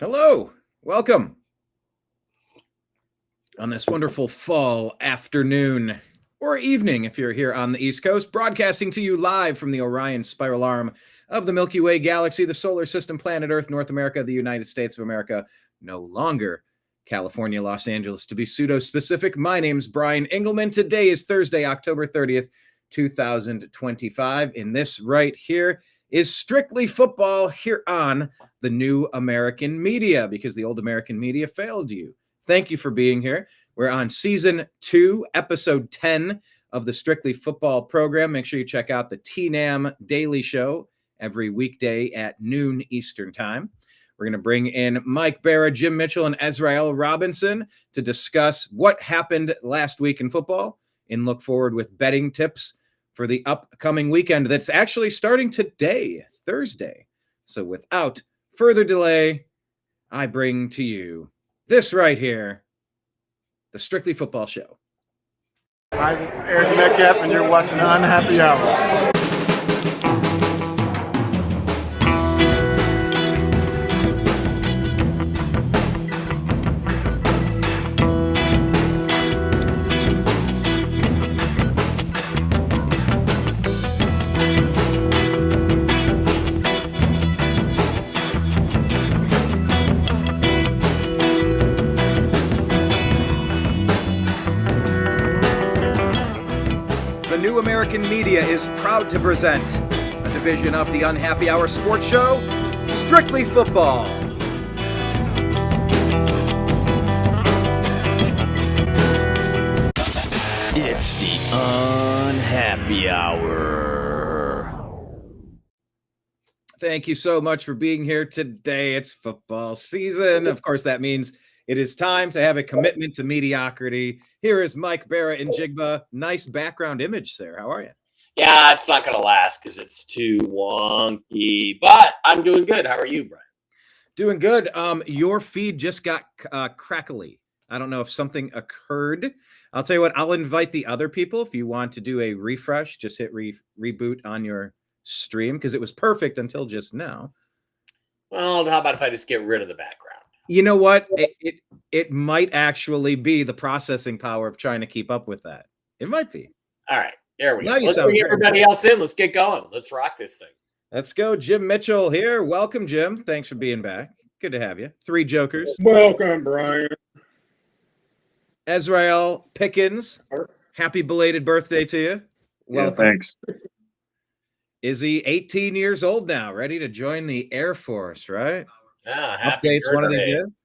Hello, welcome on this wonderful fall afternoon or evening if you're here on the East Coast, broadcasting to you live from the Orion spiral arm of the Milky Way galaxy, the solar system, planet Earth, North America, the United States of America, no longer California, Los Angeles, to be pseudo-specific. My name's Brian Engelman. Today is Thursday, October 30th, 2025, and this right here is Strictly Football here on the new American media, because the old American media failed you. Thank you for being here. We're on season 2, episode 10 of the Strictly Football program. Make sure you check out the TNAM Daily Show every weekday at noon Eastern Time. We're going to bring in Mike Bara, Jim Mitchell, and Ez'Ryel Robinson to discuss what happened last week in football and look forward with betting tips for the upcoming weekend that's actually starting today, Thursday. So without further delay, I bring to you this right here, the Strictly Football Show. Hi, this is Eric Metcalf, and you're watching Unhappy Hour. New American Media is proud to present a division of the Unhappy Hour sports show, Strictly Football. It's the Unhappy Hour. Thank you so much for being here today. It's football season. Of course, that means it is time to have a commitment to mediocrity. Here is Mike Bara in Jigba. Nice background image, sir. How are you? Yeah, it's not going to last because it's too wonky, but I'm doing good. How are you, Brian? Doing good. Your feed just got crackly. I don't know if something occurred. I'll tell you what, I'll invite the other people. If you want to do a refresh, just hit reboot on your stream because it was perfect until just now. Well, how about if I just get rid of the background? You know what? It might actually be the processing power of trying to keep up with that. It might be. All right, there we go. Now you Let's sound bring great. everybody else in. Let's get going. Let's rock this thing. Let's go. Jim Mitchell here. Welcome, Jim. Thanks for being back. Good to have you. 3 jokers. Welcome, Brian. Ez'Ryel Pickens. Happy belated birthday to you. Welcome. Yeah, thanks. Is he 18 years old now, ready to join the Air Force, right? Ah, happy Updates birthday. one of these days.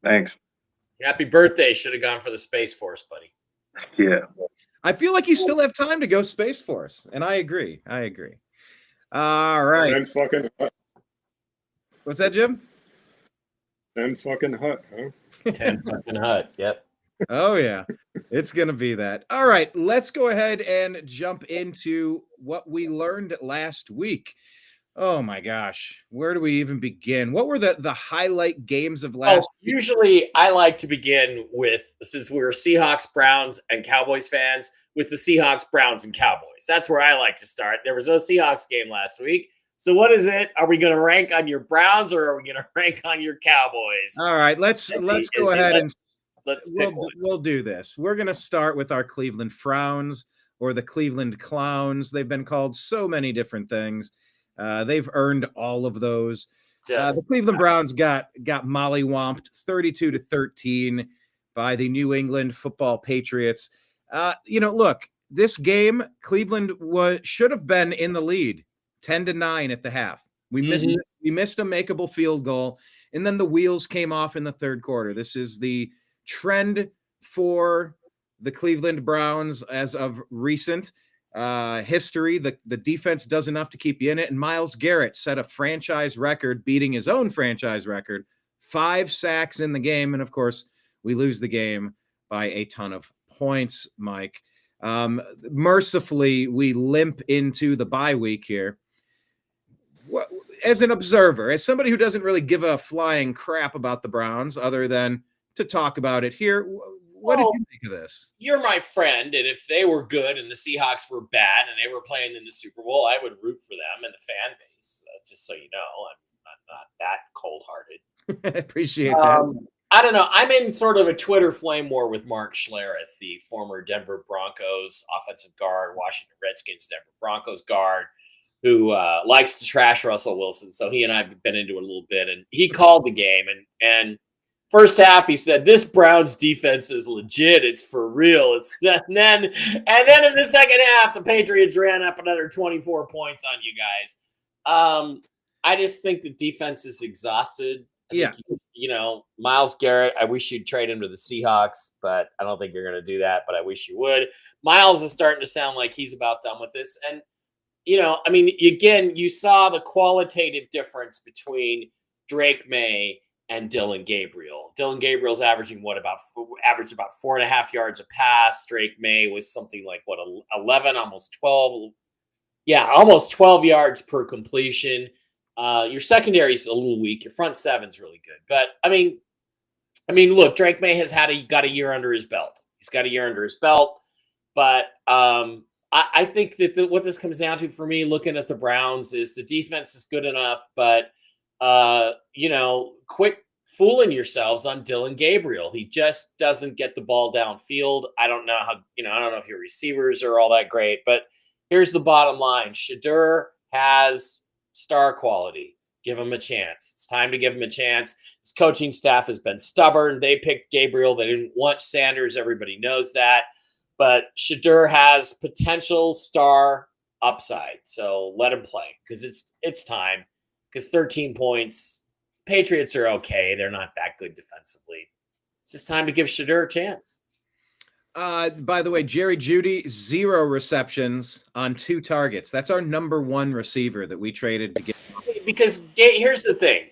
Thanks. Happy birthday. Should have gone for the Space Force, buddy. Yeah. I feel like you still have time to go Space Force, and I agree. All right. 10 fucking hut. What's that, Jim? 10 fucking hut, huh? 10 fucking hut. Yep. Oh, yeah. It's going to be that. All right. Let's go ahead and jump into what we learned last week. Oh, my gosh. Where do we even begin? What were the highlight games of last week? Usually I like to begin with, since we're Seahawks, Browns, and Cowboys fans, with the Seahawks, Browns, and Cowboys. That's where I like to start. There was no Seahawks game last week. So what is it? Are we going to rank on your Browns or are we going to rank on your Cowboys? All right. Let's go ahead and we'll do this. We're going to start with our Cleveland Frowns, or the Cleveland Clowns. They've been called so many different things. They've earned all of those. The Cleveland Browns got mollywomped 32-13 by the New England Football Patriots. Look, this game, Cleveland should have been in the lead 10-9 at the half. We missed a makeable field goal, and then the wheels came off in the third quarter. This is the trend for the Cleveland Browns as of recent history. The defense does enough to keep you in it, and Myles Garrett set a franchise record, beating his own franchise record, 5 sacks in the game, and of course we lose the game by a ton of points, Mike. Mercifully, we limp into the bye week here. As an observer, as somebody who doesn't really give a flying crap about the Browns other than to talk about it here, what did you think of this? You're my friend, and if they were good and the Seahawks were bad and they were playing in the Super Bowl, I would root for them and the fan base. That's just so you know. I'm not that cold-hearted. Appreciate that. I don't know. I'm in sort of a Twitter flame war with Mark Schlereth, the former Denver Broncos offensive guard, Washington Redskins Denver Broncos guard, who likes to trash Russell Wilson. So he and I have been into it a little bit, and he called the game. And first half, he said, "This Browns defense is legit. It's for real." And then in the second half, the Patriots ran up another 24 points on you guys. I just think the defense is exhausted. I think, Myles Garrett, I wish you'd trade him to the Seahawks, but I don't think you're going to do that, but I wish you would. Myles is starting to sound like he's about done with this. And, again, you saw the qualitative difference between Drake May and Dylan Gabriel. Dylan Gabriel's averaged about 4.5 yards a pass. Drake May was something like 11, almost 12. Yeah, almost 12 yards per completion. Your secondary is a little weak. Your front seven's really good. But I mean, look, Drake May has got a year under his belt. He's got a year under his belt. But I think that what this comes down to for me, looking at the Browns, is the defense is good enough, but quit fooling yourselves on Dylan Gabriel. He just doesn't get the ball downfield. I don't know how, I don't know if your receivers are all that great, but here's the bottom line. Shedeur has star quality. Give him a chance. It's time to give him a chance. His coaching staff has been stubborn. They picked Gabriel. They didn't want Sanders. Everybody knows that. But Shedeur has potential star upside. So let him play because it's time. Because 13 points, Patriots are okay. They're not that good defensively. It's just time to give Shedeur a chance. By the way, Jerry Jeudy, 0 receptions on 2 targets. That's our number 1 receiver that we traded to get. Because here's the thing.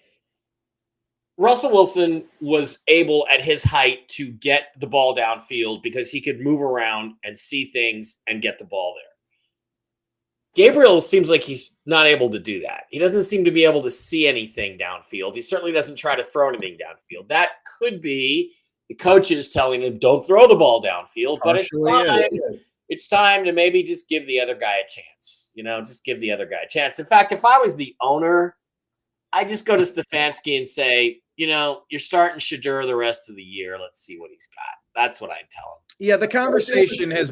Russell Wilson was able at his height to get the ball downfield because he could move around and see things and get the ball there. Gabriel seems like he's not able to do that. He doesn't seem to be able to see anything downfield. He certainly doesn't try to throw anything downfield. That could be the coaches telling him, don't throw the ball downfield, but it's time to maybe just give the other guy a chance. Just give the other guy a chance. In fact, if I was the owner, I'd just go to Stefanski and say, you're starting Shedeur the rest of the year. Let's see what he's got. That's what I'd tell him. Yeah, the conversation has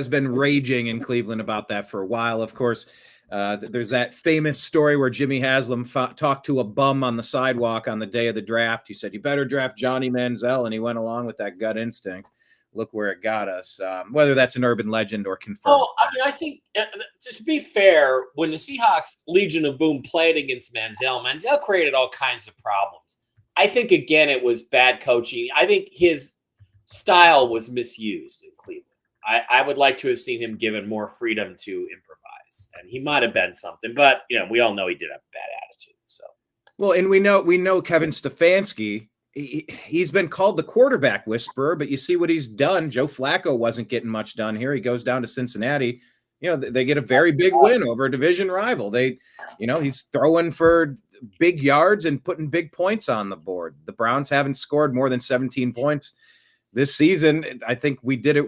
been raging in Cleveland about that for a while. Of course, there's that famous story where Jimmy Haslam talked to a bum on the sidewalk on the day of the draft. He said, "You better draft Johnny Manziel," and he went along with that gut instinct. Look where it got us. Whether that's an urban legend or confirmed. Oh, I think to be fair, when the Seahawks Legion of Boom played against Manziel created all kinds of problems. I think, again, it was bad coaching. I think his style was misused in Cleveland. I would like to have seen him given more freedom to improvise, and he might have been something, but we all know he did have a bad attitude. So, well, and we know Kevin Stefanski. He's been called the quarterback whisperer, but you see what he's done. Joe Flacco wasn't getting much done here. He goes down to Cincinnati. They get a very big win over a division rival. He's throwing for big yards and putting big points on the board. The Browns haven't scored more than 17 points this season. I think we did it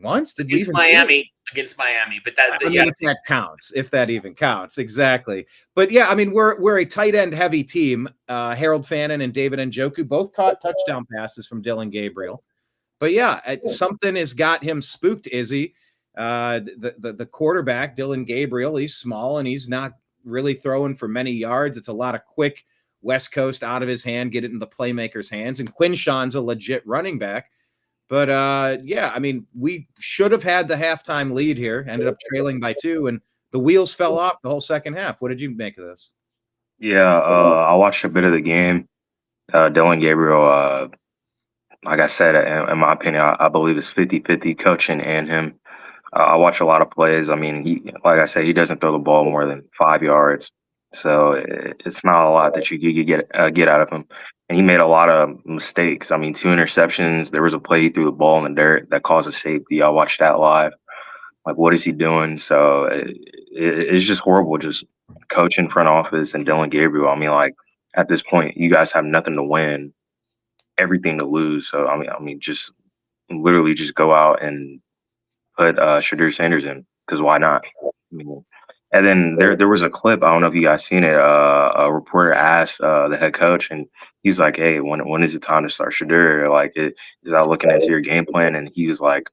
once. Did we against Miami? Against Miami, but if that even counts, exactly. But yeah, I mean, we're a tight end heavy team. Harold Fannin and David Njoku both caught touchdown passes from Dylan Gabriel. But yeah, something has got him spooked. Izzy, the quarterback Dylan Gabriel, he's small and he's not really throwing for many yards. It's a lot of quick West Coast out of his hand, get it in the playmaker's hands. And Quinshawn's a legit running back. But yeah, I mean, we should have had the halftime lead here, ended up trailing by 2, and the wheels fell off the whole second half. What did you make of this? Yeah, I watched a bit of the game. Dylan Gabriel, like I said, in my opinion, I believe it's 50-50 coaching and him. I watch a lot of plays. I mean, like I said, he doesn't throw the ball more than 5 yards. So it's not a lot that you get out of him. And he made a lot of mistakes. I mean, 2 interceptions. There was a play he threw the ball in the dirt that caused a safety. I watched that live. Like, what is he doing? So it's just horrible, just coaching front office and Dylan Gabriel. I mean, like, at this point, you guys have nothing to win, everything to lose. So, I mean, just literally just go out and put Shedeur Sanders in, because why not? I mean, And then there was a clip. I don't know if you guys seen it. A reporter asked the head coach, and he's like, "Hey, when is it time to start Shadur? Like, is that looking into your game plan?" And he was like,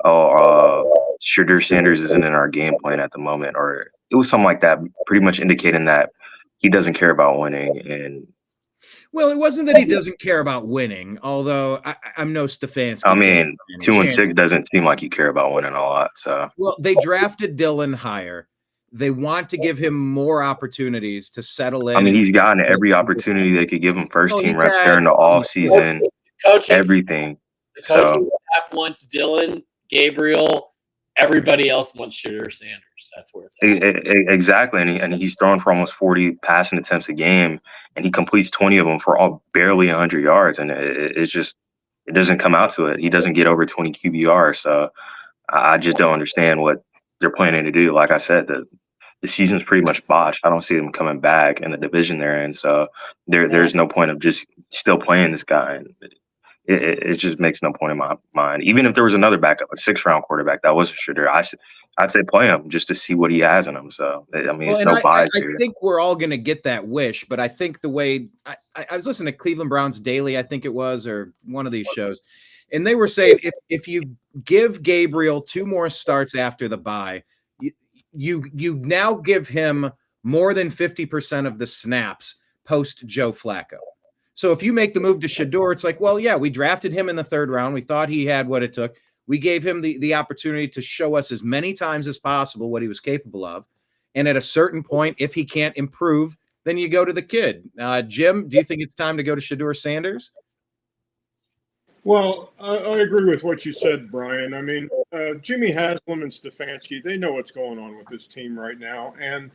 "Oh, Shadur Sanders isn't in our game plan at the moment," or it was something like that, pretty much indicating that he doesn't care about winning. And well, it wasn't that he doesn't care about winning, although I'm no Stefanski. I mean, 2-6 doesn't seem like you care about winning a lot. So, well, they drafted Dylan higher. They want to give him more opportunities to settle in. I mean, he's gotten every opportunity they could give him. First team reps during the off season, everything. The coaching staff wants Dylan, Gabriel. Everybody else wants Shadur Sanders. That's where it's at. Exactly. And he's throwing for almost 40 passing attempts a game, and he completes 20 of them for all barely 100 yards. And it's just, it doesn't come out to it. He doesn't get over 20 QBR. So I just don't understand what they're planning to do. Like I said, the season's pretty much botched. I don't see them coming back in the division they're in. So there's no point of just still playing this guy. And it just makes no point in my mind. Even if there was another backup, a 6th-round quarterback that wasn't Shadur, I'd say play him just to see what he has in him. So, I mean, it's no bias here. I think we're all going to get that wish, but I think the way I was listening to Cleveland Browns Daily, I think it was, or one of these shows, and they were saying if you give Gabriel 2 more starts after the bye, you now give him more than 50% of the snaps post Joe Flacco. So if you make the move to Shadur, it's like, well, yeah, we drafted him in the 3rd round. We thought he had what it took. We gave him the opportunity to show us as many times as possible what he was capable of. And at a certain point, if he can't improve, then you go to the kid. Jim, do you think it's time to go to Shadur Sanders? Well, I agree with what you said, Brian. I mean, Jimmy Haslam and Stefanski, they know what's going on with this team right now. And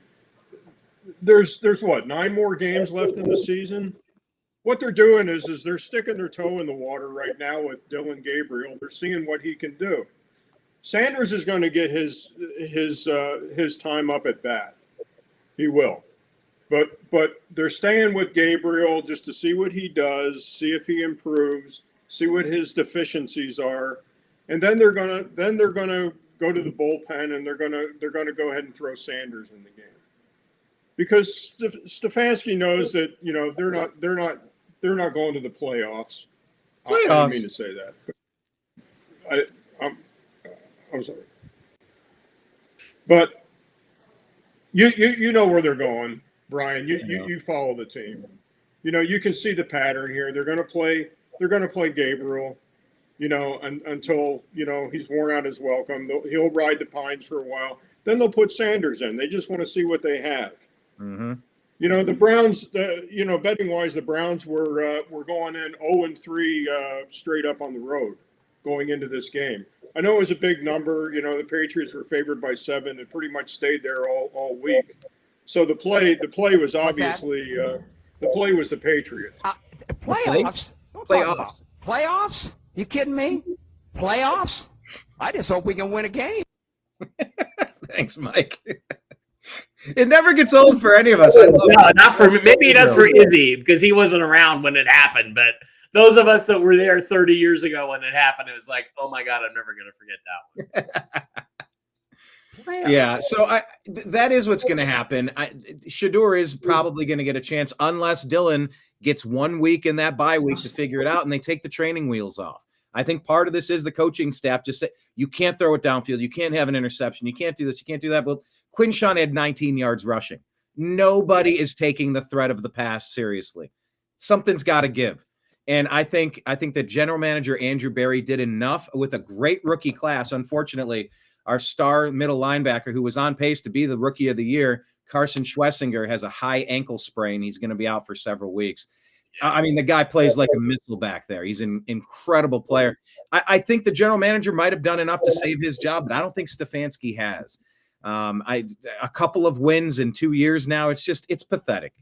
there's what, 9 more games left in the season? What they're doing is they're sticking their toe in the water right now with Dylan Gabriel. They're seeing what he can do. Sanders is going to get his time up at bat. He will. But they're staying with Gabriel just to see what he does, see if he improves, see what his deficiencies are, and then they're gonna go to the bullpen and they're gonna go ahead and throw Sanders in the game because Stefanski knows that they're not going to the playoffs. I didn't mean to say that. But I'm sorry. But you know where they're going, Brian. You follow the team. You can see the pattern here. They're going to play Gabriel, until he's worn out his welcome. He'll ride the pines for a while. Then they'll put Sanders in. They just want to see what they have. Mm-hmm. The Browns, betting wise, the Browns were going in 0-3 straight up on the road going into this game. I know it was a big number. The Patriots were favored by 7 and pretty much stayed there all week. So the play was obviously the play was the Patriots. Playoffs? Playoffs? You kidding me? Playoffs? I just hope we can win a game. Thanks, Mike. It never gets old for any of us. No, not for me. Maybe it does for Izzy because he wasn't around when it happened. But those of us that were there 30 years ago when it happened, it was like, oh my God, I'm never going to forget that one. Yeah, so that is what's going to happen. Shadur is probably going to get a chance unless Dylan gets 1 week in that bye week to figure it out and they take the training wheels off. I think part of this is the coaching staff just say, you can't throw it downfield. You can't have an interception. You can't do this. You can't do that. Well, Quinshawn had 19 yards rushing. Nobody is taking the threat of the pass seriously. Something's got to give. And I think that general manager Andrew Berry did enough with a great rookie class. Unfortunately, our star middle linebacker who was on pace to be the rookie of the year, Carson Schwessinger, has a high ankle sprain. He's going to be out for several weeks. I mean, the guy plays like a missile back there. He's an incredible player. I think the general manager might have done enough to save his job, but I don't think Stefanski has. A couple of wins in 2 years now. It's pathetic.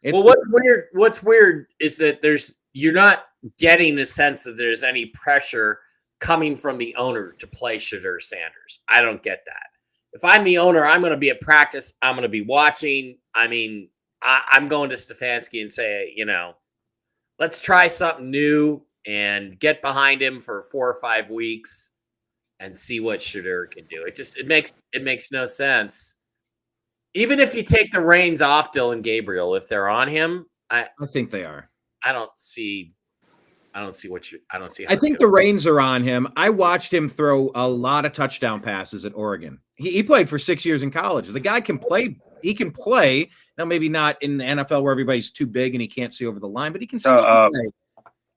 What's weird is that you're not getting the sense that there's any pressure coming from the owner to play Shadur Sanders. I don't get that. If I'm the owner, I'm going to be at practice. I'm going to be watching. I mean, I'm going to Stefanski and say, let's try something new and get behind him for 4 or 5 weeks and see what Shadur can do. It makes no sense Even if you take the reins off Dylan Gabriel, if they're on him, I think they are. I don't see how I think the reins are on him. I watched him throw a lot of touchdown passes at Oregon. He played for 6 years in college. The guy can play. He can play. Now, maybe not in the NFL where everybody's too big and he can't see over the line, but he can still play.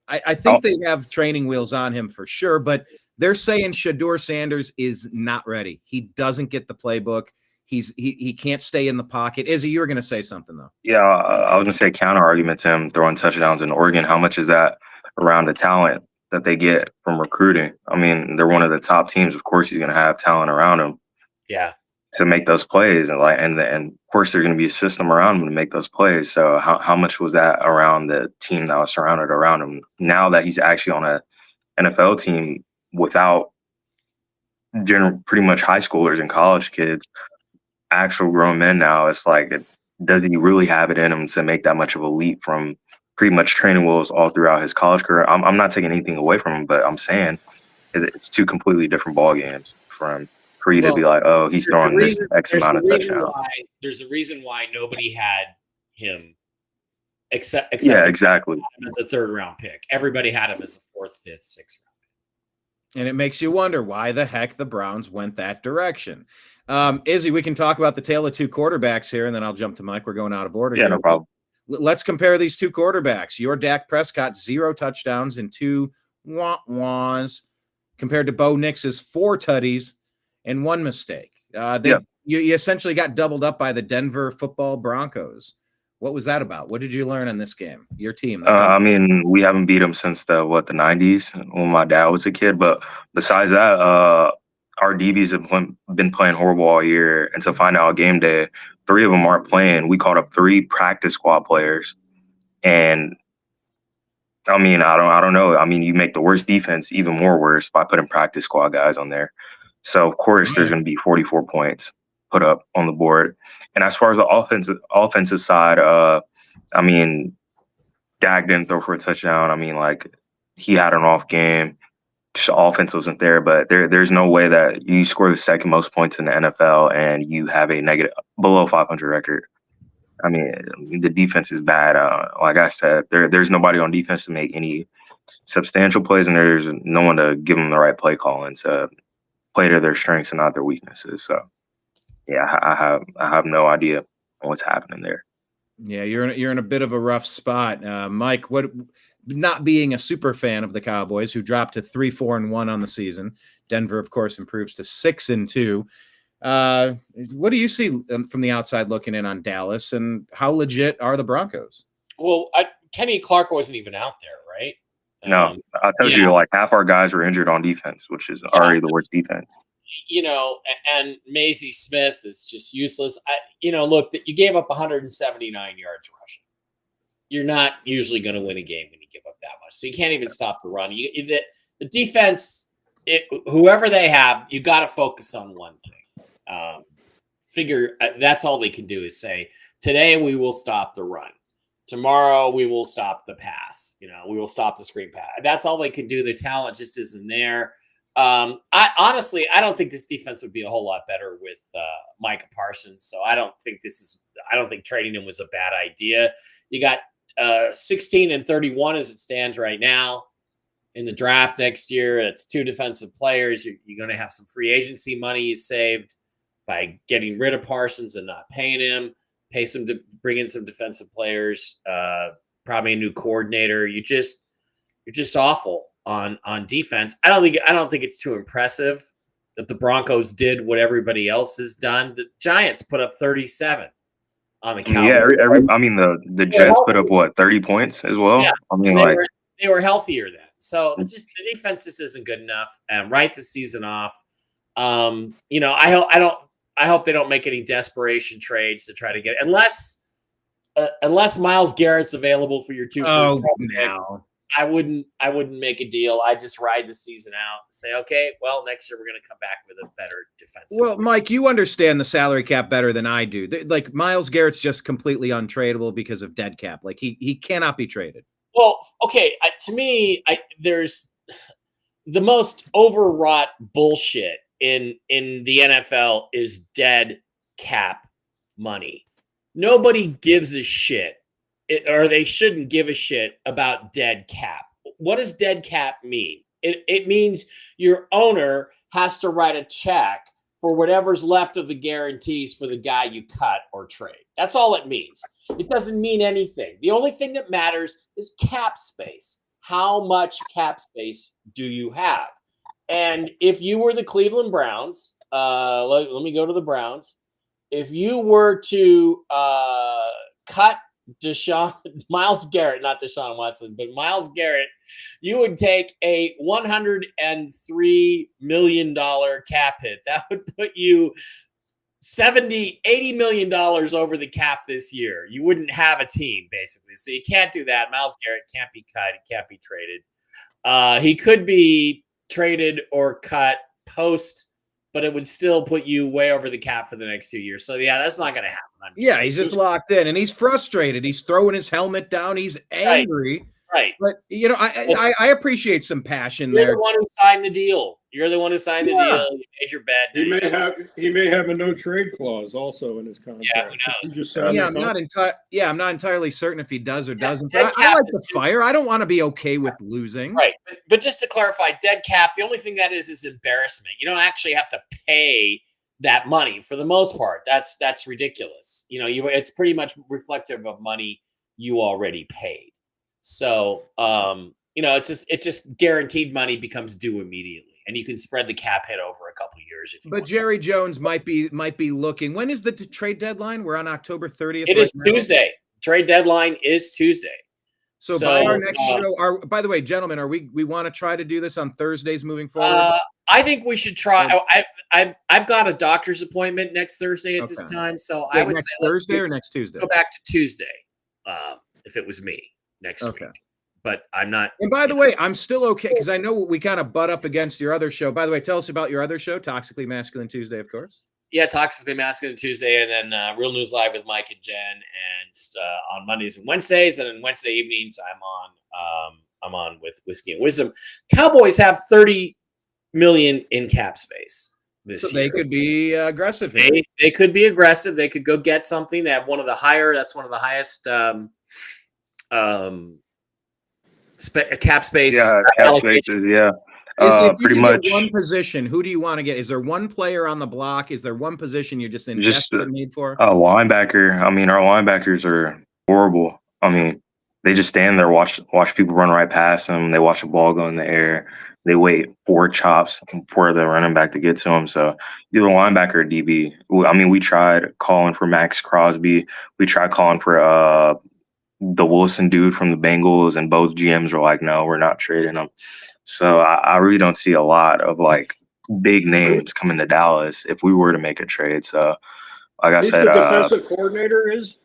I think they have training wheels on him for sure, but they're saying Shedeur Sanders is not ready. He doesn't get the playbook. He can't stay in the pocket. Izzy, you were going to say something, though. Yeah, I was going to say a counter argument to him throwing touchdowns in Oregon. How much is that around the talent that they get from recruiting? I mean, they're one of the top teams. Of course, he's going to have talent around him. Yeah. To make those plays, and of course there's going to be a system around him to make those plays. So how much was that around the team that was surrounded around him? Now that he's actually on a NFL team without pretty much high schoolers and college kids, actual grown men now, it's like, does he really have it in him to make that much of a leap from pretty much training wheels all throughout his college career? I'm not taking anything away from him, but I'm saying it's two completely different ball games from. For you to be like, oh, he's throwing this X amount of touchdowns. There's a reason why nobody had him except exactly as a 3rd round pick. Everybody had him as a 4th, 5th, 6th round pick. And it makes you wonder why the heck the Browns went that direction. Izzy, we can talk about the tale of two quarterbacks here, and then I'll jump to Mike. We're going out of order. Yeah, here. No problem. Let's compare these two quarterbacks. Your Dak Prescott, 0 touchdowns and 2 wah-wahs, compared to Bo Nix's 4 tutties and 1 mistake. You essentially got doubled up by the Denver football Broncos. What was that about? What did you learn in this game? Your team. I mean, we haven't beat them since the 90s when my dad was a kid. But besides that, our DBs have been playing horrible all year. And to find out game day, 3 of them aren't playing. We called up 3 practice squad players. And I mean, I don't know. I mean, you make the worst defense even more worse by putting practice squad guys on there. So, of course, there's going to be 44 points put up on the board. And as far as the offensive side, I mean, Dak didn't throw for a touchdown. I mean, like, he had an off game. The offense wasn't there. But there's no way that you score the 2nd most points in the NFL and you have a negative below 500 record. I mean, the defense is bad. Like I said, there's nobody on defense to make any substantial plays, and there's no one to give them the right play calling to play to their strengths and not their weaknesses. So, yeah, I have no idea what's happening there. Yeah, you're in a bit of a rough spot, Mike. What? Not being a super fan of the Cowboys, who dropped to 3-4-1 on the season. Denver, of course, improves to 6-2. What do you see from the outside looking in on Dallas, and how legit are the Broncos? Well, Kenny Clark wasn't even out there, right? No, I told you, like, half our guys were injured on defense, which is already the worst defense. You know, and Maisie Smith is just useless. Look, you gave up 179 yards rushing. You're not usually going to win a game when you give up that much. So you can't even stop the run. The defense, whoever they have, you got to focus on one thing. Figure that's all they can do is say, today we will stop the run. Tomorrow we will stop the pass. We will stop the screen pass. That's all they can do. The talent just isn't there. I honestly don't think this defense would be a whole lot better with Micah Parsons. So I don't think trading him was a bad idea. You got 16-31 as it stands right now in the draft next year. It's 2 defensive players. You're going to have some free agency money you saved by getting rid of Parsons and not paying him. Pay some to bring in some defensive players, probably a new coordinator. You're just awful on defense. I don't think it's too impressive that the Broncos did what everybody else has done. The Giants put up 37 on the Cowboys. Yeah, I mean the Jets put up 30 points as well. Yeah, I mean, they were healthier then. So the defense just isn't good enough. And write the season off. I hope they don't make any desperation trades to try to get unless Myles Garrett's available for your 2 first picks. I wouldn't make a deal. I just ride the season out and say, okay, well, next year we're going to come back with a better defense. Well, Mike, you understand the salary cap better than I do. Like, Myles Garrett's just completely untradeable because of dead cap. Like, he cannot be traded. Well, okay. To me, there's the most overwrought bullshit in the NFL is dead cap money. Nobody gives a shit, or they shouldn't give a shit about dead cap. What does dead cap mean? It means your owner has to write a check for whatever's left of the guarantees for the guy you cut or trade. That's all it means. It doesn't mean anything. The only thing that matters is cap space. How much cap space do you have? And if you were the Cleveland Browns, let me go to the Browns. If you were to cut Myles Garrett, not Deshaun Watson, but Myles Garrett, you would take a $103 million cap hit. That would put you $80 million over the cap this year. You wouldn't have a team, basically. So you can't do that. Myles Garrett can't be cut. He can't be traded. He could be traded or cut post, but it would still put you way over the cap for the next 2 years. So, yeah, that's not going to happen. Yeah, he's just locked in, and he's frustrated. He's throwing his helmet down. He's angry. Right. But, you know, I appreciate some passion You're there. the one who signed the deal. You're the one who signed the deal. You made your bet. He may have a no trade clause also in his contract. Yeah, who knows? Just I'm not entirely certain if he does or doesn't. But I like the fire. I don't want to be okay with losing. Right. But just to clarify, dead cap, the only thing that is embarrassment. You don't actually have to pay that money for the most part. That's ridiculous. You know, it's pretty much reflective of money you already paid. So, you know, it just guaranteed money becomes due immediately, and you can spread the cap hit over a couple of years if you want. Jerry Jones might be looking. When is the trade deadline? We're on October 30th. It is Tuesday. Trade deadline is Tuesday. So by our next show, by the way, gentlemen, we want to try to do this on Thursdays moving forward? I think we should try. I've got a doctor's appointment next Thursday at this time, so I would next say Thursday or next Tuesday. Go back to Tuesday, if it was me next week. But I'm not. And by the way, I'm still okay because I know we kind of butt up against your other show. By the way, tell us about your other show, Toxically Masculine Tuesday, of course. Yeah, Toxically Masculine Tuesday, and then Real News Live with Mike and Jen, and on Mondays and Wednesdays, and then Wednesday evenings I'm on with Whiskey and Wisdom. Cowboys have $30 million in cap space this year. They could be aggressive. They could be aggressive. They could go get something. They have one of the highest cap space. Yeah, cap spaces. Yeah. Pretty much one position. Who do you want to get? Is there one player on the block? Is there one position you're just in desperate need for? A linebacker. I mean, our linebackers are horrible. I mean, they just stand there, watch people run right past them. They watch the ball go in the air. They wait 4 chops for the running back to get to them. So either linebacker or DB. I mean, we tried calling for Max Crosby. We tried calling for the Wilson dude from the Bengals, and both GMs were like, no, we're not trading them. So I really don't see a lot of like big names coming to Dallas if we were to make a trade. So like I said, the defensive coordinator is?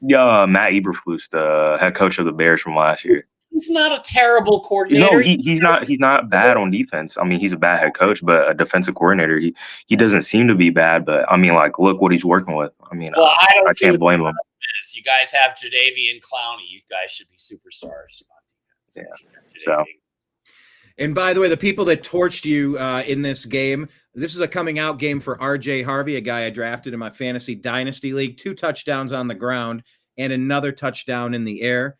Yeah, Matt Eberflus, the head coach of the Bears from last year. He's not a terrible coordinator. No, he's not bad on defense. I mean, he's a bad head coach, but a defensive coordinator, he doesn't seem to be bad. But I mean, like, look what he's working with. I mean, I can't blame him. You guys have Jadeveon Clowney. You guys should be superstars on defense. Yeah. So. And by the way, the people that torched you in this game, this is a coming out game for RJ Harvey, a guy I drafted in my fantasy dynasty league. 2 touchdowns on the ground and another touchdown in the air.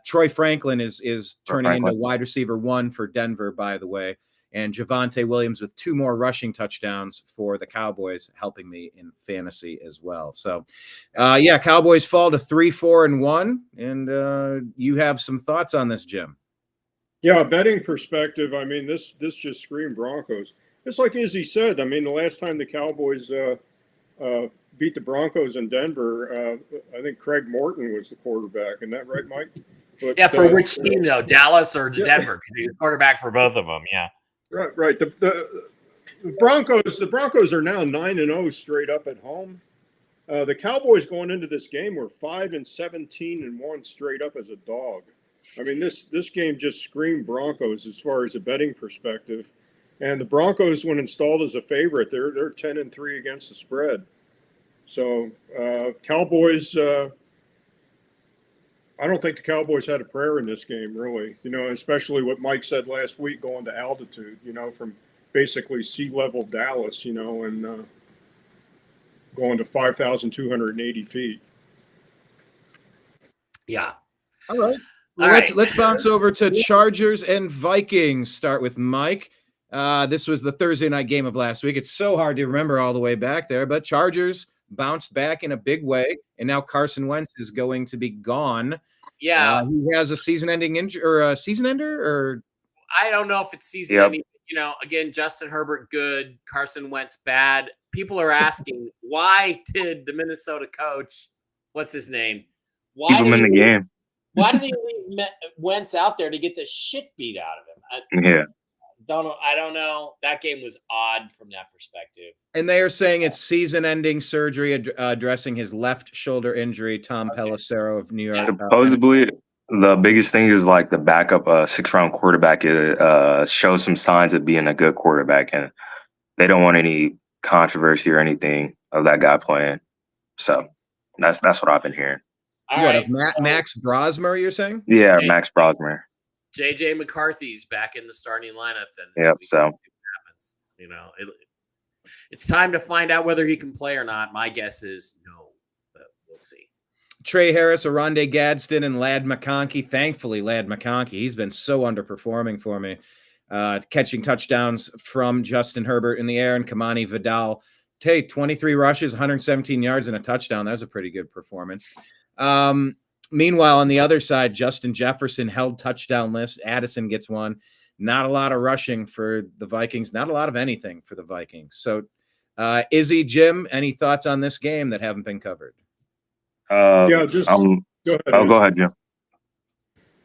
Troy Franklin is turning into wide receiver 1 for Denver, by the way. And Javonte Williams with 2 more rushing touchdowns for the Cowboys, helping me in fantasy as well. So, Cowboys fall to 3-4-1. And you have some thoughts on this, Jim? Yeah, betting perspective, I mean, this just screamed Broncos. It's like Izzy said, I mean, the last time the Cowboys beat the Broncos in Denver, I think Craig Morton was the quarterback. Isn't that right, Mike? But, for which team, though? Dallas or Denver? Because he was quarterback for both of them, yeah. Right. The Broncos are now 9-0 straight up at home. The Cowboys going into this game were 5-17-1 straight up as a dog. I mean, this game just screamed Broncos as far as a betting perspective. And the Broncos, when installed as a favorite, they're 10-3 against the spread. So Cowboys, I don't think the Cowboys had a prayer in this game, really. You know, especially what Mike said last week, going to altitude. You know, from basically sea level Dallas. You know, and going to 5,280 feet. Yeah. All right. Well, let's bounce over to Chargers and Vikings. Start with Mike. This was the Thursday night game of last week. It's so hard to remember all the way back there, but Chargers bounced back in a big way, and now Carson Wentz is going to be gone. Yeah. He has a season-ending injury or a season ender, or I don't know if it's season-ending. You know, again, Justin Herbert good, Carson Wentz bad. People are asking, why did the Minnesota coach, what's his name? Keep him in the game. Why did he leave Wentz out there to get the shit beat out of him? I don't know. That game was odd from that perspective. And they are saying it's season-ending surgery addressing his left shoulder injury. Tom Pelissero of New York. Supposedly, the biggest thing is like the backup 6th-round quarterback shows some signs of being a good quarterback, and they don't want any controversy or anything of that guy playing. So that's what I've been hearing. Max Brosmer, you're saying? Yeah, Max Brosmer. JJ McCarthy's back in the starting lineup then. So happens. You know, it's time to find out whether he can play or not. My guess is no, but we'll see. Trey Harris, Oronde Gadsden, and Ladd McConkey. Thankfully, Ladd McConkey, he's been so underperforming for me. Catching touchdowns from Justin Herbert in the air, and Kamani Vidal. 23 rushes, 117 yards, and a touchdown. That was a pretty good performance. Meanwhile, on the other side, Justin Jefferson held touchdown list. Addison gets one. Not a lot of rushing for the Vikings. Not a lot of anything for the Vikings. So, Izzy, Jim, any thoughts on this game that haven't been covered? Go ahead. Go ahead, Jim.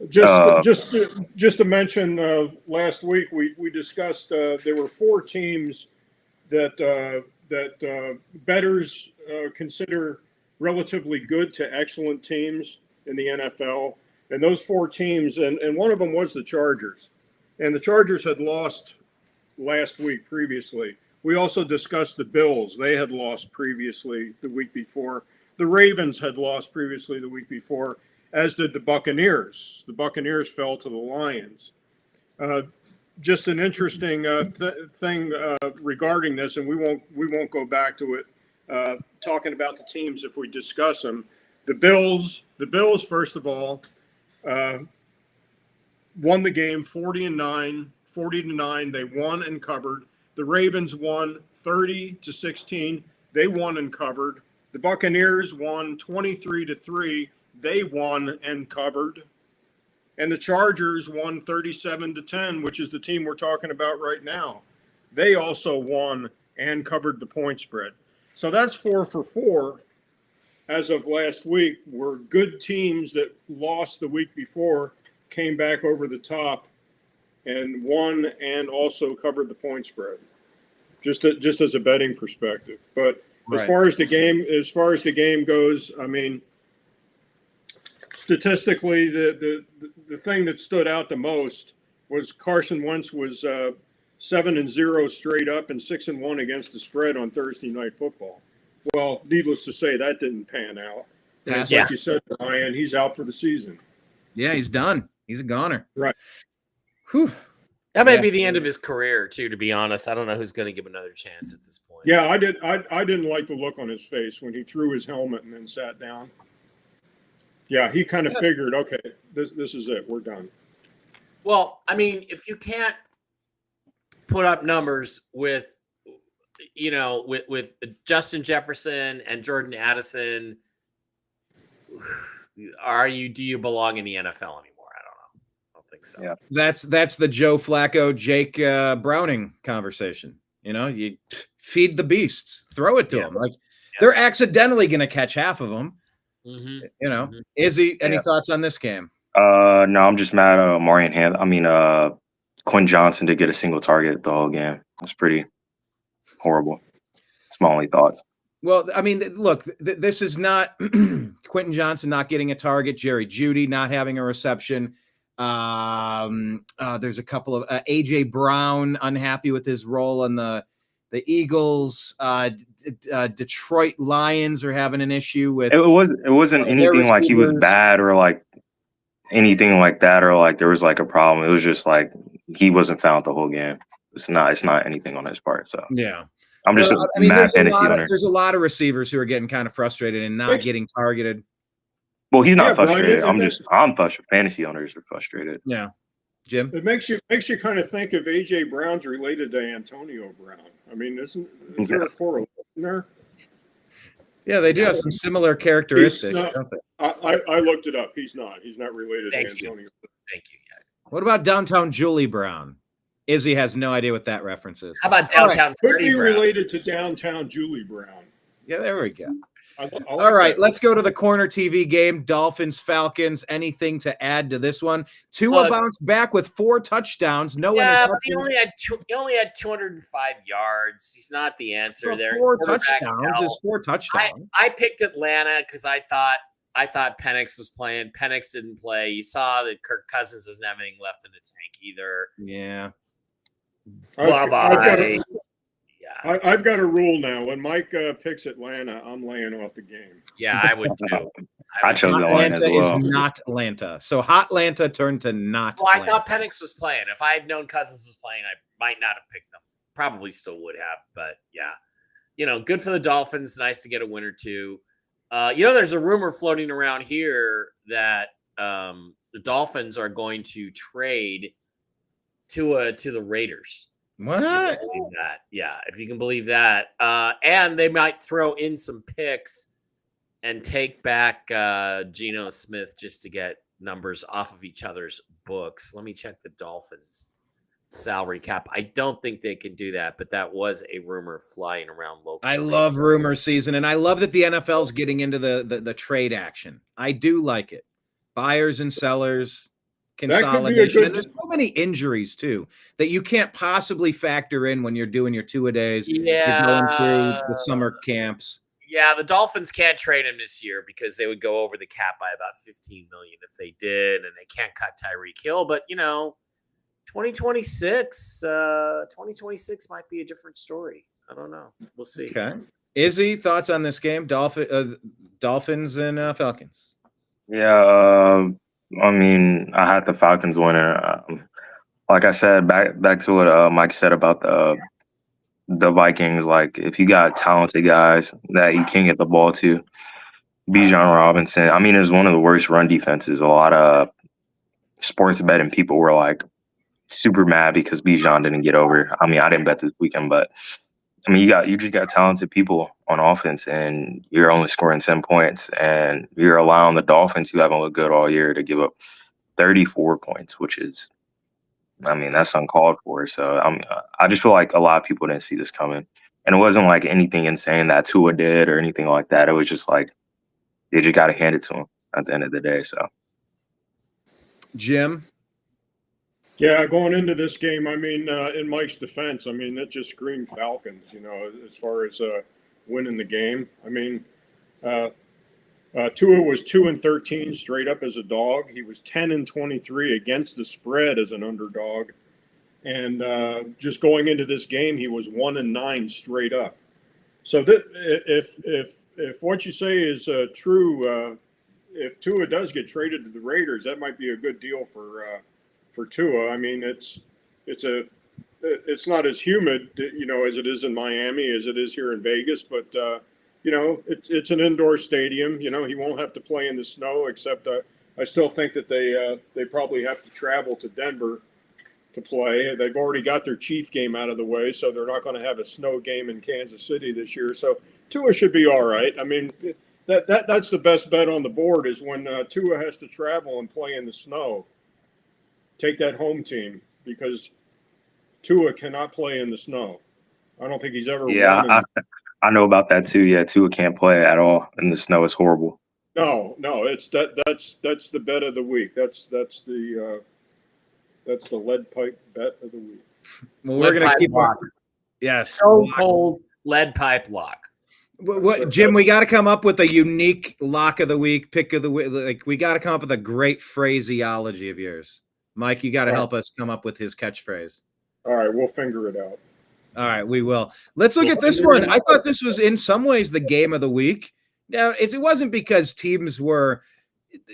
Just to mention, last week we discussed there were 4 teams that bettors consider relatively good to excellent teams in the NFL, and those 4 teams, and one of them was the Chargers, and the Chargers had lost last week previously. We also discussed the Bills. They had lost previously the week before. The Ravens had lost previously the week before, as did the Buccaneers. The Buccaneers fell to the Lions. Just an interesting thing regarding this, and we won't go back to it. Talking about the teams if we discuss them. The Bills, first of all, won the game 40-9. They won and covered. The Ravens won 30-16. They won and covered. The Buccaneers won 23-3. They won and covered. And the Chargers won 37-10, which is the team we're talking about right now. They also won and covered the point spread. So that's 4 for 4 as of last week, were good teams that lost the week before came back over the top and won and also covered the point spread. Just as a betting perspective. But right. As far as the game goes, I mean, statistically, the thing that stood out the most was Carson Wentz was 7-0 straight up and 6-1 against the spread on Thursday Night Football. Well, needless to say, that didn't pan out. Like you said, Brian, he's out for the season. Yeah, he's done. He's a goner. Right. Whew. That may be the end of his career, too, to be honest. I don't know who's going to give another chance at this point. Yeah, I didn't like the look on his face when he threw his helmet and then sat down. Yeah, he kind of figured, okay, this is it. We're done. Well, I mean, if you can't put up numbers with Justin Jefferson and Jordan Addison, do you belong in the NFL anymore? I don't know. I don't think so. Yeah, that's the Joe Flacco, Jake Browning conversation. You feed the beasts, throw it to them. Like they're accidentally going to catch half of them. Mm-hmm. Izzy, any thoughts on this game? No, I'm just mad at Quinn Johnson did get a single target the whole game. That's pretty horrible. That's my only thoughts. Well, I mean, look, this is not Quentin Johnson not getting a target, Jerry Jeudy not having a reception. There's a couple of A.J. Brown unhappy with his role on the Eagles. Detroit Lions are having an issue with. It wasn't anything like he was bad or like anything like that or like there was like a problem. It was just like he wasn't found the whole game. It's not anything on his part. So yeah. I'm just a mad fantasy owner. There's a lot of receivers who are getting kind of frustrated and not getting targeted. Well, he's not frustrated. Brian, I'm frustrated. Fantasy owners are frustrated. Yeah. Jim? It makes you kind of think if A.J. Brown's related to Antonio Brown. I mean, is there a correlation there? Yeah, they do have some similar characteristics. Don't they? I looked it up. He's not related to Antonio. Thank you. What about Downtown Julie Brown? Izzy has no idea what that reference is. How about Downtown Could be related to Downtown Julie Brown. Yeah, there we go. All right, let's go to the corner TV game. Dolphins, Falcons. Anything to add to this one? Tua bounced back with 4 touchdowns. No interceptions. But he only had 205 yards. He's not the answer there. 4 touchdowns is 4 touchdowns. I picked Atlanta because I thought Penix was playing. Penix didn't play. You saw that Kirk Cousins doesn't have anything left in the tank either. Yeah. I've got a rule now. When Mike picks Atlanta, I'm laying off the game. Yeah, I would too. I chose Atlanta as well. Is not Atlanta. So Hotlanta turned to not. Well, I thought Penix was playing. If I had known Cousins was playing, I might not have picked them. Probably still would have, but yeah. Good for the Dolphins. Nice to get a win or two. There's a rumor floating around here that the Dolphins are going to trade Tua to the Raiders. What? If you can believe that. And they might throw in some picks and take back Geno Smith just to get numbers off of each other's books. Let me check the Dolphins salary cap. I don't think they can do that, but that was a rumor flying around locally. I love rumor season, and I love that the NFL is getting into the trade action. I do like it. Buyers and sellers, consolidation. And there's so many injuries too that you can't possibly factor in when you're doing your two-a-days. Yeah, you're going through the summer camps. Yeah, the Dolphins can't trade him this year because they would go over the cap by about $15 million if they did, and they can't cut Tyreek Hill. But 2026 might be a different story. I don't know. We'll see. Okay, Izzy, thoughts on this game? Dolphins and Falcons. Yeah, I mean, I had the Falcons winning. Like I said, back to what Mike said about the Vikings. Like, if you got talented guys that you can get the ball to, Bijan Robinson. I mean, it's one of the worst run defenses. A lot of sports betting people were like super mad because Bijan didn't get over. I mean, I didn't bet this weekend, but I mean, you just got talented people on offense, and you're only scoring 10 points, and you're allowing the Dolphins, who haven't looked good all year, to give up 34 points, which is, I mean, that's uncalled for. So I just feel like a lot of people didn't see this coming, and it wasn't like anything insane that Tua did or anything like that. It was just like they just got to hand it to him at the end of the day. So, Jim. Yeah, going into this game, I mean, in Mike's defense, I mean, that just screamed Falcons, as far as winning the game. I mean, Tua was 2-13 straight up as a dog. He was 10-23 against the spread as an underdog. And just going into this game, he was 1-9 straight up. So if what you say is true, if Tua does get traded to the Raiders, that might be a good deal for Tua. I mean, it's not as humid, as it is in Miami, as it is here in Vegas, but it's an indoor stadium. He won't have to play in the snow, except I still think that they probably have to travel to Denver to play. They've already got their Chief game out of the way, so they're not going to have a snow game in Kansas City this year. So Tua should be all right. I mean, that's the best bet on the board is when Tua has to travel and play in the snow. Take that home team, because Tua cannot play in the snow. I don't think he's ever won. I know about that too. Yeah, Tua can't play at all in the snow. It's horrible. No, it's that's the bet of the week. That's the lead pipe bet of the week. Well, we're gonna keep on. Yes, so cold lead pipe lock. What, Jim? We got to come up with a unique lock of the week, pick of the week. Like, we got to come up with a great phraseology of yours. Mike, you got to help us come up with his catchphrase. All right, we'll figure it out. All right, we will. Let's look at this one. I thought this was in some ways the game of the week. Now, it wasn't because teams were,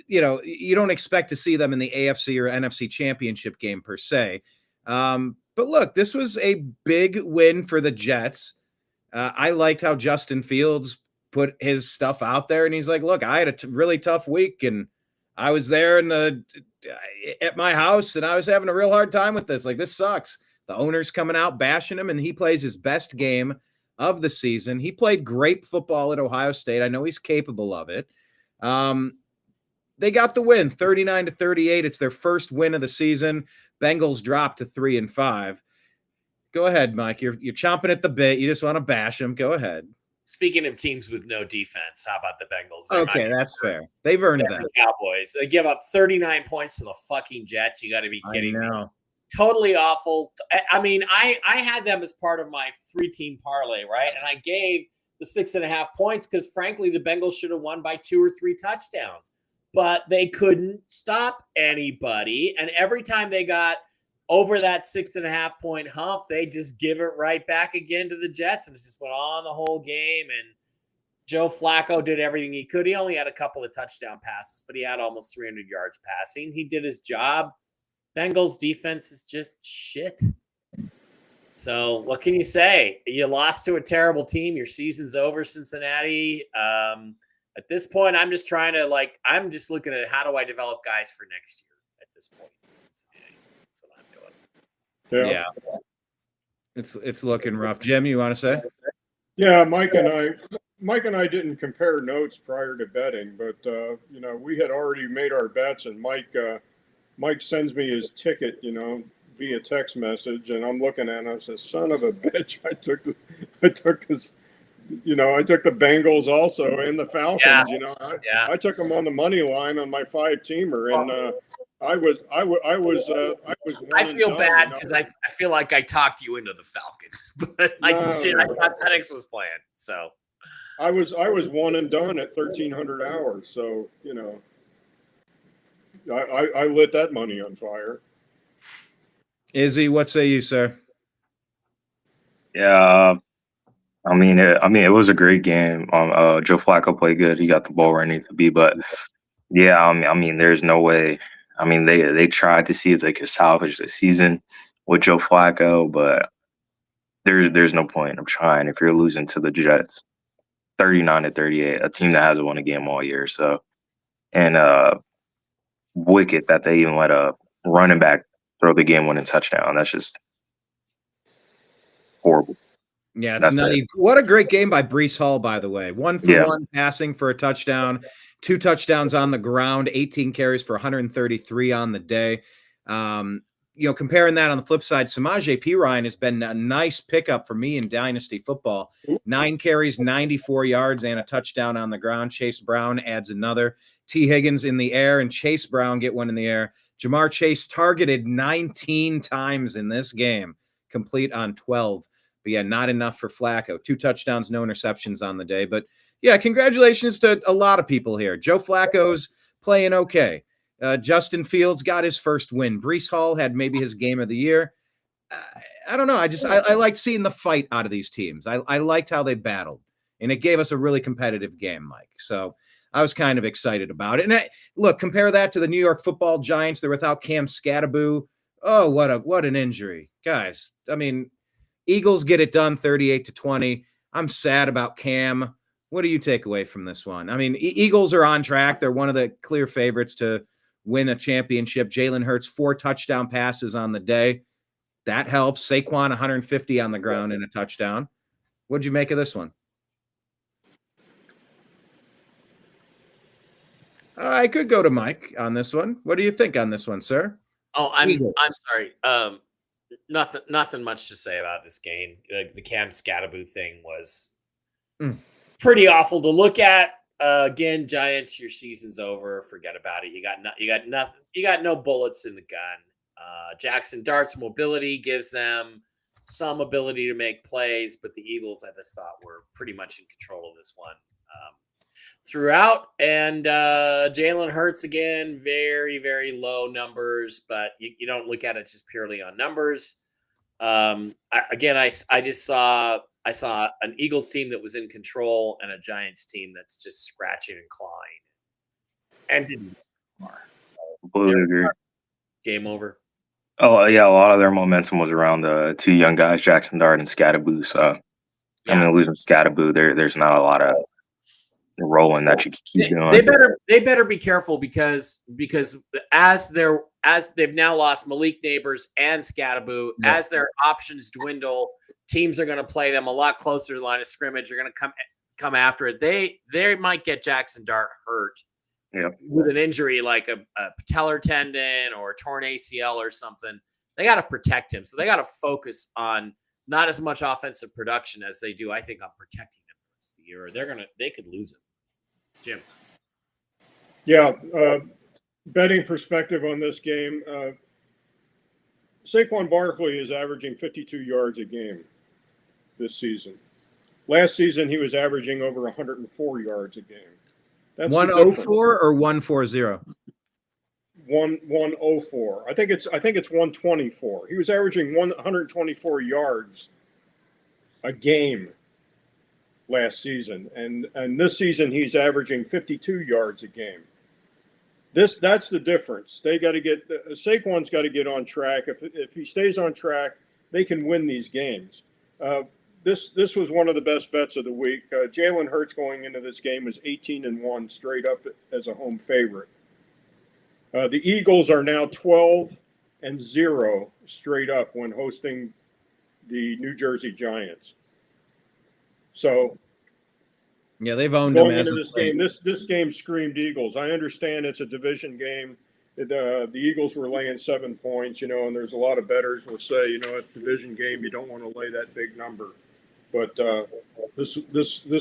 you don't expect to see them in the AFC or NFC championship game per se. But look, this was a big win for the Jets. I liked how Justin Fields put his stuff out there, and he's like, look, I had a really tough week, and I was there at my house, and I was having a real hard time with this. Like, this sucks. The owner's coming out bashing him, and he plays his best game of the season. He played great football at Ohio State. I know he's capable of it. They got the win, 39-38. It's their first win of the season. Bengals dropped to 3-5. Go ahead, Mike. You're chomping at the bit. You just want to bash them. Go ahead. Speaking of teams with no defense, how about the Bengals? Okay, that's fair. They've earned that. Cowboys. They give up 39 points to the fucking Jets. You got to be kidding me. Totally awful. I mean, I had them as part of my 3-team parlay, right? And I gave the 6.5 points because, frankly, the Bengals should have won by 2 or 3 touchdowns. But they couldn't stop anybody. And every time they got over that 6.5 point hump, they just give it right back again to the Jets. And it just went on the whole game. And Joe Flacco did everything he could. He only had a couple of touchdown passes, but he had almost 300 yards passing. He did his job. Bengals defense is just shit. So what can you say? You lost to a terrible team. Your season's over, Cincinnati. At this point, I'm just trying to I'm just looking at how do I develop guys for next year at this point. That's what I'm doing. Yeah. It's looking rough. Jim, you want to say? Yeah, Mike and I didn't compare notes prior to betting, but we had already made our bets, and Mike sends me his ticket, via text message, and I'm looking at it, and I said, son of a bitch, I took this. I took the Bengals also and the Falcons. Yeah. I took them on the money line on my 5-teamer, and I was. I feel bad because I feel like I talked you into the Falcons, but I thought Penix was playing, so I was one and done at 1,300 hours. So I lit that money on fire. Izzy, what say you, sir? Yeah. I mean, it was a great game. Joe Flacco played good. He got the ball where it needed to be. But yeah, I mean, there's no way. I mean, they tried to see if they could salvage the season with Joe Flacco, but there's no point of trying if you're losing to the Jets, 39-38, a team that hasn't won a game all year. So, and wicked that they even let a running back throw the game-winning touchdown. That's just horrible. Yeah, it's nutty. What a great game by Breece Hall, by the way. 1 for 1 passing for a touchdown, 2 touchdowns on the ground, 18 carries for 133 on the day. Comparing that on the flip side, Samaje Perine has been a nice pickup for me in Dynasty football. 9 carries, 94 yards, and a touchdown on the ground. Chase Brown adds another. T. Higgins in the air and Chase Brown get one in the air. Jamar Chase targeted 19 times in this game, complete on 12. But yeah, not enough for Flacco. 2 touchdowns, no interceptions on the day. But yeah, congratulations to a lot of people here. Joe Flacco's playing okay. Justin Fields got his first win. Breece Hall had maybe his game of the year. I don't know. I liked seeing the fight out of these teams. I liked how they battled. And it gave us a really competitive game, Mike. So I was kind of excited about it. And look, compare that to the New York Football Giants. They're without Cam Scatterboo. Oh, what an injury. Guys, I mean, Eagles get it done 38-20. I'm sad about Cam. What do you take away from this one? I mean, Eagles are on track. They're one of the clear favorites to win a championship. Jalen Hurts, 4 touchdown passes on the day. That helps. Saquon, 150 on the ground and a touchdown. What'd you make of this one? I could go to Mike on this one. What do you think on this one, sir? Oh, I'm sorry. Nothing much to say about this game. The Cam Scatterboo thing was pretty awful to look at. Again, Giants, your season's over. Forget about it. You got nothing. You got no bullets in the gun. Jackson Dart's mobility gives them some ability to make plays, but the Eagles, I just thought, were pretty much in control of this one throughout. And Jalen Hurts, again, very, very low numbers, but you don't look at it just purely on numbers. I just saw an Eagles team that was in control and a Giants team that's just scratching and clawing and didn't Completely agree. Game over. Oh, yeah, a lot of their momentum was around the 2 young guys, Jackson Dart and Scatterboo. So I mean, losing Scatterboo, there's not a lot of rolling that you can keep doing. They better be careful because as they've now lost Malik Neighbors and Scatterboo, as their options dwindle, teams are going to play them a lot closer to the line of scrimmage. They're going to come after it. They might get Jackson Dart hurt with an injury like a patellar tendon or a torn ACL or something. They got to protect him, so they got to focus on not as much offensive production as they do, I think, on protecting him the rest of the year. Or they could lose him. Jim. Yeah, betting perspective on this game. Saquon Barkley is averaging 52 yards a game this season. Last season, he was averaging over 104 yards a game. That's 104 or 140? 104. I think it's 124. He was averaging 124 yards a game last season, and this season he's averaging 52 yards a game. That's the difference. They got to get Saquon's got to get on track. If he stays on track, they can win these games. This was one of the best bets of the week. Jalen Hurts going into this game was 18-1 straight up as a home favorite. The Eagles are now 12-0 straight up when hosting the New Jersey Giants. So, yeah, they've owned going them into this game. This game screamed Eagles. I understand it's a division game. The Eagles were laying 7 points, and there's a lot of bettors will say, it's a division game. You don't want to lay that big number. But this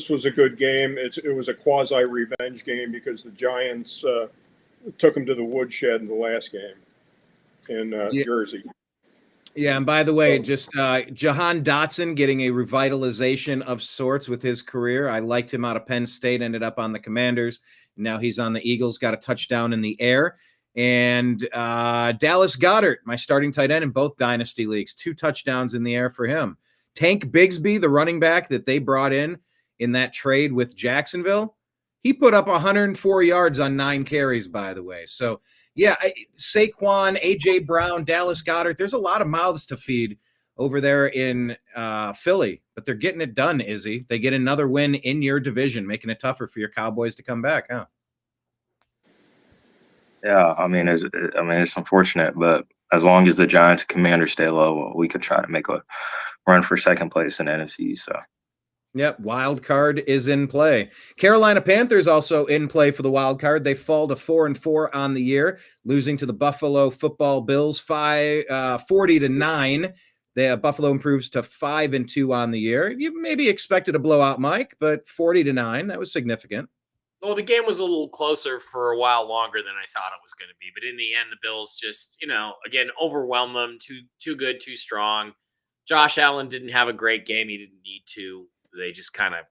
was a good game. It was a quasi revenge game because the Giants took them to the woodshed in the last game in Jersey. Yeah, and by the way, just Jahan Dotson getting a revitalization of sorts with his career. I liked him out of Penn State, ended up on the Commanders. Now he's on the Eagles, got a touchdown in the air. And Dallas Goedert, my starting tight end in both dynasty leagues, 2 touchdowns in the air for him. Tank Bigsby, the running back that they brought in that trade with Jacksonville, he put up 104 yards on 9 carries, by the way. So, yeah, Saquon, A.J. Brown, Dallas Goedert, there's a lot of mouths to feed over there in Philly, but they're getting it done, Izzy. They get another win in your division, making it tougher for your Cowboys to come back, huh? Yeah, it's unfortunate, but as long as the Giants and Commanders stay low, we could try to make a run for second place in the NFC. So, yep, wild card is in play. Carolina Panthers also in play for the wild card. They fall to 4-4 on the year, losing to the Buffalo Football Bills 40-9. Buffalo improves to 5-2 on the year. You maybe expected a blowout, Mike, but 40-9, that was significant. Well, the game was a little closer for a while longer than I thought it was going to be. But in the end, the Bills just, again, overwhelmed them. Too good, too strong. Josh Allen didn't have a great game. He didn't need to. They just kind of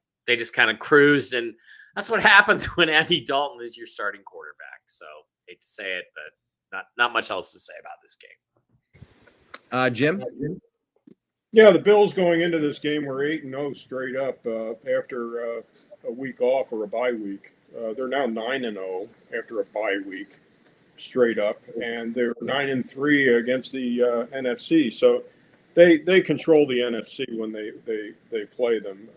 cruised. And that's what happens when Andy Dalton is your starting quarterback. So hate to say it, but not much else to say about this game. Jim? Yeah, the Bills going into this game were 8-0 straight up after a week off or a bye week. They're now 9-0 after a bye week straight up, and they're 9-3 against the NFC. So they control the NFC when they play them.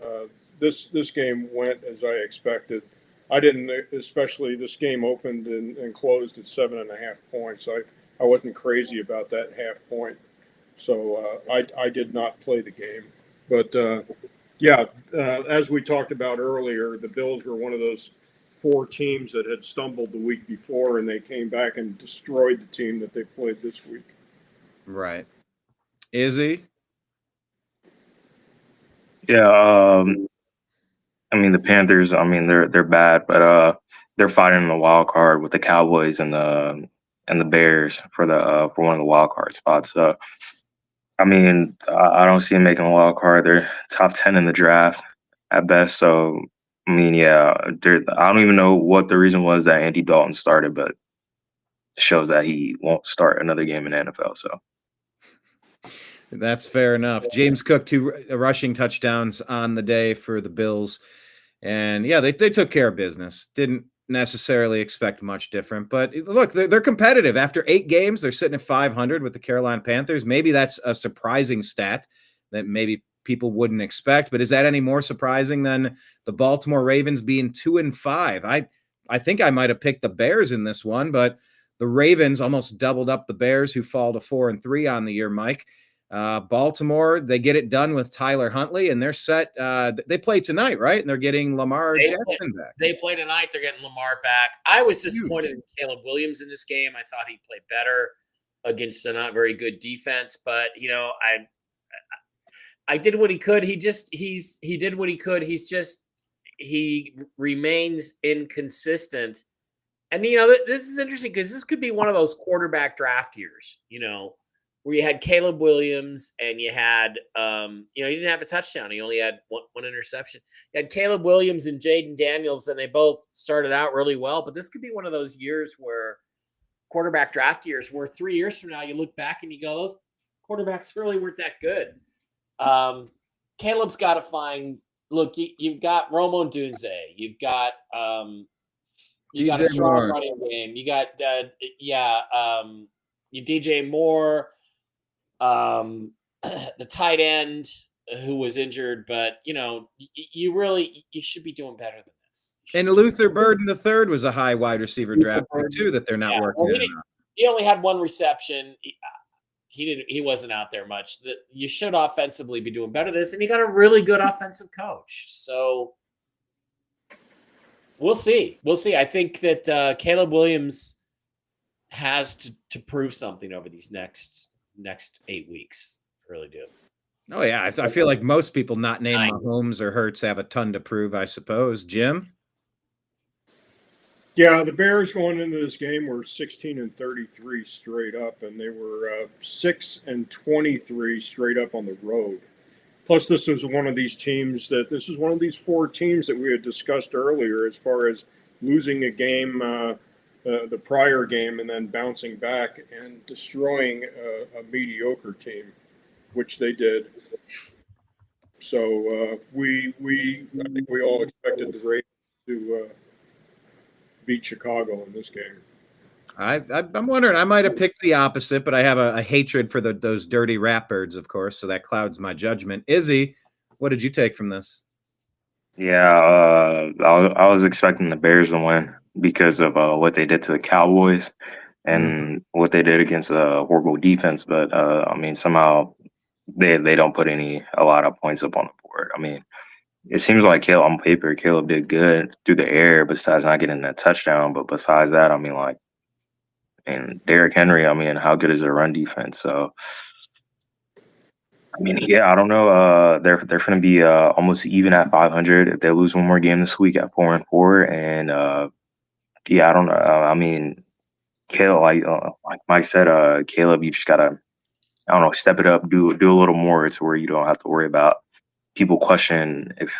This game went as I expected. I didn't, especially this game opened and closed at 7.5 points. I wasn't crazy about that half point. So I did not play the game. But, as we talked about earlier, the Bills were one of those 4 teams that had stumbled the week before, and they came back and destroyed the team that they played this week. Right. Izzy? Yeah, the Panthers, they're bad, but they're fighting in the wild card with the Cowboys and the Bears for one of the wild card spots. I don't see them making a wild card. They're top 10 in the draft at best. So, I don't even know what the reason was that Andy Dalton started, but it shows that he won't start another game in the NFL. So, that's fair enough. James Cook, 2 rushing touchdowns on the day for the Bills. And, yeah, they took care of business. Didn't necessarily expect much different. But, look, they're competitive. After 8 games, they're sitting at 500 with the Carolina Panthers. Maybe that's a surprising stat that maybe people wouldn't expect. But is that any more surprising than the Baltimore Ravens being 2-5? I think I might have picked the Bears in this one, but the Ravens almost doubled up the Bears, who fall to 4-3 on the year, Mike. Baltimore, they get it done with Tyler Huntley, and they're set. They play tonight, right? And they're getting Lamar Jackson back. They play tonight. They're getting Lamar back. I was disappointed in Caleb Williams in this game. I thought he'd play better against a not very good defense, but I did what he could. He did what he could. He remains inconsistent. And, this is interesting because this could be one of those quarterback draft years, where you had Caleb Williams and you had, he didn't have a touchdown. He only had one interception. You had Caleb Williams and Jaden Daniels, and they both started out really well. But this could be one of those years where quarterback draft years where 3 years from now you look back and you go, those quarterbacks really weren't that good. Caleb's got to find. Look, you've got Romo Dunze. You've got you got a strong running game. You got you DJ Moore, the tight end who was injured, but you should be doing better than this. And Luther Burden III was a high wide receiver draft pick too that they're not working on. He only had one reception. He wasn't out there much. You should offensively be doing better than this, and you got a really good offensive coach. So we'll see. I think that Caleb Williams has to prove something over these next 8 weeks. I really do. Oh yeah, I feel like most people not named Mahomes or Hurts have a ton to prove, I suppose. Jim? Yeah, the Bears going into this game were 16-33 straight up, and they were 6-23 straight up on the road. Plus, this was one of these four teams that we had discussed earlier as far as losing a game, the prior game, and then bouncing back and destroying a mediocre team, which they did. So I think we all expected the Ravens to beat Chicago in this game. I'm wondering, I might have picked the opposite, but I have a hatred for those dirty Ratbirds, of course, so that clouds my judgment. Izzy, what did you take from this? Yeah, I was expecting the Bears to win because of what they did to the Cowboys and what they did against a horrible defense. But somehow they don't put a lot of points up on the board. It seems like on paper, Caleb did good through the air besides not getting that touchdown. But besides that, and Derrick Henry, how good is their run defense? So, I don't know. They're going to be almost even at 500 if they lose one more game this week at 4-4. And I don't know. Caleb, like Mike said, Caleb, you just gotta, step it up, do a little more to where you don't have to worry about people question if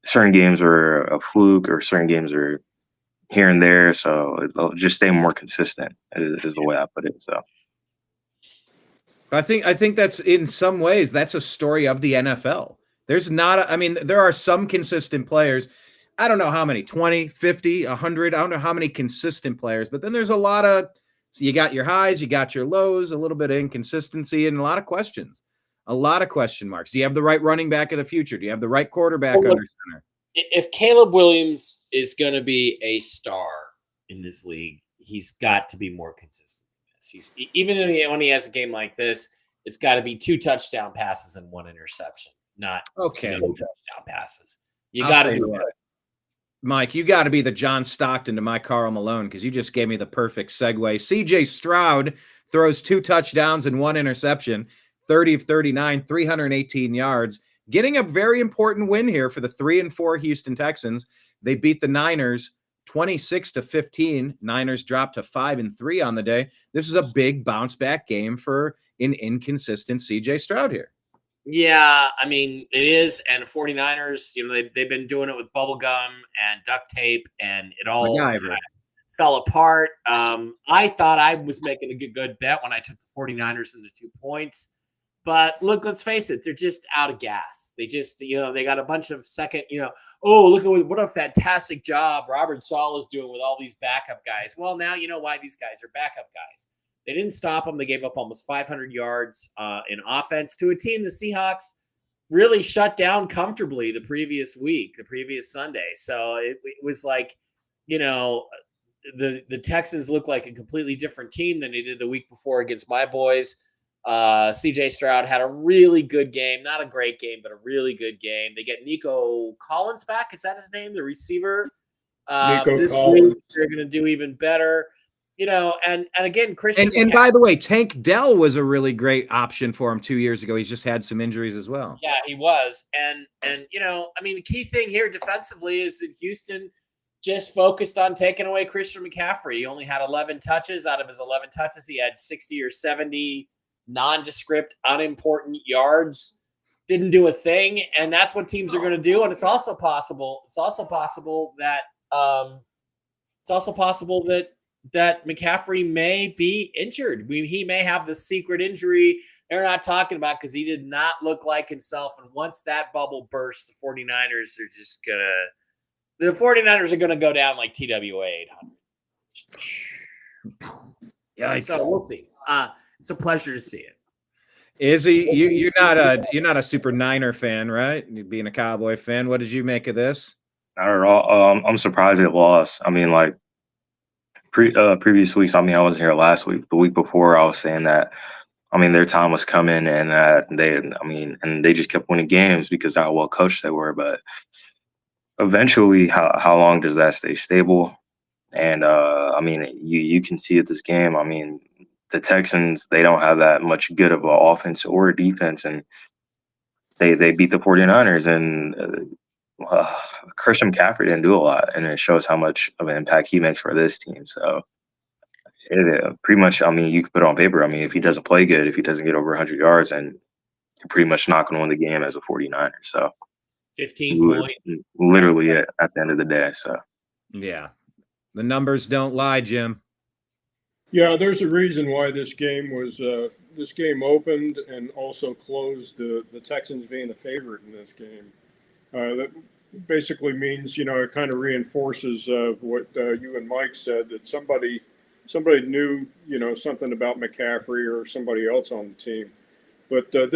certain games are a fluke or certain games are here and there. So it'll just stay more consistent is the way I put it. So I think that's, in some ways, that's a story of the NFL. There's not, there are some consistent players. I don't know how many, 20, 50, 100. I don't know how many consistent players, but then there's a lot of, so you got your highs, you got your lows, a little bit of inconsistency, and a lot of questions. A lot of question marks. Do you have the right running back of the future? Do you have the right quarterback under center? If Caleb Williams is going to be a star in this league, he's got to be more consistent than this. Even when he has a game like this, it's got to be 2 touchdown passes and 1 interception, not touchdown passes. You got to do it. Mike, you got to be the John Stockton to my Karl Malone, because you just gave me the perfect segue. CJ Stroud throws 2 touchdowns and 1 interception. 30 of 39, 318 yards, getting a very important win here for the 3-4 Houston Texans. They beat the Niners 26-15. Niners dropped to 5-3 on the day. This is a big bounce back game for an inconsistent CJ Stroud here. Yeah, it is. And the 49ers, they've been doing it with bubble gum and duct tape, and it all fell apart. I thought I was making a good bet when I took the 49ers in the 2 points. But look, let's face it, they're just out of gas. They just, they got a bunch of second, look at what a fantastic job Robert Saleh is doing with all these backup guys. Well, now you know why these guys are backup guys. They didn't stop them. They gave up almost 500 yards in offense to a team, the Seahawks, really shut down comfortably the previous Sunday. So it was like, the Texans look like a completely different team than they did the week before against my boys. CJ Stroud had a really good game, not a great game, but a really good game. They get Nico Collins back. Is that his name? The receiver. This week they're going to do even better. And again, Christian. And by the way, Tank Dell was a really great option for him 2 years ago. He's just had some injuries as well. Yeah, he was. And the key thing here defensively is that Houston just focused on taking away Christian McCaffrey. He only had 11 touches. Out of his 11 touches, he had 60 or 70 nondescript, unimportant yards. Didn't do a thing, and that's what teams are going to do. And it's also possible that McCaffrey may be injured. He may have the secret injury they're not talking about because he did not look like himself. And once that bubble bursts, the 49ers are going to go down like TWA 800. Yikes. So we'll see. It's a pleasure to see it. Izzy, you're not a super Niner fan, right? Being a Cowboy fan, what did you make of this? Not at all. I'm surprised it lost. I mean, like previous weeks. I mean, I wasn't here last week. The week before, I was saying that. I mean, their time was coming, and they just kept winning games because of how well coached they were. But eventually, how long does that stay stable? And you can see at this game. I mean, the Texans, they don't have that much good of an offense or defense, and they beat the 49ers, and Christian McCaffrey didn't do a lot, and it shows how much of an impact he makes for this team. So pretty much, I mean, you can put it on paper. I mean, if he doesn't play good, if he doesn't get over 100 yards, and you're pretty much not going to win the game as a 49er. So 15 points. Literally at the end of the day. So yeah, the numbers don't lie, Jim. Yeah, there's a reason why this game opened and also closed. The Texans being the favorite in this game. That basically means, it kind of reinforces what you and Mike said, that somebody knew, something about McCaffrey or somebody else on the team. But the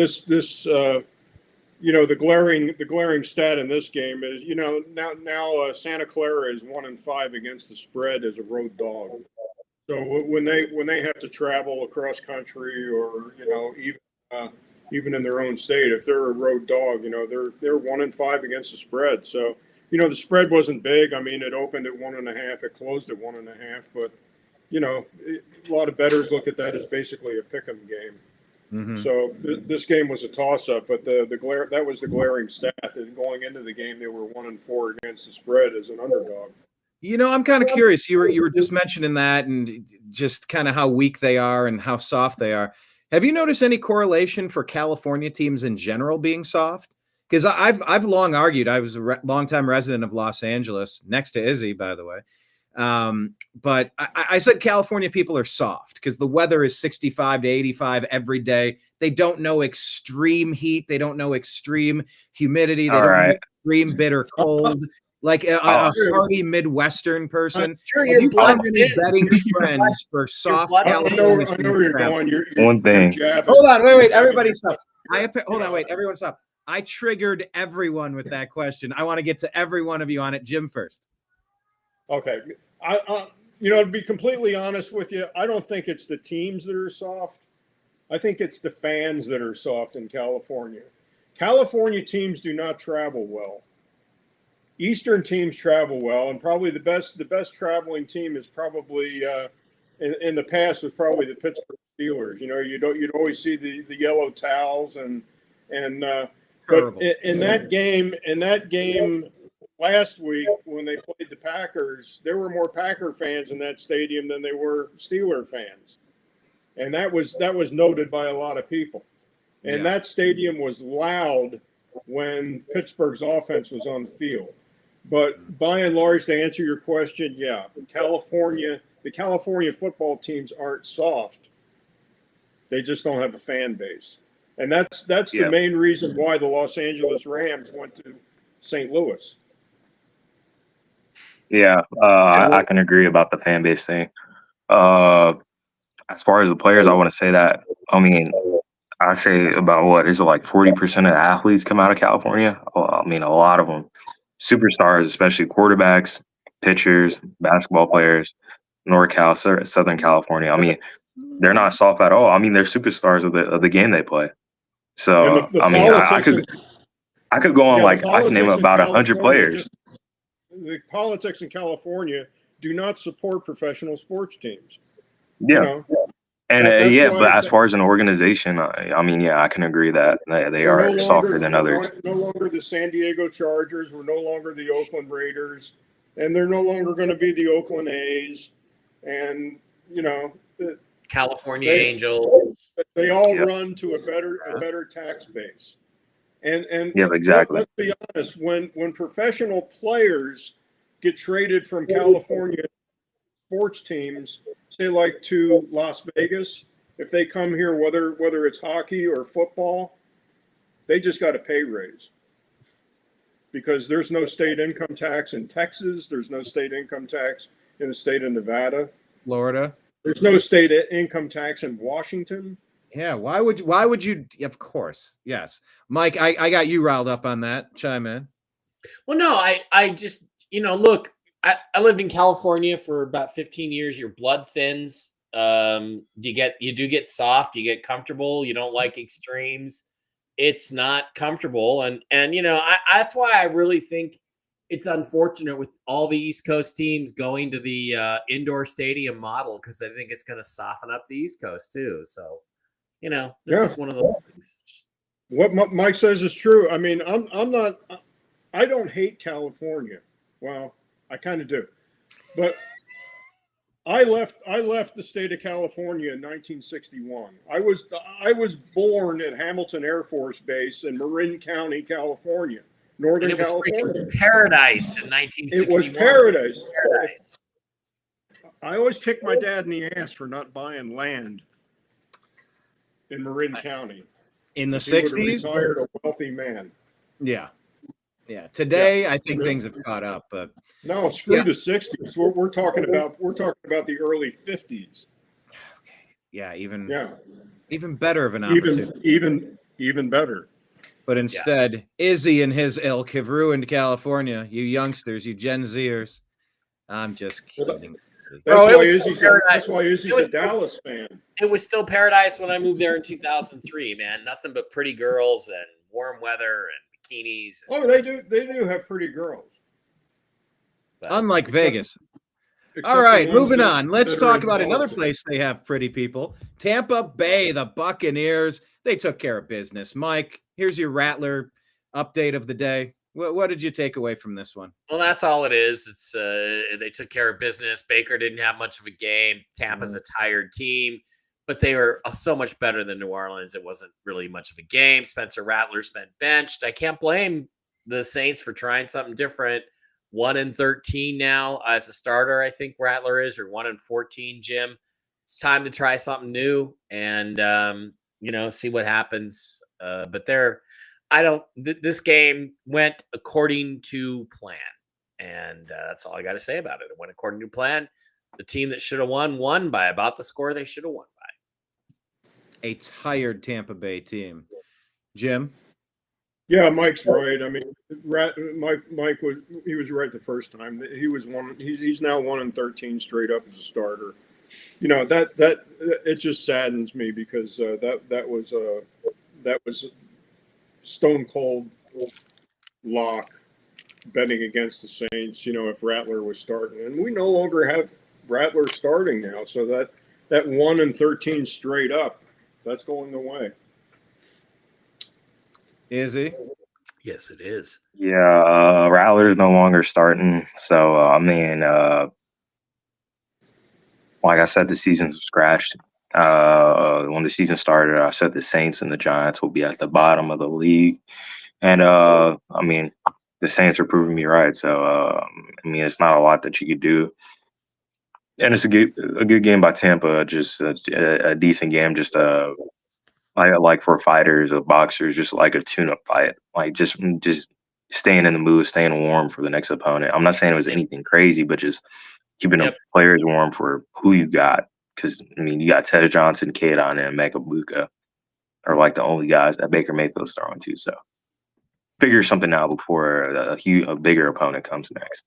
glaring stat in this game is, now Santa Clara is 1-5 against the spread as a road dog. So when they have to travel across country or, even in their own state, if they're a road dog, they're 1-5 against the spread. So, the spread wasn't big. I mean, it opened at 1.5, it closed at 1.5, but a lot of bettors look at that as basically a pick'em game. Mm-hmm. So this game was a toss-up, but that was the glaring stat that going into the game they were 1-4 against the spread as an underdog. I'm kind of curious. You were just mentioning that and just kind of how weak they are and how soft they are. Have you noticed any correlation for California teams in general being soft? Because I've long argued. I was a longtime resident of Los Angeles, next to Izzy, by the way. But I said California people are soft because the weather is 65 to 85 every day. They don't know extreme heat. They don't know extreme humidity. They don't know extreme bitter cold. Like a hardy Midwestern person. Sure, you're any betting trends for soft California. I know where you're going. One thing. Hold on, wait, everybody stop. Everyone stop. I triggered everyone with that question. I want to get to every one of you on it. Jim first. Okay. To be completely honest with you, I don't think it's the teams that are soft. I think it's the fans that are soft in California. California teams do not travel well. Eastern teams travel well, and probably the best traveling team is probably in the past was probably the Pittsburgh Steelers. You'd always see the yellow towels but in that game last week when they played the Packers, there were more Packer fans in that stadium than there were Steeler fans, and that was noted by a lot of people. And that stadium was loud when Pittsburgh's offense was on the field. But by and large, to answer your question, the California football teams aren't soft. They just don't have a fan base. And that's the main reason why the Los Angeles Rams went to St. Louis. Yeah, I can agree about the fan base thing. As far as the players, I want to say that, I mean, I say about what is it like 40% of athletes come out of California? Well, I mean, a lot of them, superstars, especially quarterbacks, pitchers, basketball players, NorCal, Southern California. I mean, they're not soft at all. I mean, they're superstars of the game they play. And So the I mean, politics I could go on the like I can name politics in about 100 California players. the politics in California do not support professional sports teams. Yeah. You know, And that's yeah, why but as far as an organization, I mean, yeah, I can agree that they we're are softer than others. no longer the San Diego Chargers. We're no longer the Oakland Raiders, and they're no longer going to be the Oakland A's. And you know, California Angels. They all run to a better tax base. And yeah, exactly. Let's be honest. When professional players get traded from California sports teams, say like to Las Vegas, if they come here, whether it's hockey or football, they just got a pay raise because there's no state income tax in Texas. There's no state income tax in the state of Nevada, Florida. There's no state income tax in Washington. Yeah, why would you? Of course, yes, Mike. I got you riled up on that. Chime in. Well, no, I just look. I lived in California for about 15 years. Your blood thins. You do get soft. You get comfortable. You don't like extremes. It's not comfortable, and that's why I really think it's unfortunate with all the East Coast teams going to the indoor stadium model, because I think it's going to soften up the East Coast too. So, this is one of those things. What Mike says is true. I mean, I don't hate California. Well, I kind of do, but I left the state of California in 1961. I was born at Hamilton Air Force Base in Marin County, California, Northern California. It was paradise in 1961. It was paradise. I always kicked my dad in the ass for not buying land in Marin County. In the 60s? Retired a wealthy man. Yeah. Yeah. Today, I think things have caught up, but no, screw the 60s. We're talking about the early 50s. Okay. Yeah, even better of an opportunity. Even better. But instead, Izzy and his ilk have ruined California. You youngsters, you Gen Zers. I'm just kidding. That's why Izzy's a Dallas fan. It was still paradise when I moved there in 2003, man. Nothing but pretty girls and warm weather and bikinis. Oh, they do have pretty girls. Unlike Vegas. All right, moving on. Let's talk about another place they have pretty people. Tampa Bay, the Buccaneers. They took care of business. Mike, here's your Rattler update of the day. What did you take away from this one? Well, that's all it is. It's they took care of business. Baker didn't have much of a game. Tampa's a tired team, but they were so much better than New Orleans. It wasn't really much of a game. Spencer Rattler's been benched. I can't blame the Saints for trying something different. 1-13 now as a starter, I think Rattler is, or 1-14, Jim. It's time to try something new and see what happens. But this game went according to plan, and that's all I got to say about it. It went according to plan. The team that should have won by about the score they should have won by. A tired Tampa Bay team. Jim? Yeah, Mike's right. I mean, Mike was right the first time. He's now 1-13 straight up as a starter. That it just saddens me because that was stone cold lock betting against the Saints. If Rattler was starting, and we no longer have Rattler starting now, so that 1-13 straight up, that's going away. Is he? Yes, it is. Yeah, Rattler's no longer starting. So, like I said, the season's scratched. When the season started, I said the Saints and the Giants will be at the bottom of the league. And, the Saints are proving me right. So, it's not a lot that you could do. And it's a good game by Tampa, just a decent game, just like for fighters or boxers, just like a tune-up fight, like just staying in the mood, staying warm for the next opponent. I'm not saying it was anything crazy, but just keeping the players warm for who you got. Because you got Ted Johnson, Kadon, and Mekabuka. are like the only guys that Baker Mayfield's throwing to. So figure something out before a bigger opponent comes next.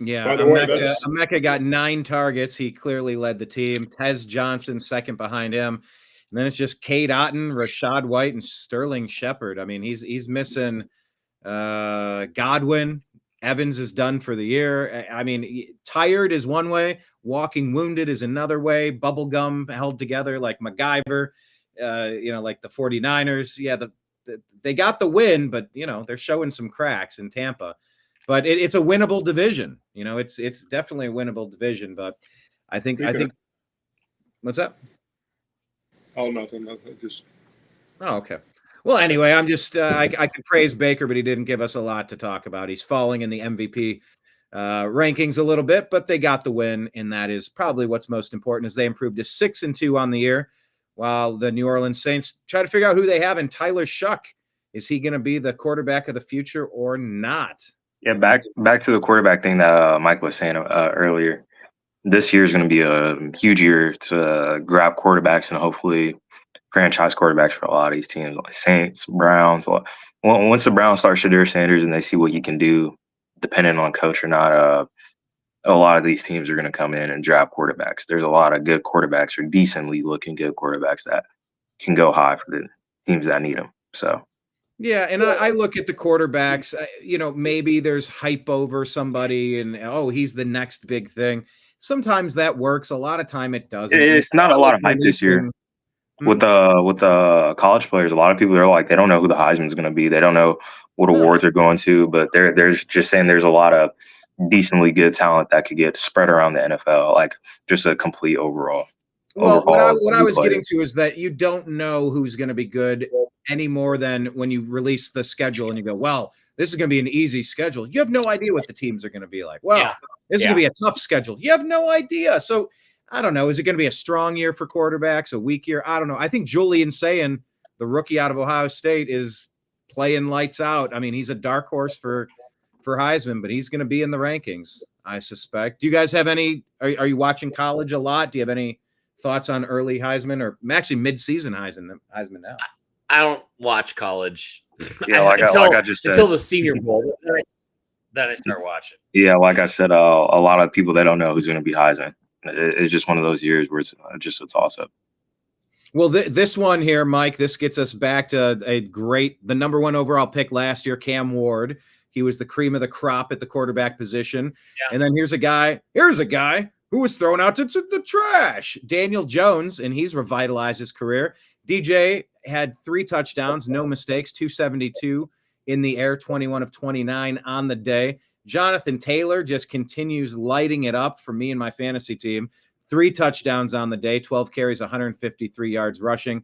Yeah, By the way, Emeka got 9 targets. He clearly led the team. Tez Johnson second behind him. And then it's just Cade Otton, Rashad White, and Sterling Shepard. I mean, he's missing Godwin. Evans is done for the year. I mean, tired is one way. Walking wounded is another way. Bubblegum held together like MacGyver, like the 49ers. Yeah, they got the win, but, they're showing some cracks in Tampa. But it's a winnable division. It's definitely a winnable division. But I think what's up? Oh, nothing. Just. Oh, okay. Well, anyway, I'm just I could praise Baker, but he didn't give us a lot to talk about. He's falling in the MVP rankings a little bit, but they got the win, and that is probably what's most important. Is they improved to 6-2 on the year, while the New Orleans Saints try to figure out who they have in Tyler Shuck. Is he going to be the quarterback of the future or not? Yeah, back to the quarterback thing that Mike was saying earlier. This year is going to be a huge year to grab quarterbacks and hopefully franchise quarterbacks for a lot of these teams, like Saints, Browns. Once the Browns start Shedeur Sanders and they see what he can do, depending on coach or not, a lot of these teams are going to come in and draft quarterbacks. There's a lot of good quarterbacks or decently looking good quarterbacks that can go high for the teams that need them. So. Yeah, and I look at the quarterbacks, maybe there's hype over somebody and, he's the next big thing. Sometimes that works. A lot of time it doesn't. It's not a lot of hype this year. With the college players, a lot of people are like, they don't know who the Heisman is going to be. They don't know what awards they're going to, but they're just saying there's a lot of decently good talent that could get spread around the NFL, like just a complete overall. Well, what I was getting to is that you don't know who's going to be good any more than when you release the schedule and you go, well, this is going to be an easy schedule. You have no idea what the teams are going to be like. Well, this is going to be a tough schedule. You have no idea. So I don't know. Is it going to be a strong year for quarterbacks, a weak year? I don't know. I think Julian Sayin, the rookie out of Ohio State, is playing lights out. I mean, he's a dark horse for Heisman, but he's going to be in the rankings, I suspect. Do you guys have any – are you watching college a lot? Do you have any thoughts on early Heisman or actually mid-season Heisman now? I don't watch college. Yeah, like I just said. Until the Senior Bowl. Then I start watching. Yeah, like I said, a lot of people, they don't know who's going to be Heisman. It's just one of those years where it's just a toss-up. Well, this one here, Mike, this gets us back to the number 1 overall pick last year, Cam Ward. He was the cream of the crop at the quarterback position. Yeah. And then here's a guy who was thrown out to the trash, Daniel Jones, and he's revitalized his career. DJ had 3 touchdowns, no mistakes, 272 in the air, 21 of 29 on the day. Jonathan Taylor just continues lighting it up for me and my fantasy team. 3 touchdowns on the day, 12 carries, 153 yards rushing,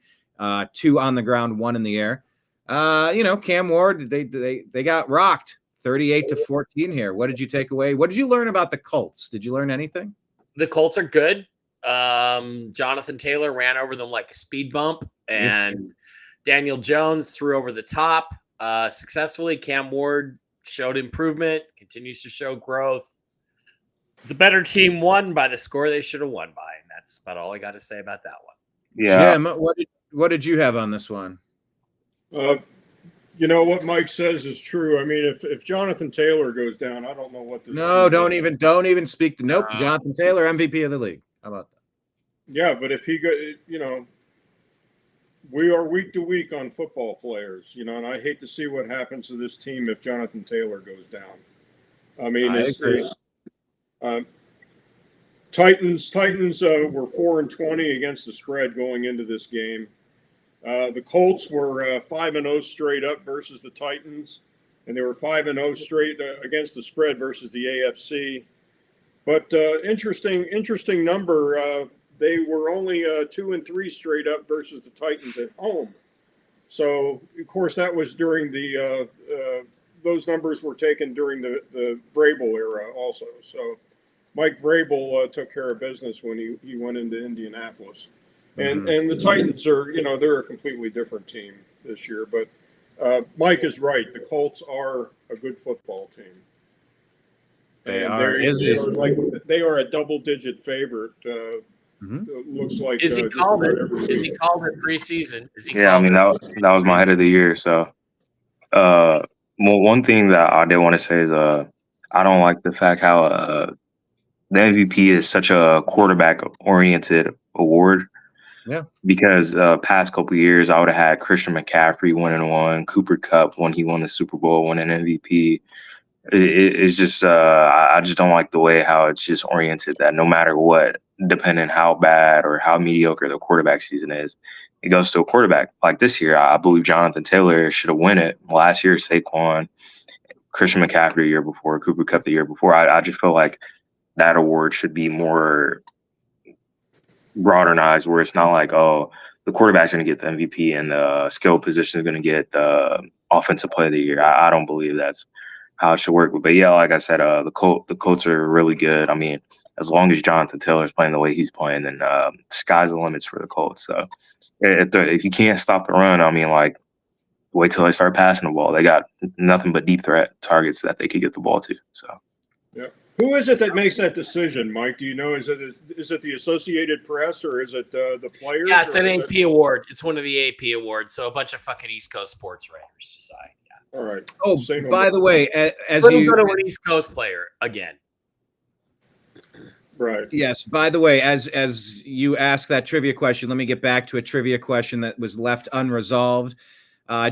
2 on the ground, 1 in the air. Cam Ward, they got rocked 38-14 here. What did you take away? What did you learn about the Colts? Did you learn anything? The Colts are good. Jonathan Taylor ran over them like a speed bump, and Daniel Jones threw over the top successfully. Cam Ward showed improvement, continues to show growth. The better team won by the score they should have won by, and that's about all I got to say about that one. Yeah. Jim, what did you have on this one? What Mike says is true. I mean, if Jonathan Taylor goes down, I don't know what this. No, don't even speak to. Nope, Jonathan Taylor, MVP of the league. How about that? Yeah, but if he we are week to week on football players, and I hate to see what happens to this team if Jonathan Taylor goes down. I mean, Titans were 4-20 against the spread going into this game. The Colts were 5-0 straight up versus the Titans, and they were 5-0 straight against the spread versus the AFC. But interesting number. They were only 2-3 straight up versus the Titans at home. So, of course, that was during those numbers were taken during the Vrabel era also. So, Mike Vrabel took care of business when he went into Indianapolis. And the Titans are, they're a completely different team this year. But Mike is right. The Colts are a good football team. They are a double-digit favorite looks like is he called it? Is he called it preseason? Is he? Yeah, I mean that was my head of the year. So, one thing that I did want to say is I don't like the fact how the MVP is such a quarterback oriented award. Yeah, because past couple years I would have had Christian McCaffrey winning one, Cooper Kupp when he won the Super Bowl, winning MVP. It's just I just don't like the way how it's just oriented that no matter what, depending how bad or how mediocre the quarterback season is, it goes to a quarterback. Like this year, I believe Jonathan Taylor should have won it. Last year, Saquon, Christian McCaffrey the year before, Cooper Kupp the year before. I just feel like that award should be more modernized, where it's not like, oh, the quarterback's going to get the MVP and the skill position is going to get the offensive play of the year. I don't believe that's how it should work. But yeah, like I said, the Colts are really good. I mean, as long as Jonathan Taylor's playing the way he's playing, then sky's the limits for the Colts. So if you can't stop the run, I mean, like, wait till they start passing the ball. They got nothing but deep threat targets that they could get the ball to. So yeah. Who is it that makes that decision, Mike? Do you know? Is it the Associated Press or is it the players? Yeah, it's an AP award. It's one of the AP awards. So a bunch of fucking East Coast sports writers decide. Yeah. All right. Oh, by the way, as you go to an East Coast player again. Right. Yes. By the way, as you ask that trivia question, let me get back to a trivia question that was left unresolved.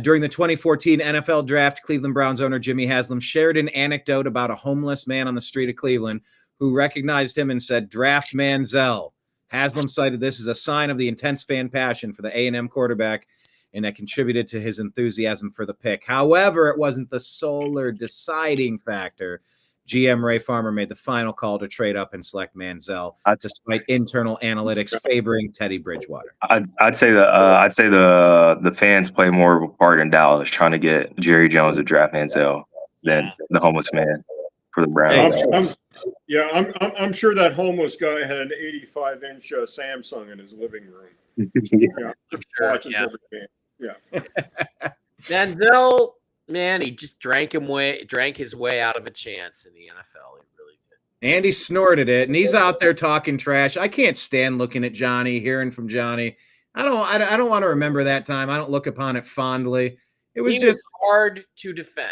During the 2014 NFL draft, Cleveland Browns owner Jimmy Haslam shared an anecdote about a homeless man on the street of Cleveland who recognized him and said, "Draft Manziel." Haslam cited this as a sign of the intense fan passion for the A&M quarterback, and that contributed to his enthusiasm for the pick. However, it wasn't the sole or deciding factor. GM Ray Farmer made the final call to trade up and select Manziel, despite internal analytics favoring Teddy Bridgewater. I'd say the fans play more of a part in Dallas trying to get Jerry Jones to draft Manziel than the homeless man for the Browns. I'm sure that homeless guy had an 85-inch Samsung in his living room. Yeah, Manziel. Man, he just drank his way out of a chance in the NFL. He really did. And he snorted it, and he's out there talking trash. I can't stand looking at Johnny, hearing from Johnny. I don't want to remember that time. I don't look upon it fondly. It was just hard to defend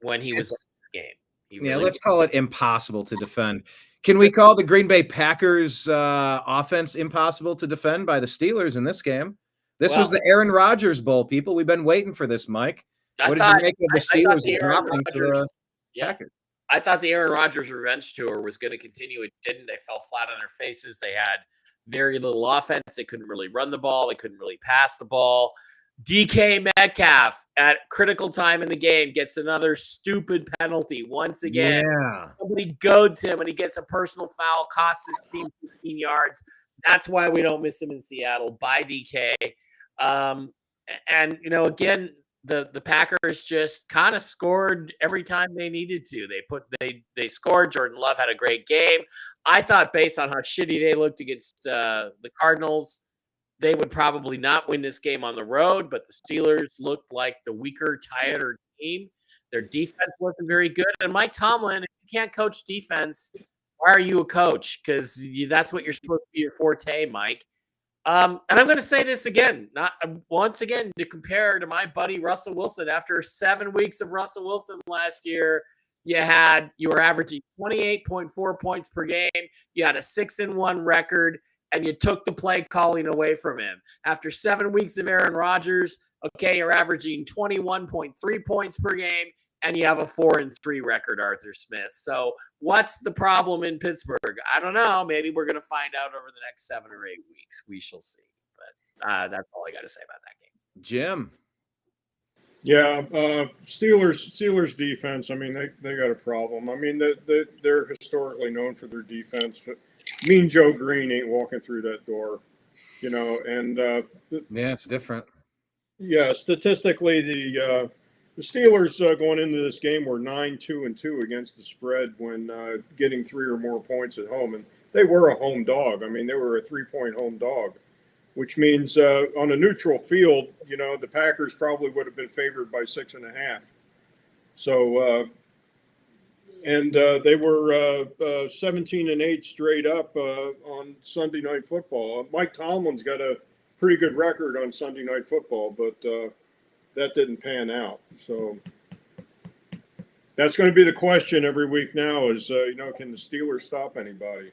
when he was in this game. Let's call it impossible to defend. Can we call the Green Bay Packers offense impossible to defend by the Steelers in this game? This was the Aaron Rodgers Bowl, people. We've been waiting for this, Mike. What did you make of the Steelers dropping to the Packers? I thought the Aaron Rodgers revenge tour was going to continue. It didn't. They fell flat on their faces. They had very little offense. They couldn't really run the ball. They couldn't really pass the ball. DK Metcalf at critical time in the game gets another stupid penalty once again. Yeah. Somebody goads him and he gets a personal foul, costs his team 15 yards. That's why we don't miss him in Seattle by DK. And, again, the Packers just kind of scored every time they needed to. They scored. Jordan Love had a great game. I thought based on how shitty they looked against the Cardinals, they would probably not win this game on the road, but the Steelers looked like the weaker, tighter team. Their defense wasn't very good. And Mike Tomlin, if you can't coach defense, why are you a coach? Because that's what you're supposed to be your forte, Mike. And I'm going to say this again, not once again, to compare to my buddy Russell Wilson. After 7 weeks of Russell Wilson last year, you were averaging 28.4 points per game. You had a 6-1 record, and you took the play calling away from him. After 7 weeks of Aaron Rodgers, you're averaging 21.3 points per game, and you have a 4-3 record, Arthur Smith. So what's the problem in Pittsburgh? I don't know. Maybe we're going to find out over the next 7 or 8 weeks. We shall see. But that's all I got to say about that game. Jim. Yeah, Steelers defense. I mean, they got a problem. I mean, they're historically known for their defense, but Mean Joe Green ain't walking through that door, And it's different. Yeah, statistically, the Steelers going into this game were 9-2-2 against the spread when getting 3 or more points at home, and they were a home dog. I mean, they were a 3-point home dog, which means on a neutral field, the Packers probably would have been favored by 6.5. So and they were 17-8 straight up on Sunday Night Football. Mike Tomlin's got a pretty good record on Sunday Night Football, but that didn't pan out. So that's going to be the question every week now: is can the Steelers stop anybody?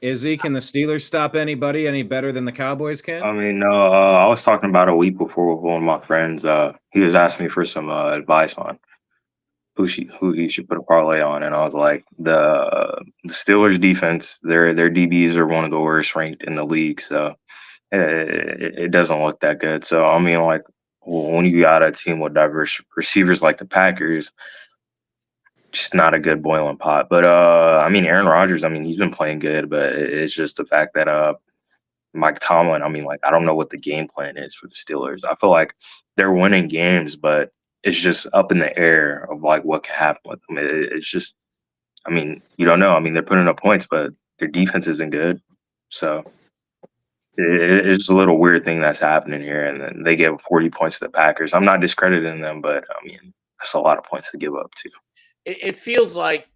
Can the Steelers stop anybody any better than the Cowboys can? I mean, no. I was talking about a week before with one of my friends. He was asking me for some advice on who he should put a parlay on, and I was like, the Steelers defense, their DBs are one of the worst ranked in the league, so it doesn't look that good. So I mean, like, when you got a team with diverse receivers like the Packers, just not a good boiling pot. But I mean, Aaron Rodgers, I mean, he's been playing good, but it's just the fact that Mike Tomlin, I mean, like, I don't know what the game plan is for the Steelers. I feel like they're winning games, but it's just up in the air of like what can happen with them. It's just, I mean, you don't know. I mean, they're putting up points, but their defense isn't good. So it's a little weird thing that's happening here. And then they gave 40 points to the Packers. I'm not discrediting them, but I mean, that's a lot of points to give up too. It feels like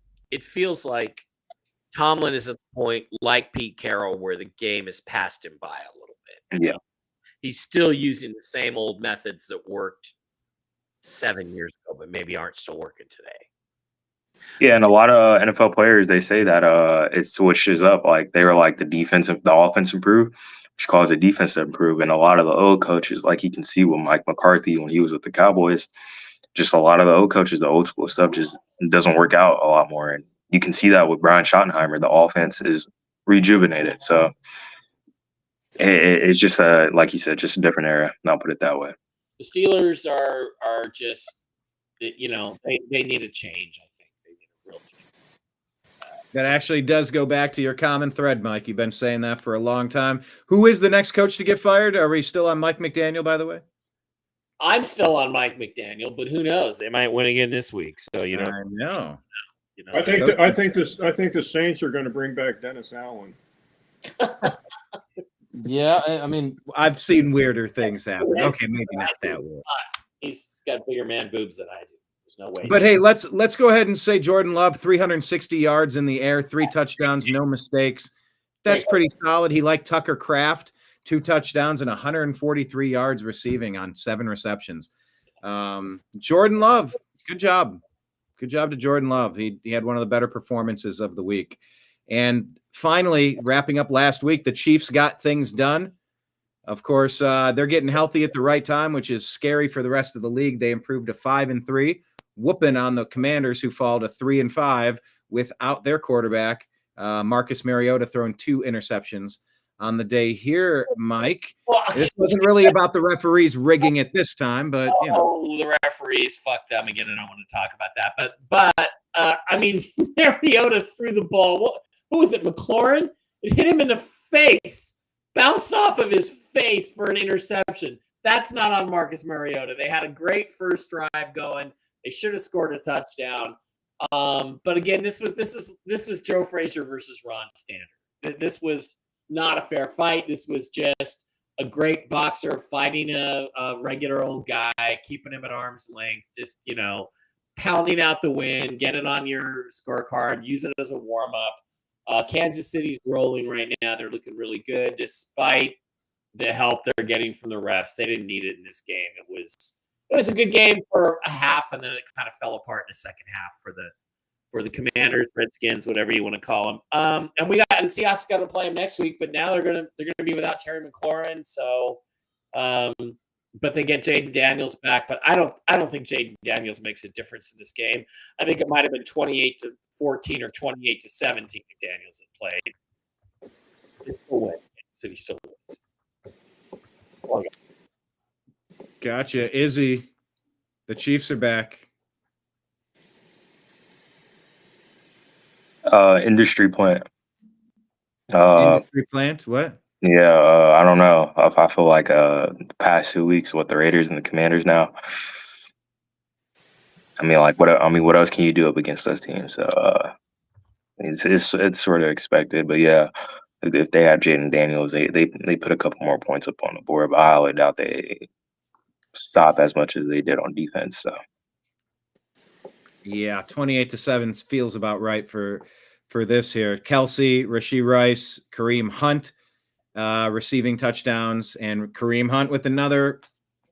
Tomlin is at the point like Pete Carroll where the game has passed him by a little bit. Yeah. He's still using the same old methods that worked 7 years ago, but maybe aren't still working today. Yeah, and a lot of NFL players, they say that it switches up. Like, they were like the offense improved, which caused the defense to improve. And a lot of the old coaches, like you can see with Mike McCarthy when he was with the Cowboys, just a lot of the old coaches, the old school stuff just doesn't work out a lot more. And you can see that with Brian Schottenheimer. The offense is rejuvenated. So it's just, like you said, just a different era. I'll put it that way. The Steelers are just, they need a change, I think. They need a real change. That actually does go back to your common thread, Mike. You've been saying that for a long time. Who is the next coach to get fired? Are we still on Mike McDaniel, by the way? I'm still on Mike McDaniel, but who knows? They might win again this week. So I know. I think the Saints are going to bring back Dennis Allen. Yeah, I mean, I've seen weirder things happen. Okay, maybe not that weird. He's got bigger man boobs than I do. There's no way. But hey, let's go ahead and say Jordan Love, 360 yards in the air, 3 touchdowns, no mistakes. That's pretty solid. He liked Tucker Kraft, 2 touchdowns and 143 yards receiving on 7 receptions. Jordan Love, good job. Good job to Jordan Love. He had one of the better performances of the week. And finally, wrapping up last week, the Chiefs got things done. Of course, they're getting healthy at the right time, which is scary for the rest of the league. They improved to 5-3, whooping on the Commanders, who fall to 3-5 without their quarterback, Marcus Mariota, throwing 2 interceptions on the day here, Mike. This wasn't really about the referees rigging it this time, but the referees, fuck them again. I don't want to talk about that. But I mean, Mariota threw the ball. What was it, McLaurin? It hit him in the face, bounced off of his face for an interception. That's not on Marcus Mariota. They had a great first drive going. They should have scored a touchdown. But again, this was Joe Frazier versus Ron Standard. This was not a fair fight. This was just a great boxer fighting a regular old guy, keeping him at arm's length, just, pounding out the win, get it on your scorecard, use it as a warm-up. Kansas City's rolling right now. They're looking really good despite the help they're getting from the refs. They didn't need it in this game. It was a good game for a half, and then it kind of fell apart in the second half for the Commanders, Redskins, whatever you want to call them. And the Seahawks got to play them next week, but now they're gonna be without Terry McLaurin. So, but they get Jaden Daniels back. But I don't think Jaden Daniels makes a difference in this game. I think it might have been 28-14 or 28-17 if Daniels had played. They still win. City still wins. Gotcha, Izzy. The Chiefs are back. Industry plant. Industry plant? What? Yeah, I don't know. I feel like the past 2 weeks with the Raiders and the Commanders now. I mean, like, what else can you do up against those teams? It's sort of expected, but yeah, if they have Jaden Daniels, they put a couple more points up on the board, but I highly doubt they stop as much as they did on defense. So Yeah, 28-7 feels about right for this here. Kelsey, Rashee Rice, Kareem Hunt receiving touchdowns, and Kareem Hunt with another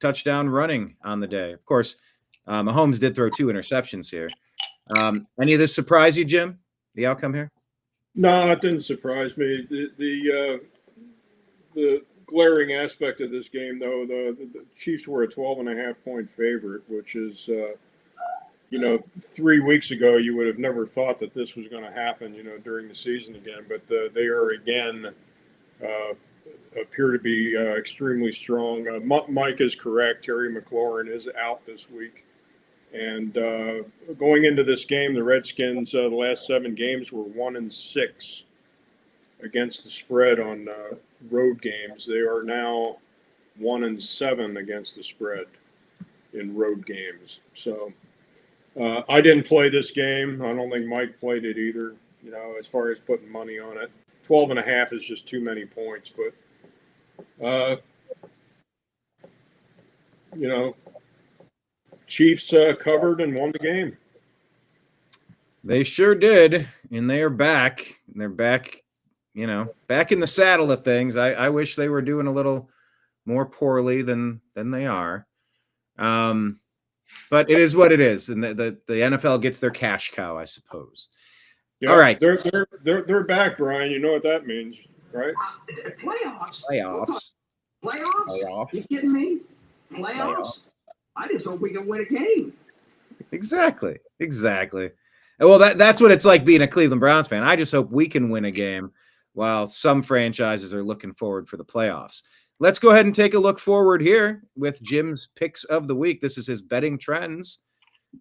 touchdown running on the day. Of course, Mahomes did throw 2 interceptions here. Any of this surprise you, Jim? The outcome here? No, it didn't surprise me. The glaring aspect of this game, though, the Chiefs were a 12.5-point favorite, which is, 3 weeks ago you would have never thought that this was going to happen, during the season again. But they are again appear to be extremely strong. Mike is correct. Terry McLaurin is out this week. And going into this game, the Redskins, the last 7 games were 1-6 against the spread on road games. They are now 1-7 against the spread in road games. So I didn't play this game. I don't think Mike played it either, as far as putting money on it. 12.5 is just too many points. But, Chiefs covered and won the game. They sure did, and they are back. And they're back, back in the saddle of things. I wish they were doing a little more poorly than they are. But it is what it is, and the NFL gets their cash cow, I suppose. Yeah, all right, they're back, Brian. You know what that means, right? Playoffs. You kidding me? Playoffs. I just hope we can win a game. Exactly. Well, that's what it's like being a Cleveland Browns fan. I just hope we can win a game while some franchises are looking forward for the playoffs. Let's go ahead and take a look forward here with Jim's picks of the week. This is his betting trends.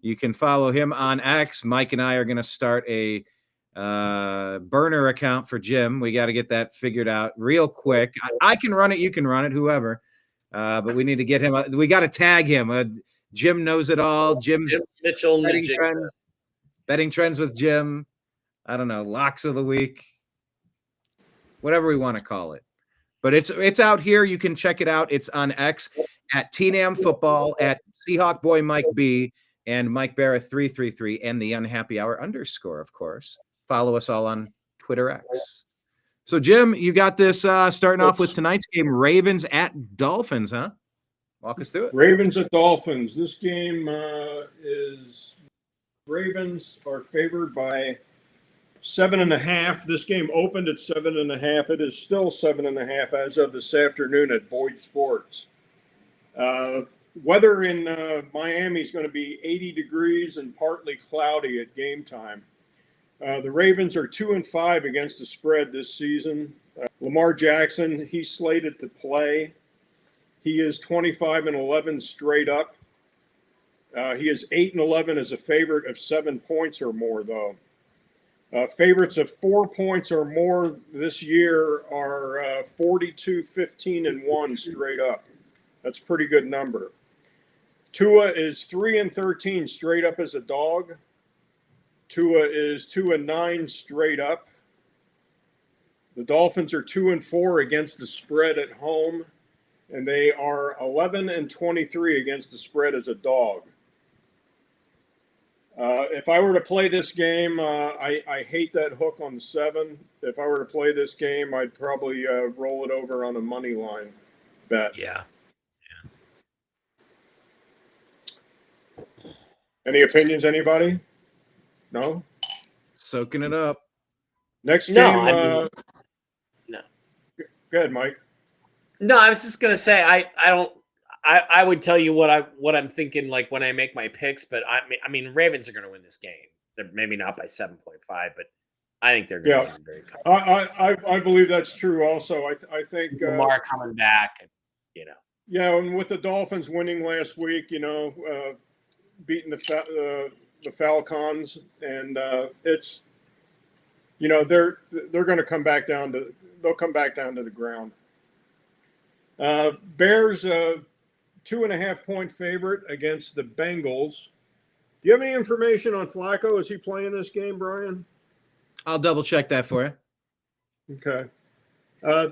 You can follow him on X. Mike and I are going to start a burner account for Jim. We got to get that figured out real quick. I can run it. You can run it, whoever. But we need to get him. We got to tag him. Jim knows it all. Jim's Mitchell betting trends with Jim. I don't know, locks of the week, whatever we want to call it. But it's out here. You can check it out. It's on X at TNAM Football, at seahawkboymikeb, and Mike Bara 333, and the Unhappy Hour _ of course. Follow us all on Twitter X. So, Jim, you got this starting off with tonight's game, Ravens at Dolphins, huh? Walk us through it. Ravens at Dolphins. This game is Ravens are favored by 7.5. This game opened at 7.5. It is still 7.5 as of this afternoon at Boyd Sports. Weather in Miami is going to be 80 degrees and partly cloudy at game time. The Ravens are 2-5 against the spread this season. Lamar Jackson, he's slated to play. He is 25-11 straight up. He is 8-11 as a favorite of 7 points or more, though. Favorites of 4 points or more this year are 42-15-1 straight up. That's a pretty good number. Tua is 3-13 straight up as a dog. Tua is 2-9 straight up. The Dolphins are 2-4 against the spread at home, and they are 11-23 against the spread as a dog. If I were to play this game, I hate that hook on the 7. If I were to play this game, I'd probably roll it over on a money line bet. Yeah. Any opinions, anybody? No? Soaking it up. Next game. No. Go ahead, Mike. No, I was just gonna say I would tell you what I'm thinking, like, when I make my picks, but I mean Ravens are gonna win this game. They're maybe not by 7.5, but I think they're gonna win very comfortably. I believe that's true also. I think Lamar coming back, Yeah, and with the Dolphins winning last week, beating the Falcons, and it's they're going to come back down to the ground. Bears 2.5-point favorite against the Bengals. Do you have any information on Flacco? Is he playing this game, Brian? I'll double check that for you. Okay.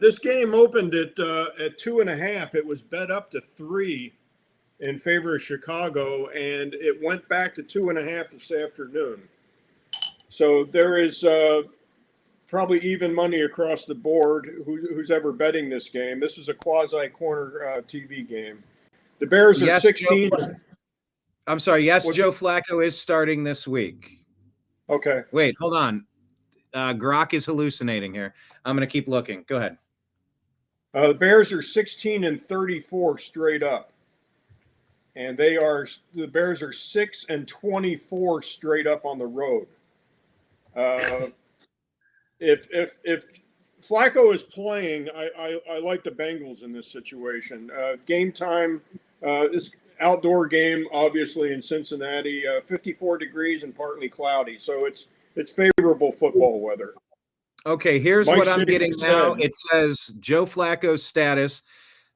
This game opened at 2.5. It was bet up to 3 in favor of Chicago, and it went back to 2.5 this afternoon. So there is probably even money across the board. Who's ever betting this game? This is a quasi-corner TV game. The Bears are 16. I'm sorry. Yes, Joe Flacco is starting this week. Okay. Wait, hold on. Grok is hallucinating here. I'm going to keep looking. Go ahead. The Bears are 16-34 straight up. And the Bears are 6-24 straight up on the road. If Flacco is playing, I like the Bengals in this situation. Game time, this outdoor game, obviously in Cincinnati, 54 degrees and partly cloudy, so it's favorable football weather. Okay, here's what I'm getting now. It says Joe Flacco's status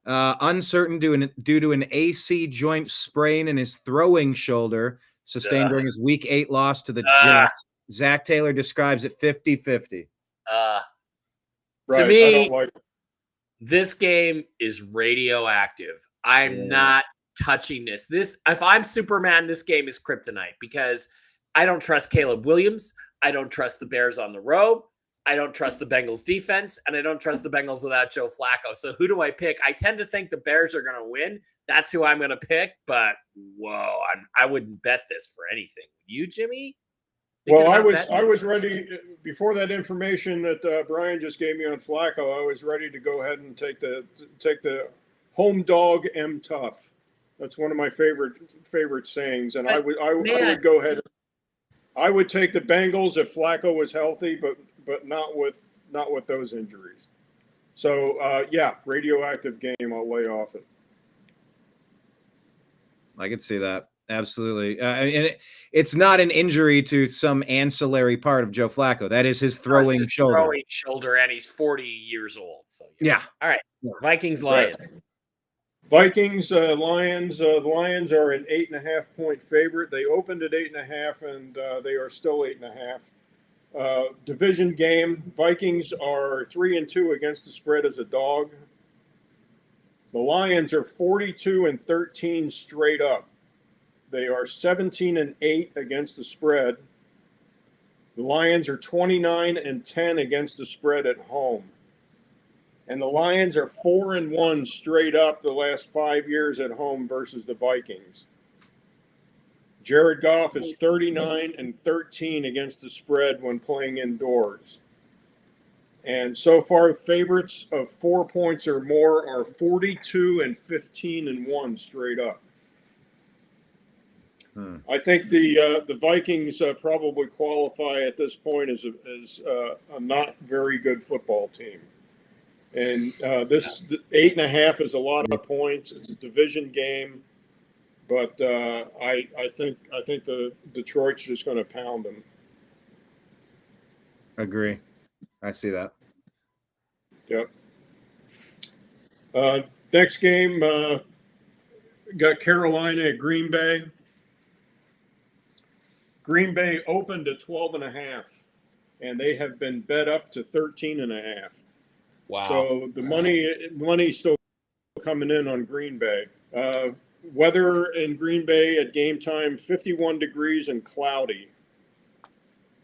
uncertain due to an AC joint sprain in his throwing shoulder sustained during his Week 8 loss to the Jets. Zach Taylor describes it 50-50. To me, this game is radioactive. I'm not touching this. If I'm Superman, this game is kryptonite because I don't trust Caleb Williams. I don't trust the Bears on the road. I don't trust the Bengals defense, and I don't trust the Bengals without Joe Flacco. So who do I pick? I tend to think the Bears are going to win. That's who I'm going to pick. But whoa, I wouldn't bet this for anything. You, Jimmy? Well, I was ready before that information that Brian just gave me on Flacco. I was ready to go ahead and take the home dog M tough. That's one of my favorite sayings, and I would go ahead. I would take the Bengals if Flacco was healthy, but not with those injuries. So radioactive game. I'll lay off it. I could see that. Absolutely. And it's not an injury to some ancillary part of Joe Flacco. that is his throwing shoulder. Throwing shoulder, and he's 40 years old. So yeah. All right. Vikings, Lions. Vikings, Lions. The Lions are an 8.5-point favorite. They opened at 8.5, and they are still 8.5. Division game. Vikings are 3-2 against the spread as a dog. The Lions are 42-13 straight up. They are 17-8 against the spread. The Lions are 29-10 against the spread at home. And the Lions are 4-1 straight up the last 5 years at home versus the Vikings. Jared Goff is 39-13 against the spread when playing indoors. And so far, favorites of 4 points or more are 42-15-1 straight up. I think the Vikings probably qualify at this point as a not very good football team. And this 8.5 is a lot of points. It's a division game, but I think the Detroit's just going to pound them. Agree. I see that. Yep. Next game got Carolina at Green Bay. Green Bay opened at 12.5, and they have been bet up to 13.5. Wow. So the money's still coming in on Green Bay. Weather in Green Bay at game time, 51 degrees and cloudy.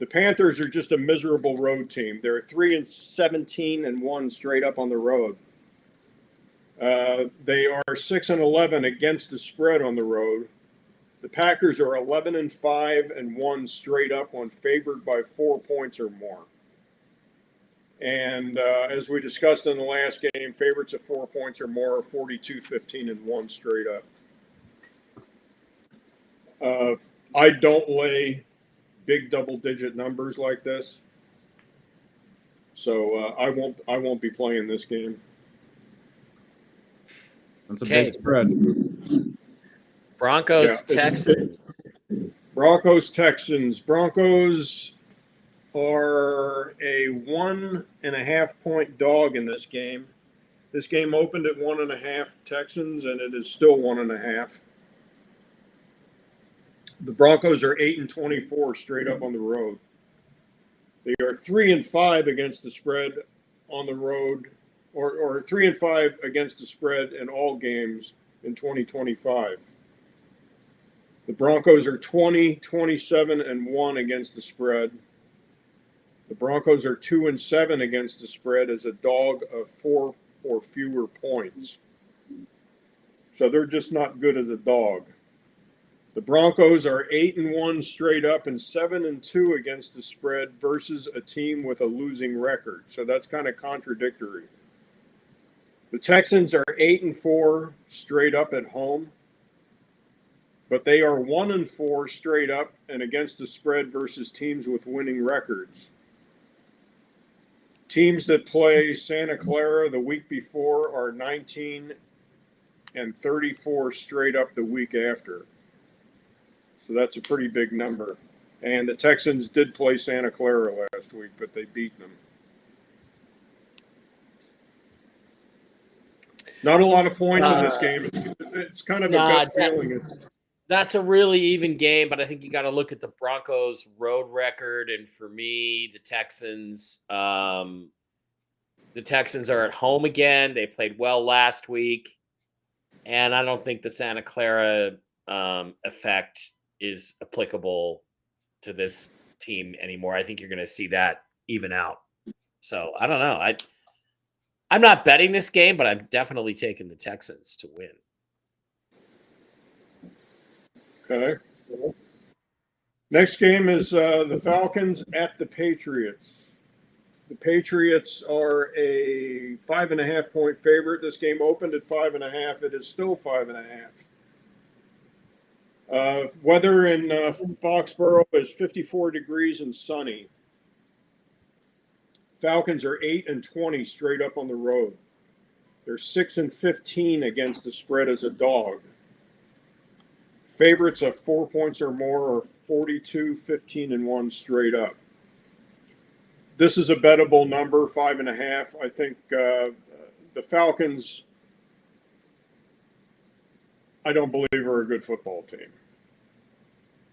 The Panthers are just a miserable road team. They're 3-17-1 straight up on the road. They are 6-11 against the spread on the road. The Packers are 11-5-1 straight up when favored by 4 points or more. And as we discussed in the last game, favorites at 4 points or more are 42-15-1 straight up. I don't lay big double-digit numbers like this, so I won't be playing this game. That's a big spread. Broncos, Texans. Broncos, Texans. Broncos are a 1.5-point dog in this game. This game opened at 1.5 Texans, and it is still 1.5. The Broncos are 8-24 straight up on the road. They are 3-5 against the spread on the road, or 3-5 against the spread in all games in 2025. The Broncos are 20, 27, and 1 against the spread. The Broncos are 2 and 7 against the spread as a dog of 4 or fewer points. So they're just not good as a dog. The Broncos are 8 and 1 straight up and 7 and 2 against the spread versus a team with a losing record. So that's kind of contradictory. The Texans are 8 and 4 straight up at home, but they are 1 and 4 straight up and against the spread versus teams with winning records. Teams that play Santa Clara the week before are 19 and 34 straight up the week after. So that's a pretty big number. And the Texans did play Santa Clara last week, but they beat them. Not a lot of points in this game. It's kind of a gut feeling. That's a really even game, but I think you got to look at the Broncos' road record. And for me, the Texans are at home again. They played well last week. And I don't think the Santa Clara effect is applicable to this team anymore. I think you're going to see that even out. So I don't know. I'm not betting this game, but I'm definitely taking the Texans to win. Okay. Next game is the Falcons at the Patriots. The Patriots are a 5.5 point favorite. This game opened at 5.5. It is still 5.5. Weather in Foxborough is 54 degrees and sunny. Falcons are 8 and 20 straight up on the road. They're 6 and 15 against the spread as a dog. Favorites of 4 points or more are 42, 15, and 1 straight up. This is a bettable number, 5.5. I think the Falcons, I don't believe, are a good football team.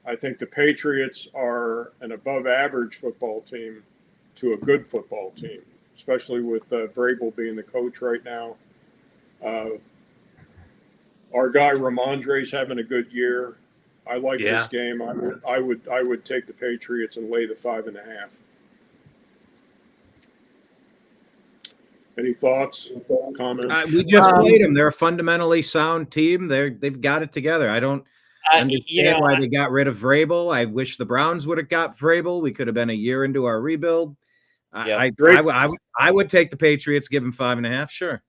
I think the Patriots are an above-average football team to a good football team, especially with Vrabel being the coach right now. Our guy Ramondre's having a good year. I like this game. I would take the Patriots and lay the 5.5. Any thoughts, comments? We just played them. They're a fundamentally sound team. They've got it together. I don't understand why they got rid of Vrabel. I wish the Browns would have got Vrabel. We could have been a year into our rebuild. I would take the Patriots, give them 5.5. Sure.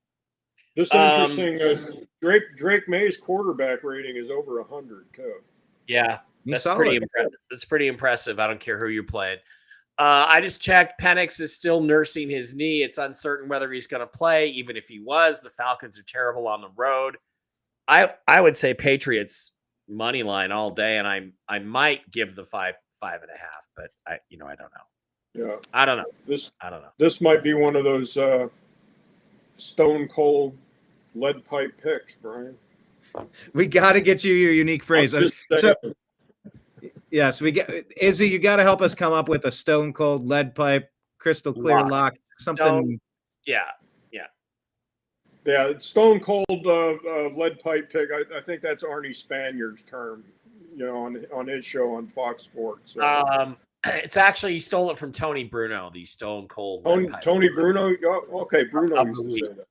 This is interesting. Drake May's quarterback rating is over 100 too. Yeah, that's pretty impressive. That's pretty impressive. I don't care who you're playing. I just checked. Penix is still nursing his knee. It's uncertain whether he's going to play. Even if he was, the Falcons are terrible on the road. I would say Patriots money line all day, and I might give the 5.5, but I don't know. Yeah, I don't know. I don't know. This might be one of those stone cold lead pipe picks, Brian. We got to get you your unique phrase. Yes, we get Izzy. You got to help us come up with a stone cold lead pipe, crystal clear lock, something. Yeah. Stone cold lead pipe pick. I think that's Arnie Spaniard's term. On his show on Fox Sports. So. It's actually he stole it from Tony Bruno. The stone cold. Tony Bruno. Oh, okay, Bruno used to say that.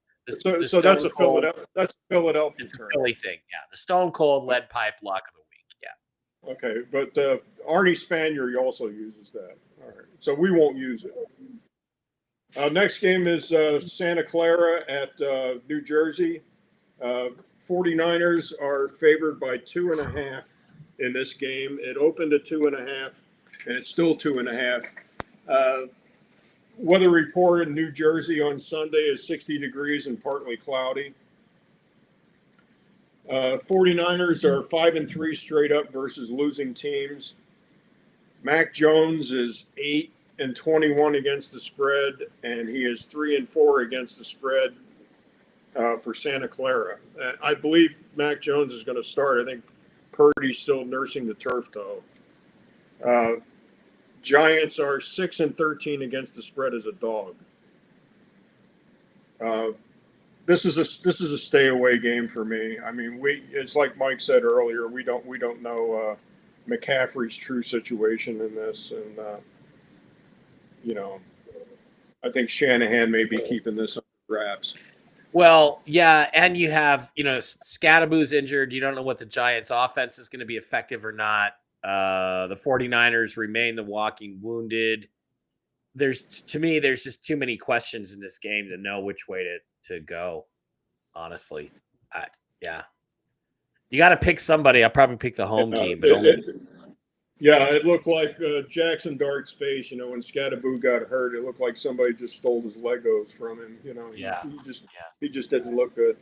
So that's a Philadelphia. That's a Philadelphia. It's term. A Philly thing. Yeah, the stone cold lead pipe lock of the week. Yeah. Okay, but Arnie Spaniard also uses that. All right, so we won't use it. Next game is Santa Clara at New Jersey. 49ers are favored by 2.5 in this game. It opened at 2.5, and it's still 2.5. Weather report in New Jersey on Sunday is 60 degrees and partly cloudy. 49ers are 5-3 straight up versus losing teams. Mac Jones is 8-21 against the spread, and he is 3-4 against the spread for Santa Clara. I believe Mac Jones is going to start. I think Purdy's still nursing the turf toe. Giants are 6-13 against the spread as a dog. this is a stay away game for me. I mean, it's like Mike said earlier. We don't know McCaffrey's true situation in this, and I think Shanahan may be keeping this under wraps. Well, yeah, and you have, Scattaboo's injured. You don't know what the Giants' offense is going to be effective or not. The 49ers remain the walking wounded. There's just too many questions in this game to know which way to go, honestly. Yeah. You got to pick somebody. I'll probably pick the home team. But it looked like Jackson Dart's face, when Scattaboo got hurt. It looked like somebody just stole his Legos from him. He just didn't look good.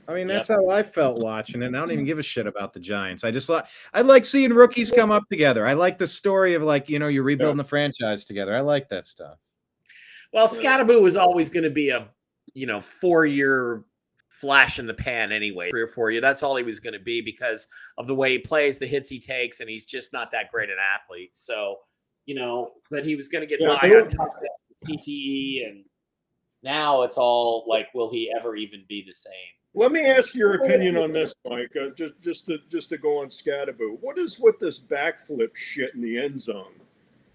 I mean, that's how I felt watching it. And I don't even give a shit about the Giants. I like seeing rookies come up together. I like the story of you're rebuilding the franchise together. I like that stuff. Well, Scattaboo was always going to be a 4-year flash in the pan anyway, 3 or 4 years. That's all he was going to be because of the way he plays, the hits he takes, and he's just not that great an athlete. So, but he was going to get by on top of CTE, and now it's all like, will he ever even be the same? Let me ask your opinion on this, Mike. Just to go on Scattaboo. What is with this backflip shit in the end zone?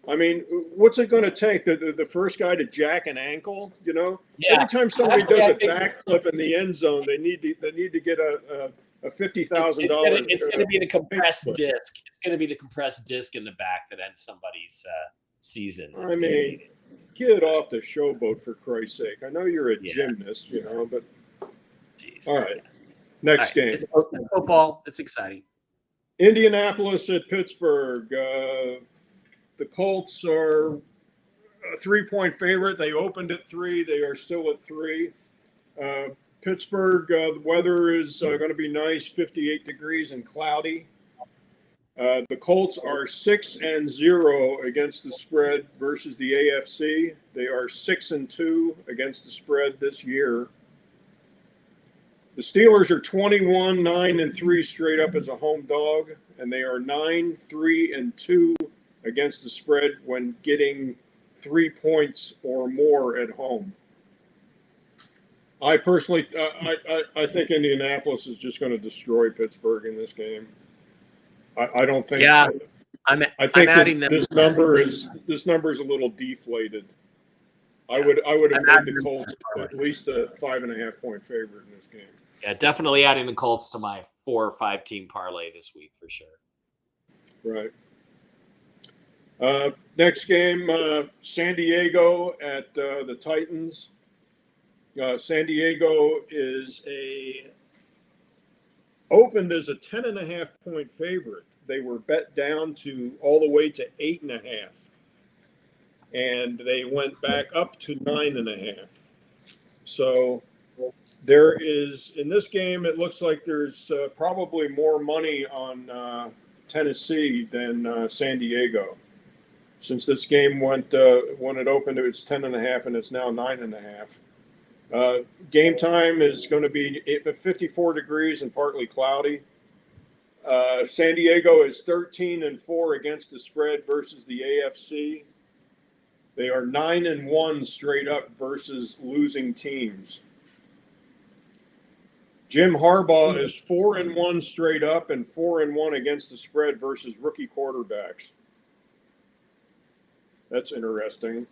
I mean, what's it going to take? The first guy to jack an ankle? Every time somebody does a backflip in the end zone, they need to get a $50,000. It's going to be the compressed disc. It's going to be the compressed disc in the back that ends somebody's season. I mean, get off the showboat, for Christ's sake. I know you're a gymnast, but. Jeez. All right. Next game. It's football. It's exciting. Indianapolis at Pittsburgh. The Colts are a 3-point favorite. They opened at 3. They are still at 3. Pittsburgh, the weather is going to be nice, 58 degrees and cloudy. The Colts are 6-0 against the spread versus the AFC. They are 6-2 against the spread this year. The Steelers are 21-9-3 straight up as a home dog, and they are 9-3-2 against the spread when getting 3 points or more at home. I personally, I think Indianapolis is just going to destroy Pittsburgh in this game. I don't think. Yeah, I think this number is a little deflated. I would have made the Colts at least a 5.5 point favorite in this game. Yeah, definitely adding the Colts to my 4 or 5 team parlay this week for sure. Right. Next game, San Diego at the Titans. San Diego opened as a 10.5 point favorite. They were bet down to all the way to 8.5, and they went back up to 9.5. So there is, in this game, it looks like there's probably more money on Tennessee than San Diego. Since this game went when it opened, it's 10.5, and it's now 9.5. Game time is going to be 54 degrees and partly cloudy. San Diego is 13-4 against the spread versus the AFC. They are 9-1 straight up versus losing teams. Jim Harbaugh is 4-1 straight up and 4-1 against the spread versus rookie quarterbacks. That's interesting.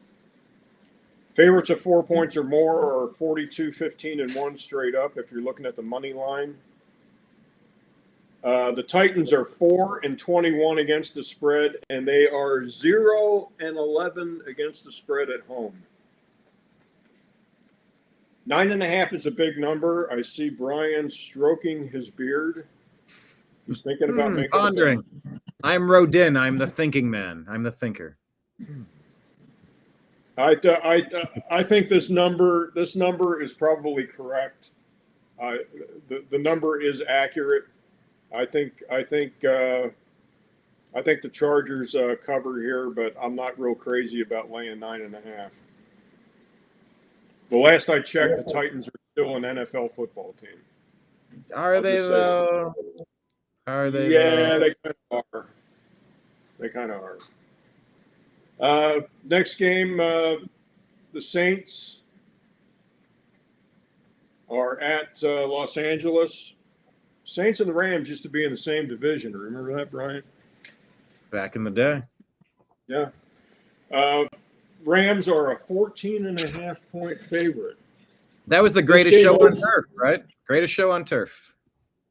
Favorites of 4 points or more are 42-15-1 straight up if you're looking at the money line. The Titans are 4-21 against the spread, and they are 0-11 against the spread at home. 9.5 is a big number. I see Brian stroking his beard. He's thinking about making pondering. I'm Rodin. I'm the thinking man. I'm the thinker. I think this number is probably correct. The number is accurate. I think the Chargers cover here, but I'm not real crazy about laying 9.5. The last I checked, the Titans are still an NFL football team. Are they though? Are they? Yeah, they kind of are. They kind of are. Next game, the Saints are at Los Angeles. Saints and the Rams used to be in the same division. Remember that, Brian? Back in the day. Yeah. Rams are a 14.5-point favorite. That was the greatest show on turf, right? Greatest show on turf.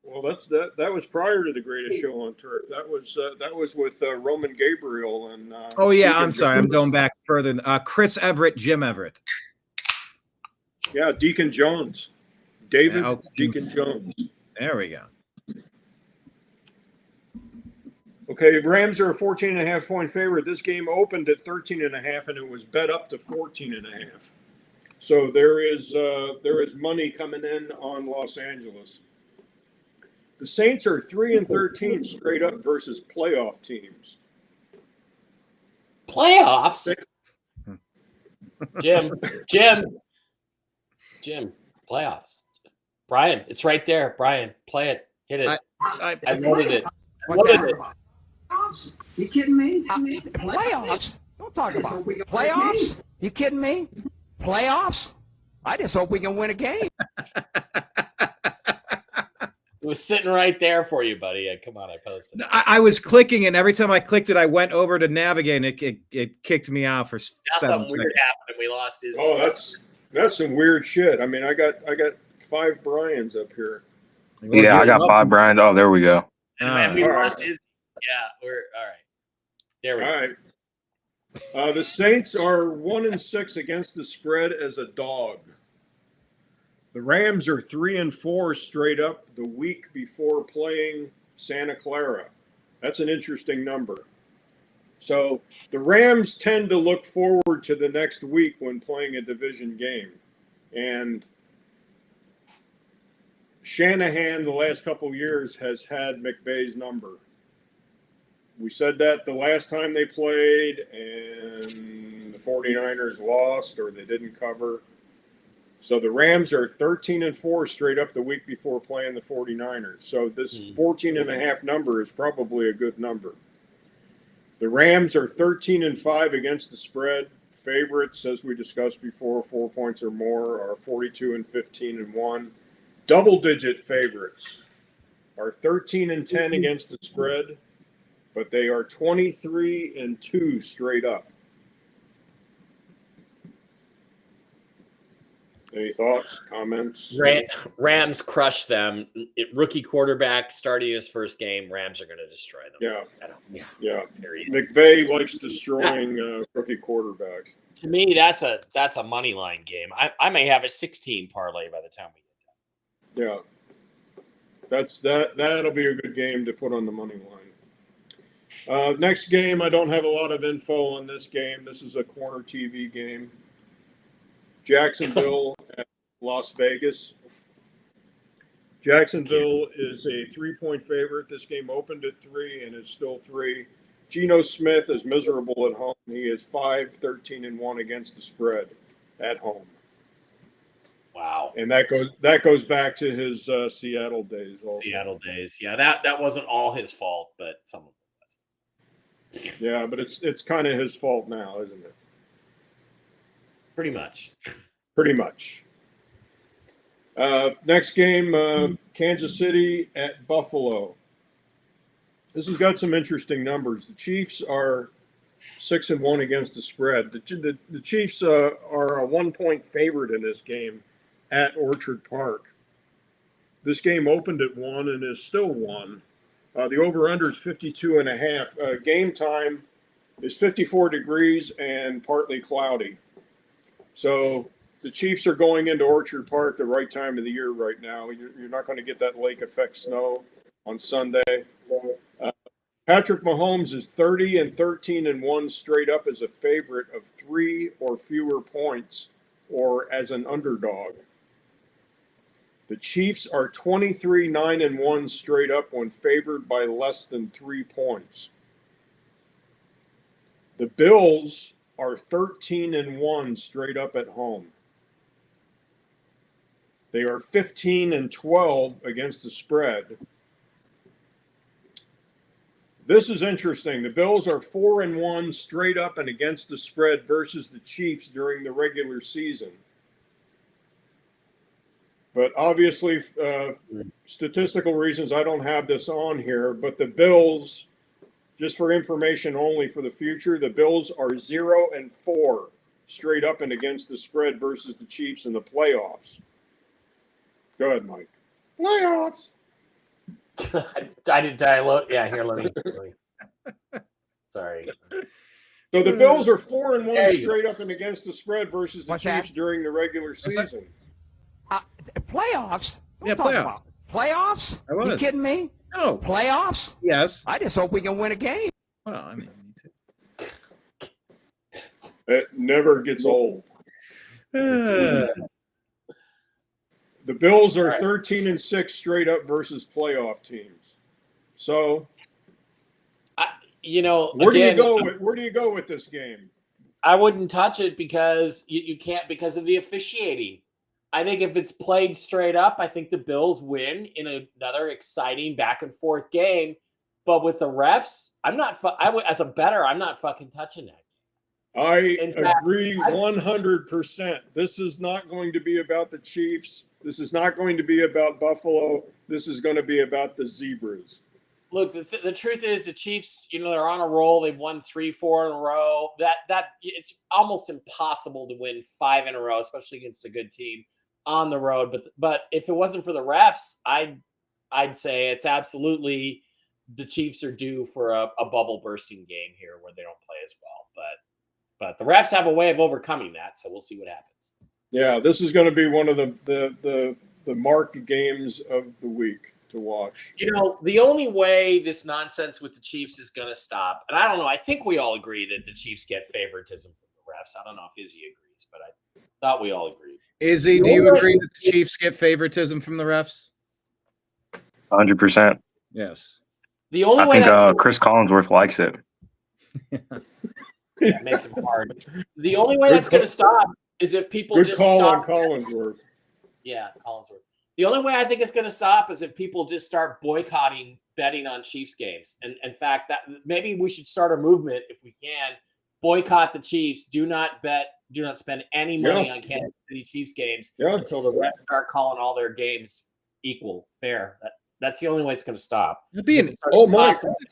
Well, that was prior to the greatest show on turf. That was with Roman Gabriel and. Oh yeah, I'm sorry. I'm going back further. Chris Everett, Jim Everett. Yeah, Deacon Jones, David Deacon Jones. There we go. Okay, Rams are a 14.5-point favorite. This game opened at 13.5, and it was bet up to 14.5. So there is money coming in on Los Angeles. The Saints are 3-13 straight up versus playoff teams. Playoffs? Jim, playoffs. Brian, it's right there. Brian, play it. Hit it. I loaded it. You kidding me? Playoffs? Don't talk about playoffs. You kidding me? Playoffs? I just hope we can win a game. It was sitting right there for you, buddy. Come on, I posted it. I was clicking, and every time I clicked it, I went over to navigate, and it kicked me out for 7 seconds. Something weird happened, and we lost his. Oh, that's some weird shit. I mean, I got 5 Brians up here. Yeah, I got 5 Brians. Oh, there we go. And we lost his. Yeah, we're all right. There we go. All right. The Saints are 1-6 against the spread as a dog. The Rams are 3-4 straight up the week before playing Santa Clara. That's an interesting number. So the Rams tend to look forward to the next week when playing a division game. And Shanahan, the last couple of years, has had McVay's number. We said that the last time they played and the 49ers lost or they didn't cover. So the Rams are 13-4 straight up the week before playing the 49ers. So this 14.5 number is probably a good number. The Rams are 13-5 against the spread. Favorites, as we discussed before, 4 points or more, are 42-15-1. Double-digit favorites are 13-10 against the spread, but they are 23-2 straight up. Any thoughts, comments? Rams crushed them. Rookie quarterback starting his first game. Rams are going to destroy them. Yeah. McVay likes destroying rookie quarterbacks. To me, that's a money line game. I may have a 16 parlay by the time we get done. Yeah, that'll be a good game to put on the money line. Next game, I don't have a lot of info on this game. This is a corner TV game. Jacksonville at Las Vegas. Jacksonville is a 3-point favorite. This game opened at 3 and is still 3. Geno Smith is miserable at home. He is 5-13-1 against the spread at home. Wow. And that goes back to his Seattle days also. Seattle days. Yeah, that wasn't all his fault, but some of it was. Yeah, but it's kind of his fault now, isn't it? Pretty much. Next game, Kansas City at Buffalo. This has got some interesting numbers. The Chiefs are 6-1 against the spread. The Chiefs are a 1-point favorite in this game at Orchard Park. This game opened at 1 and is still 1. The over-under is 52.5. Game time is 54 degrees and partly cloudy. So the Chiefs are going into Orchard Park the right time of the year right now. You're not going to get that lake effect snow on Sunday. Patrick Mahomes is 30-13-1 straight up as a favorite of 3 or fewer points or as an underdog. The Chiefs are 23-9-1 straight up when favored by less than 3 points. The Bills are 13-1 straight up at home. They are 15-12 against the spread. This is interesting. The Bills are 4-1 straight up and against the spread versus the Chiefs during the regular season. But obviously, statistical reasons, I don't have this on here. But the Bills, just for information only for the future, the Bills are 0-4 straight up and against the spread versus the Chiefs in the playoffs. Go ahead, Mike. Playoffs. I did download. Yeah, here, let me. Sorry. So the Bills are 4-1 straight up and against the spread versus the Chiefs during the regular season. Playoffs? Yeah, playoffs. Playoffs? You kidding me? No. Playoffs? Yes. I just hope we can win a game. Well, I mean, me too. It never gets old. The Bills are 13-6 straight up versus playoff teams. So, where do you go with this game? I wouldn't touch it because you can't, because of the officiating. I think if it's played straight up, I think the Bills win in another exciting back and forth game. But with the refs, as a bettor, I'm not fucking touching that. I agree 100%. This is not going to be about the Chiefs. This is not going to be about Buffalo. This is going to be about the Zebras. Look, the truth is the Chiefs, they're on a roll. They've won 3-4 in a row. That it's almost impossible to win 5 in a row, especially against a good team on the road. But if it wasn't for the refs, I'd say it's absolutely the Chiefs are due for a bubble bursting game here where they don't play as well. But the refs have a way of overcoming that, so we'll see what happens. Yeah, this is going to be one of the marked games of the week to watch. The only way this nonsense with the Chiefs is going to stop, and I don't know, I think we all agree that the Chiefs get favoritism from the refs. I don't know if Izzy agrees, but I thought we all agreed. Izzy, do you agree that the Chiefs get favoritism from the refs? 100%. Yes. The only way I think Chris Collinsworth likes it. Yeah, it makes it hard. The only way that's going to stop is if people just stop. Collinsworth. Yeah, Collinsworth. The only way I think it's going to stop is if people just start boycotting betting on Chiefs games. And in fact, that maybe we should start a movement if we can. Boycott the Chiefs. Do not bet. Do not spend any money on Kansas City Chiefs games until the refs start calling all their games equal, fair. That's the only way it's going to stop. That'd be an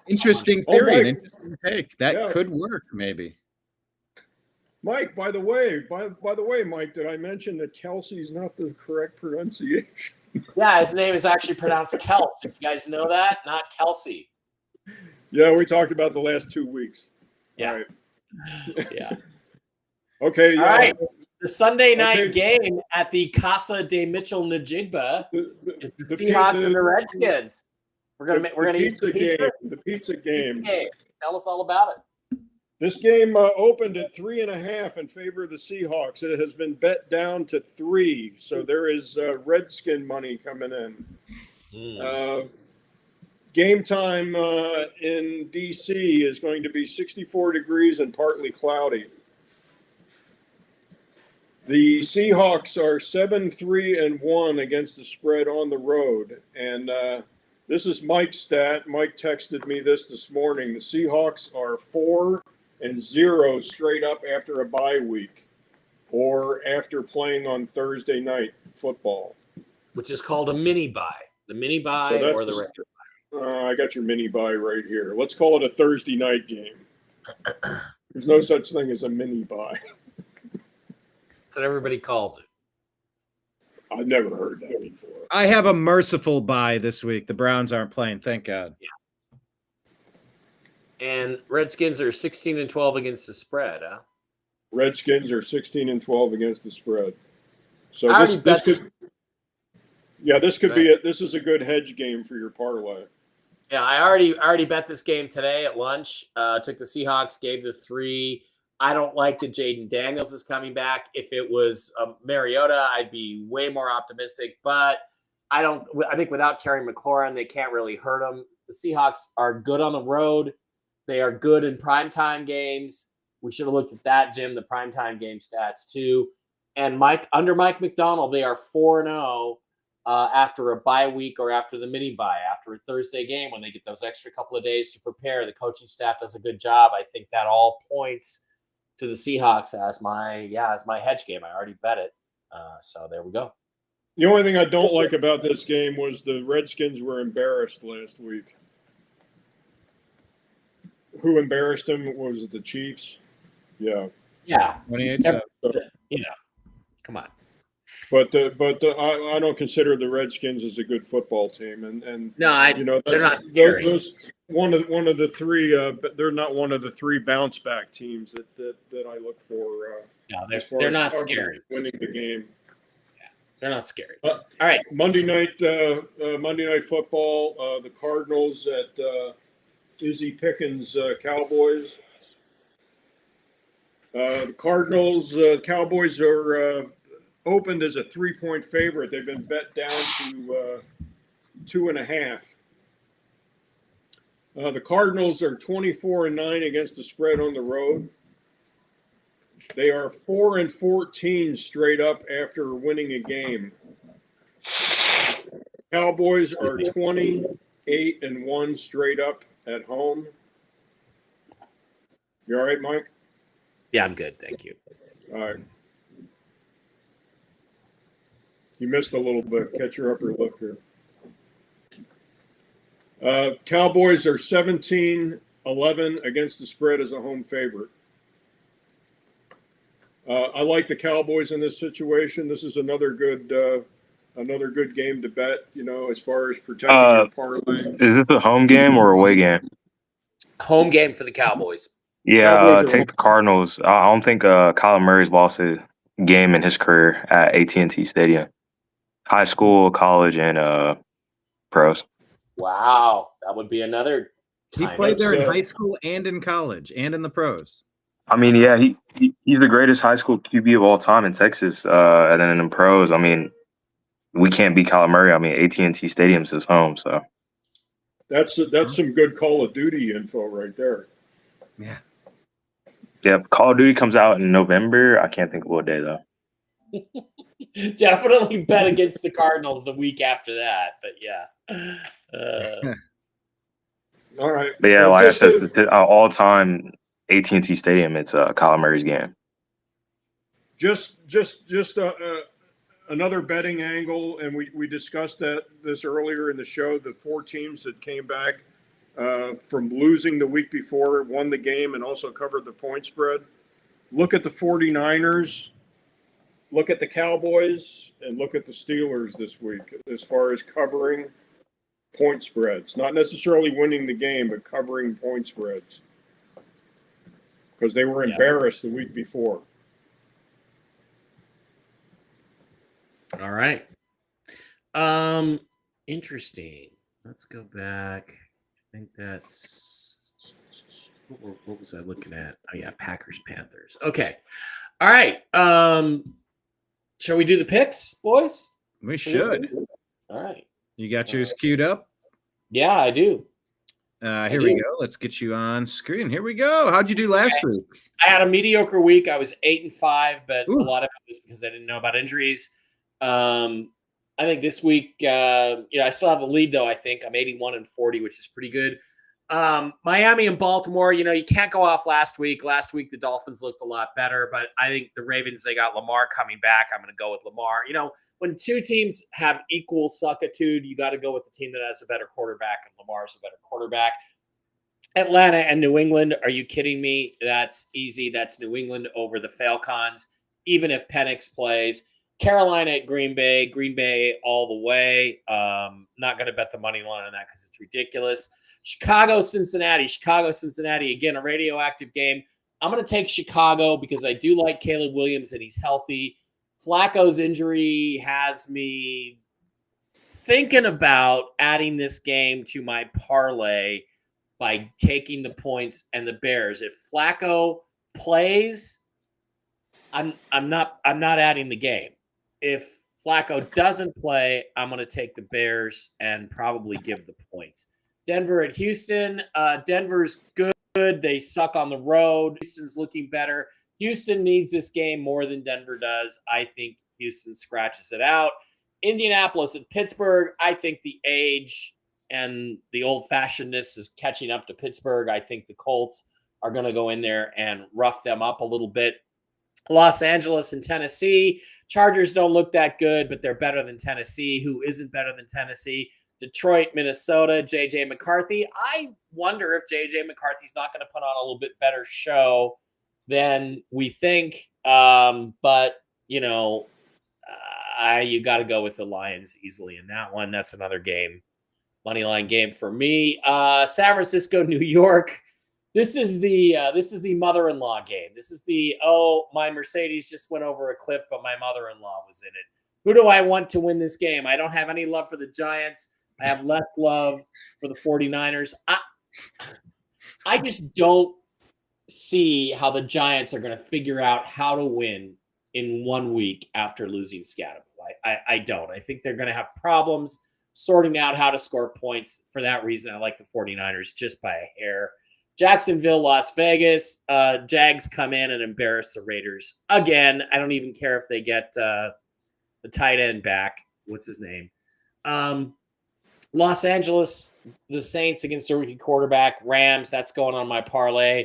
interesting theory, an interesting take. That could work, maybe. Mike, by the way, Mike, did I mention that Kelsey's not the correct pronunciation? Yeah, his name is actually pronounced Kels. You guys know that? Not Kelsey. Yeah, we talked about the last 2 weeks. Yeah. All right. Yeah. Okay. All right. The Sunday night game at the Casa de Mitchell Najigba is the Seahawks and the Redskins. We're gonna eat the pizza. The pizza game. Tell us all about it. This game opened at 3.5 in favor of the Seahawks. It has been bet down to 3, so there is Redskin money coming in. Game time in D.C. is going to be 64 degrees and partly cloudy. The Seahawks are 7-3-1 against the spread on the road, and this is Mike's stat. Mike texted me this morning. The Seahawks are 4-0 straight up after a bye week or after playing on Thursday night football. Which is called a mini bye. The mini bye or the regular bye. I got your mini bye right here. Let's call it a Thursday night game. There's no such thing as a mini bye. That's what everybody calls it. I've never heard that before. I have a merciful bye this week. The Browns aren't playing, thank God. Yeah. And Redskins are 16-12 against the spread, huh? Redskins are 16-12 against the spread. So this could be this is a good hedge game for your parlay. Yeah, I already bet this game today at lunch. Took the Seahawks, gave the 3. I don't like that Jaden Daniels is coming back. If it was Mariota, I'd be way more optimistic. But I think without Terry McLaurin, they can't really hurt them. The Seahawks are good on the road. They are good in primetime games. We should have looked at that, Jim, the primetime game stats too. And under Mike McDonald, they are 4-0 after a bye week or after the mini bye, after a Thursday game when they get those extra couple of days to prepare. The coaching staff does a good job. I think that all points to the Seahawks as my hedge game. I already bet it. So there we go. The only thing I don't like about this game was the Redskins were embarrassed last week. Who embarrassed them? Was it the Chiefs? Yeah. Yeah. 28-7. Come on. But I don't consider the Redskins as a good football team, and no, they're not scary. Those one of the three. They're not one of the three bounce back teams that I look for. No, they're not scary. Winning the game. Yeah, they're not scary. All right, Monday night football. The Cardinals at Izzy Pickens Cowboys. The Cardinals, Cowboys are opened as a 3-point favorite. They've been bet down to 2.5. The Cardinals are 24-9 against the spread on the road. They are 4-14 straight up after winning a game. Cowboys are 28-1 straight up at home. You all right, Mike? Yeah, I'm good. Thank you. All right. You missed a little bit. Catch your upper lip here. Cowboys are 17-11 against the spread as a home favorite. I like the Cowboys in this situation. This is another good game to bet, as far as protecting your parlay. Is this a home game or away game? Home game for the Cowboys. Yeah, take the Cardinals. I don't think Kyler Murray's lost a game in his career at AT&T Stadium. High school, college, and pros. Wow, that would be another time. He played there in high school and in college and in the pros. I mean, yeah, he's the greatest high school QB of all time in Texas. And then in the pros, I mean, we can't beat Kyler Murray. I mean, AT&T Stadium's his home, so. That's some good Call of Duty info right there. Yeah. Yeah, Call of Duty comes out in November. I can't think of what day, though. Definitely bet against the Cardinals the week after that, but yeah. All right. But yeah, like I said, all-time AT&T Stadium, it's Kyler Murray's game. Just another betting angle, and we discussed this earlier in the show. The 4 teams that came back from losing the week before, won the game, and also covered the point spread. Look at the 49ers, look at the Cowboys, and look at the Steelers this week as far as covering point spreads. Not necessarily winning the game, but covering point spreads. Because they were embarrassed the week before. All right. Interesting. Let's go back. I think that's what was I looking at? Oh yeah, Packers Panthers. Okay. All right. Shall we do the picks, boys? We should. All right. You got yours queued up? Yeah, I do. Here we go. Let's get you on screen. Here we go. How'd you do last week? I had a mediocre week. I was 8-5, but a lot of it was because I didn't know about injuries. I think this week, I still have a lead though. I think I'm 81-40, which is pretty good. Miami and Baltimore, you can't go off last week. Last week, the Dolphins looked a lot better, but I think the Ravens, they got Lamar coming back. I'm going to go with Lamar. When 2 teams have equal suckitude, you got to go with the team that has a better quarterback, and Lamar's a better quarterback. Atlanta and New England, are you kidding me? That's easy. That's New England over the Falcons, even if Penix plays. Carolina at Green Bay all the way. Not going to bet the money line on that because it's ridiculous. Chicago, Cincinnati, again, a radioactive game. I'm going to take Chicago because I do like Caleb Williams and he's healthy. Flacco's injury has me thinking about adding this game to my parlay by taking the points and the Bears. If Flacco plays, I'm not adding the game. If Flacco doesn't play, I'm going to take the Bears and probably give the points. Denver at Houston. Denver's good. They suck on the road. Houston's looking better. Houston needs this game more than Denver does. I think Houston scratches it out. Indianapolis at Pittsburgh. I think the age and the old-fashionedness is catching up to Pittsburgh. I think the Colts are going to go in there and rough them up a little bit. Los Angeles and Tennessee. Chargers don't look that good, but they're better than Tennessee. Who isn't better than Tennessee? Detroit, Minnesota, J.J. McCarthy. I wonder if J.J. McCarthy's not going to put on a little bit better show than we think. But, you know, you got to go with the Lions easily in that one. That's another game. Money line game for me. San Francisco, New York. This is the mother-in-law game. This is my Mercedes just went over a cliff, but my mother-in-law was in it. Who do I want to win this game? I don't have any love for the Giants. I have less love for the 49ers. I just don't see how the Giants are going to figure out how to win in 1 week after losing Scatterable. I don't. I think they're going to have problems sorting out how to score points. For that reason, I like the 49ers just by a hair. Jacksonville, Las Vegas. Jags come in and embarrass the Raiders again. I don't even care if they get the tight end back. What's his name? Los Angeles, the Saints against the rookie quarterback. Rams, that's going on my parlay.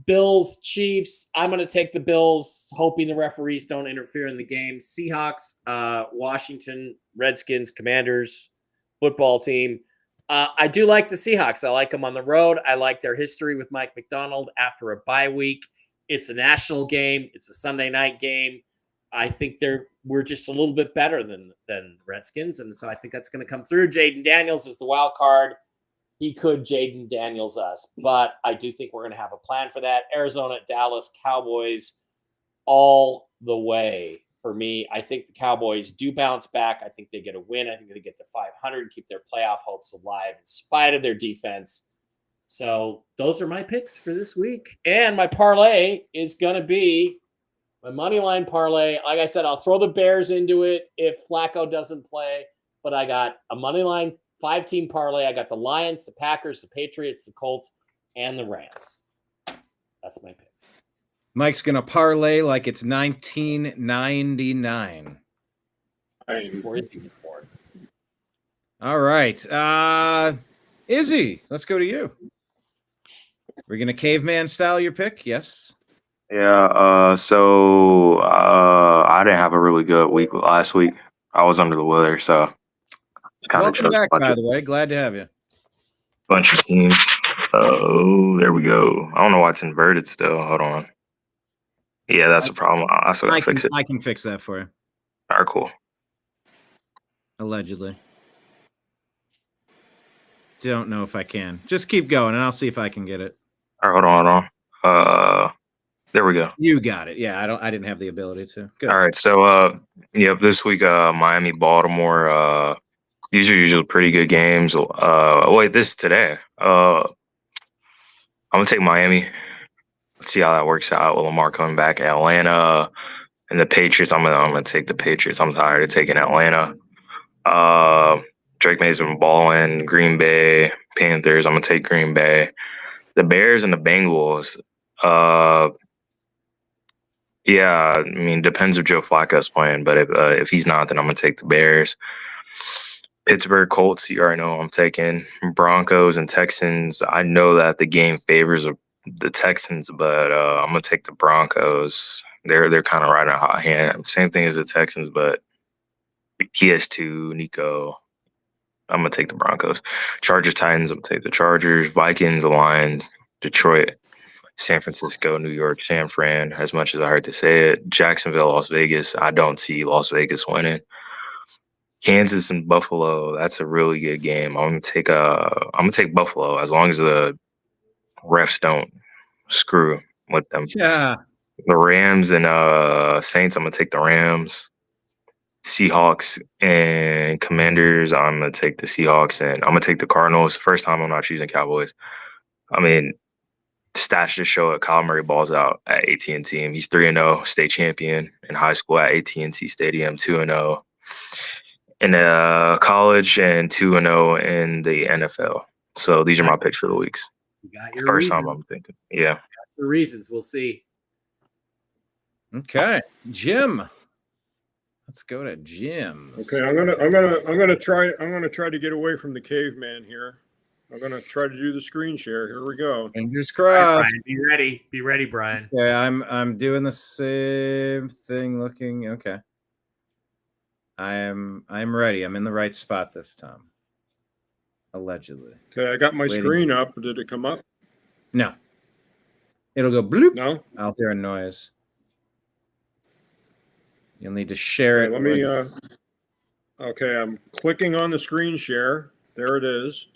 Bills, Chiefs. I'm going to take the Bills, hoping the referees don't interfere in the game. Seahawks, Washington, Redskins, Commanders, football team. I do like the Seahawks. I like them on the road. I like their history with Mike McDonald after a bye week. It's a national game. It's a Sunday night game. I think we're just a little bit better than the Redskins, and so I think that's going to come through. Jaden Daniels is the wild card. He could Jaden Daniels us, but I do think we're going to have a plan for that. Arizona, Dallas, Cowboys, all the way for me. I think the Cowboys do bounce back. I think they get a win. I think they get to 500 and keep their playoff hopes alive in spite of their defense. So those are my picks for this week. And my parlay is going to be my money line parlay. Like I said, I'll throw the Bears into it if Flacco doesn't play, but I got a money line 5-team parlay. I got the Lions, the Packers, the Patriots, the Colts, and the Rams. That's my picks. Mike's going to parlay like it's 1999. All right. Izzy, let's go to you. We're going to caveman style your pick? Yes. Yeah. So I didn't have a really good week last week. I was under the weather, so. Welcome back, by the way. Glad to have you. Bunch of teams. Oh, there we go. I don't know why it's inverted still. Hold on. Yeah, that's a problem. I still gotta fix it. I can fix that for you. All right, cool. Allegedly. Don't know if I can. Just keep going, and I'll see if I can get it. All right, hold on. There we go. You got it. Yeah, I didn't have the ability to. Good. All right, so this week, Miami, Baltimore. These are usually pretty good games. This is today. I'm gonna take Miami. Let's see how that works out with Lamar coming back. Atlanta and the Patriots. I'm gonna take the Patriots. I'm tired of taking Atlanta. Drake May's been balling. Green Bay, Panthers. I'm gonna take Green Bay. The Bears and the Bengals. Yeah, I mean, depends if Joe Flacco's playing, but if he's not, then I'm gonna take the Bears. Pittsburgh Colts, you already know I'm taking. Broncos and Texans. I know that the game favors the Texans, but I'm gonna take the Broncos. They're kind of right in a hot hand. Same thing as the Texans, but the PS2, Nico. I'm gonna take the Broncos. Chargers, Titans. I'm gonna take the Chargers. Vikings, Lions, Detroit, San Francisco, New York, San Fran. As much as I hate to say it, Jacksonville, Las Vegas. I don't see Las Vegas winning. Kansas and Buffalo, that's a really good game. I'm gonna take Buffalo as long as the refs don't screw with them. Yeah. The Rams and Saints, I'm gonna take the Rams. Seahawks and Commanders, I'm gonna take the Seahawks, and I'm gonna take the Cardinals. First time I'm not choosing Cowboys. I mean, stats just show it. Kyle Murray balls out at AT&T. He's 3-0, state champion in high school at AT&T Stadium, 2-0. In college and 2-0 in the NFL. So these are my picks for the weeks. You got your First reasons. time I'm thinking. Yeah. Got your reasons. We'll see. Okay. Jim. Let's go to Jim. Okay, I'm gonna try to get away from the caveman here. I'm going to try to do the screen share. Here we go. Fingers All right, crossed. Brian, be ready. Be ready, Brian. Okay, I'm doing the same thing. Looking okay. I'm ready. I'm in the right spot this time. Allegedly. Okay, I got my screen up. Did it come up? No. It'll go bloop. No. I'll hear a noise. You'll need to share it. Let me. Okay, I'm clicking on the screen share. There it is.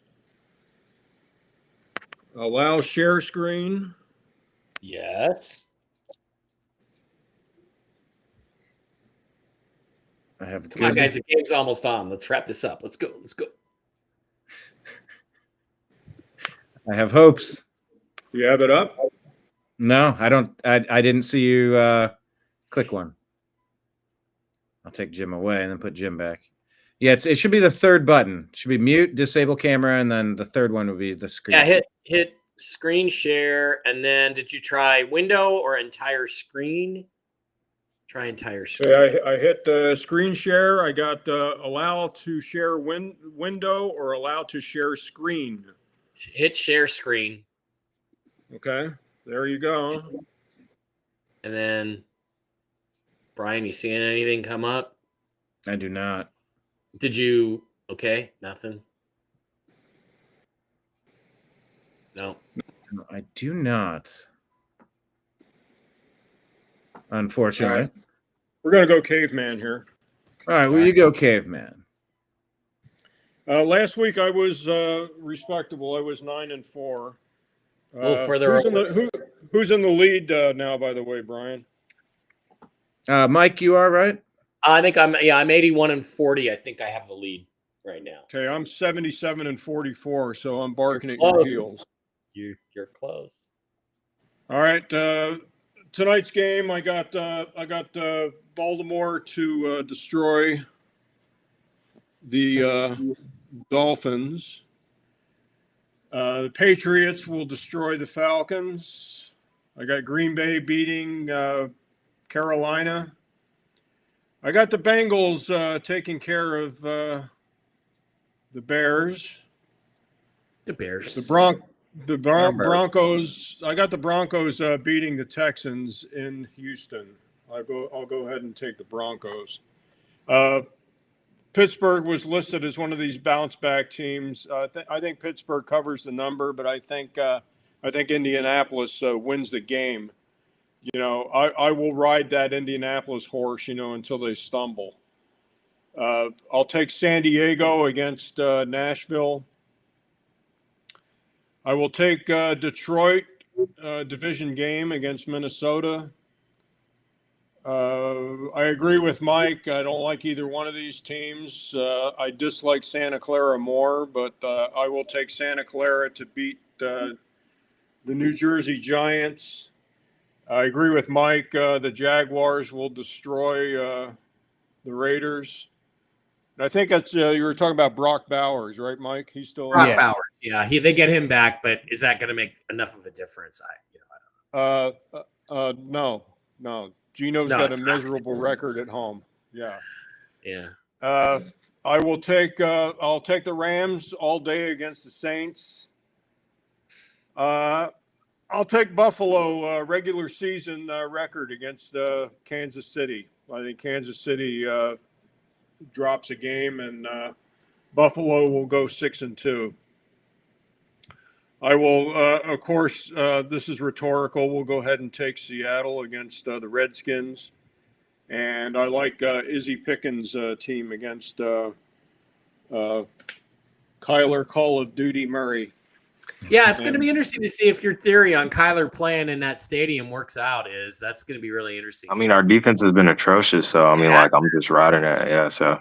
Allow share screen. Yes. I have. Come on, guys. The game's almost on. Let's wrap this up. Let's go. Let's go. I have hopes. You have it up? No, I don't. I didn't see you click one. I'll take Jim away and then put Jim back. Yeah, it should be the third button. It should be mute, disable camera, and then the third one would be the screen. Yeah, hit screen share, and then did you try window or entire screen? Try entire screen. Okay, I hit screen share. I got allow to share window or allow to share screen. Hit share screen. Okay, there you go. And then, Brian, you seeing anything come up? I do not. Did you? Okay, nothing. No. No, I do not. Unfortunately. Right. We're going to go caveman here. All right, where you go, caveman? Last week I was respectable. I was 9-4. Further. Who's in the lead now? By the way, Brian. Mike, you are right. I think I'm 81-40. I think I have the lead right now. Okay, I'm 77-44, so I'm barking at your heels. You're close. All right, tonight's game, I got Baltimore to destroy the Dolphins. The Patriots will destroy the Falcons. I got Green Bay beating Carolina. I got the Bengals taking care of the Bears. The Bears. The Broncos. I got the Broncos beating the Texans in Houston. I'll go ahead and take the Broncos. Pittsburgh was listed as one of these bounce back teams. I think Pittsburgh covers the number, but I think Indianapolis wins the game. You know, I will ride that Indianapolis horse, you know, until they stumble. I'll take San Diego against Nashville. I will take Detroit division game against Minnesota. I agree with Mike. I don't like either one of these teams. I dislike Santa Clara more, but I will take Santa Clara to beat the New Jersey Giants. I agree with Mike. The Jaguars will destroy the Raiders. And I think that's you were talking about Brock Bowers, right, Mike? He's still Brock Bowers. Yeah, they get him back, but is that going to make enough of a difference? I don't know. No. Gino's got a miserable record at home. Yeah. I will take. I'll take the Rams all day against the Saints. I'll take Buffalo regular season record against Kansas City. I think Kansas City drops a game, and Buffalo will go 6-2. I will, of course, this is rhetorical. We'll go ahead and take Seattle against the Redskins. And I like Izzy Pickens' team against Kyler Call of Duty Murray. Yeah, it's going to be interesting to see if your theory on Kyler playing in that stadium works out. That's going to be really interesting. I mean, our defense has been atrocious, so I mean, I'm just riding it. Yeah, so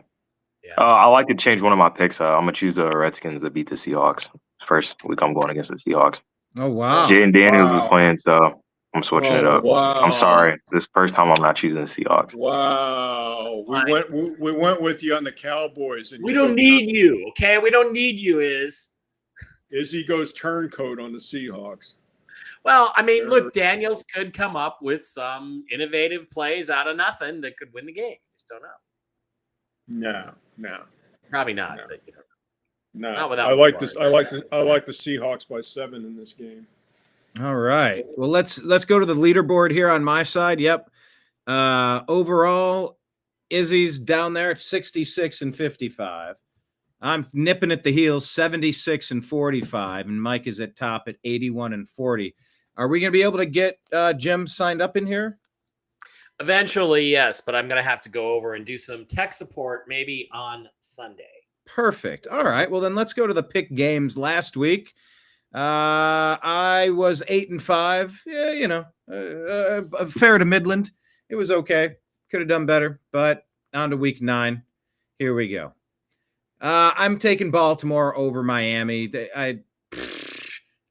I like to change one of my picks. I'm gonna choose the Redskins to beat the Seahawks. First week I'm going against the Seahawks. Oh wow! Jaden Daniels is playing, so I'm switching it up. Wow. I'm sorry, this first time I'm not choosing the Seahawks. Wow, we went with you on the Cowboys, and we don't need you, okay? We don't need you. Izzy goes turncoat on the Seahawks. Well, I mean, look, Daniels could come up with some innovative plays out of nothing that could win the game. Just don't know. No. Probably not. No. But, No, without I like this. I like the Seahawks by 7 in this game. All right. Well, let's go to the leaderboard here on my side. Yep. Overall, Izzy's down there at 66 and 55. I'm nipping at the heels, 76 and 45, and Mike is at top at 81 and 40. Are we going to be able to get Jim signed up in here? Eventually, yes, but I'm going to have to go over and do some tech support maybe on Sunday. Perfect. All right. Well, then let's go to the pick games last week. I was 8 and 5. Yeah, fair to Midland. It was okay. Could have done better, but on to week 9. Here we go. I'm taking Baltimore over Miami.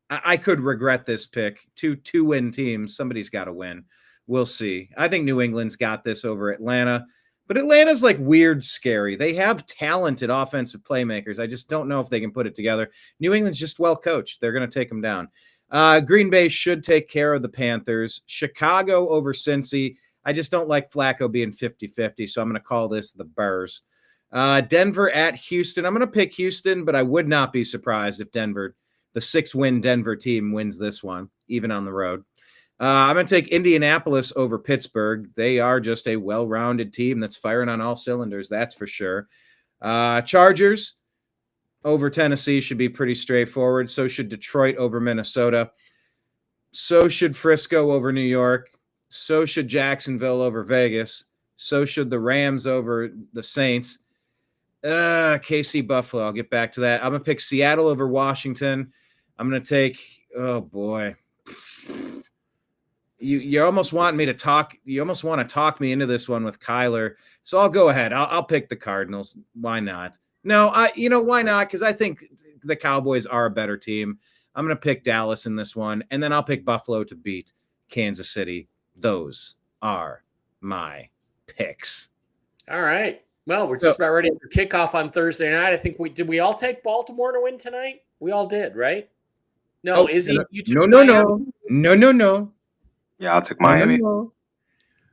I could regret this pick. Two win teams. Somebody's got to win. We'll see. I think New England's got this over Atlanta, but Atlanta's like weird scary. They have talented offensive playmakers. I just don't know if they can put it together. New England's just well coached. They're going to take them down. Green Bay should take care of the Panthers. Chicago over Cincy. I just don't like Flacco being 50-50, so I'm going to call this the Bears. Denver at Houston. I'm going to pick Houston, but I would not be surprised if Denver, the 6-win Denver team, wins this one, even on the road. I'm going to take Indianapolis over Pittsburgh. They are just a well-rounded team that's firing on all cylinders, that's for sure. Chargers over Tennessee should be pretty straightforward. So should Detroit over Minnesota. So should Frisco over New York. So should Jacksonville over Vegas. So should the Rams over the Saints. KC Buffalo. I'll get back to that. I'm going to pick Seattle over Washington. I'm going to take, oh boy. You almost want me to talk. You almost want to talk me into this one with Kyler. So I'll go ahead. I'll pick the Cardinals. Why not? No, why not? Because I think the Cowboys are a better team. I'm going to pick Dallas in this one, and then I'll pick Buffalo to beat Kansas City. Those are my picks. All right. Well, we're just about ready for kickoff on Thursday night. I think we all take Baltimore to win tonight? We all did, right? No, Izzy, you took No. Yeah, I'll take Miami. No.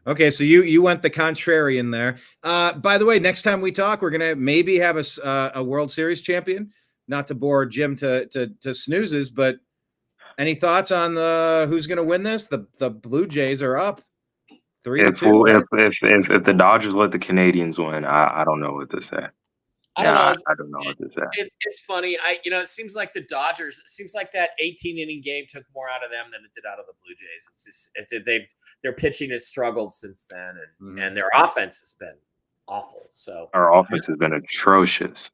Okay, so you went the contrarian there. By the way, next time we talk, we're gonna maybe have a World Series champion. Not to bore Jim to snoozes, but any thoughts on who's gonna win this? The Blue Jays are up 3-2. If the Dodgers let the Canadians win, I don't know what to say. I don't know what to say. It's funny. It seems like the Dodgers. It seems like that 18-inning game took more out of them than it did out of the Blue Jays. Their pitching has struggled since then, and their offense has been awful. So our offense has been atrocious.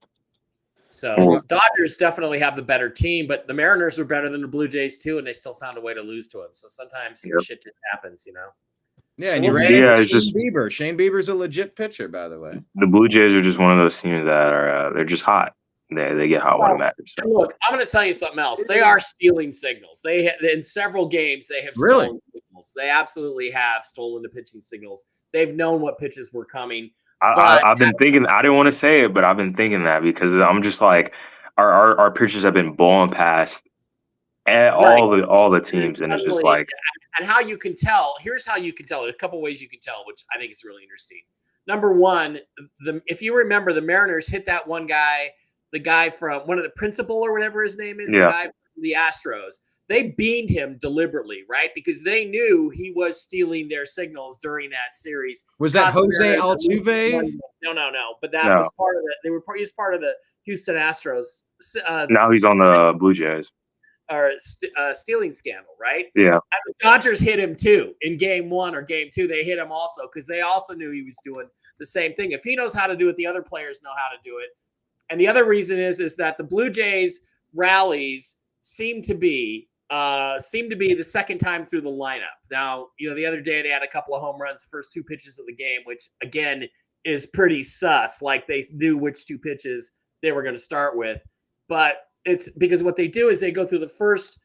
So Dodgers definitely have the better team, but the Mariners were better than the Blue Jays too, and they still found a way to lose to them. So sometimes shit just happens, Yeah, so and Bieber. Shane Bieber's a legit pitcher, by the way. The Blue Jays are just one of those teams that are they're just hot. They get hot when it matters. So. Look, I'm going to tell you something else. They are stealing signals. In several games they have stolen signals. They absolutely have stolen the pitching signals. They've known what pitches were coming. I've been thinking. I didn't want to say it, but I've been thinking that because I'm just like our pitchers have been blowing past all the teams, and it's just like. And how you can tell, here's how you can tell. There's a couple ways you can tell, which I think is really interesting. Number one, if you remember, the Mariners hit that one guy, the guy from one of the principal or whatever his name is, the guy from the Astros. They beamed him deliberately, right? Because they knew he was stealing their signals during that series. Was that Jose Altuve? No. But that was part of it. He was part of the Houston Astros. Now he's on the Blue Jays. Or stealing scandal, right? Yeah. And the Dodgers hit him too in game 1 or game 2. They hit him also because they also knew he was doing the same thing. If he knows how to do it, the other players know how to do it. And the other reason is that the Blue Jays rallies seem to be the second time through the lineup. Now, the other day they had a couple of home runs, first 2 pitches of the game, which again is pretty sus. Like they knew which 2 pitches they were going to start with, but it's because what they do is they go through the first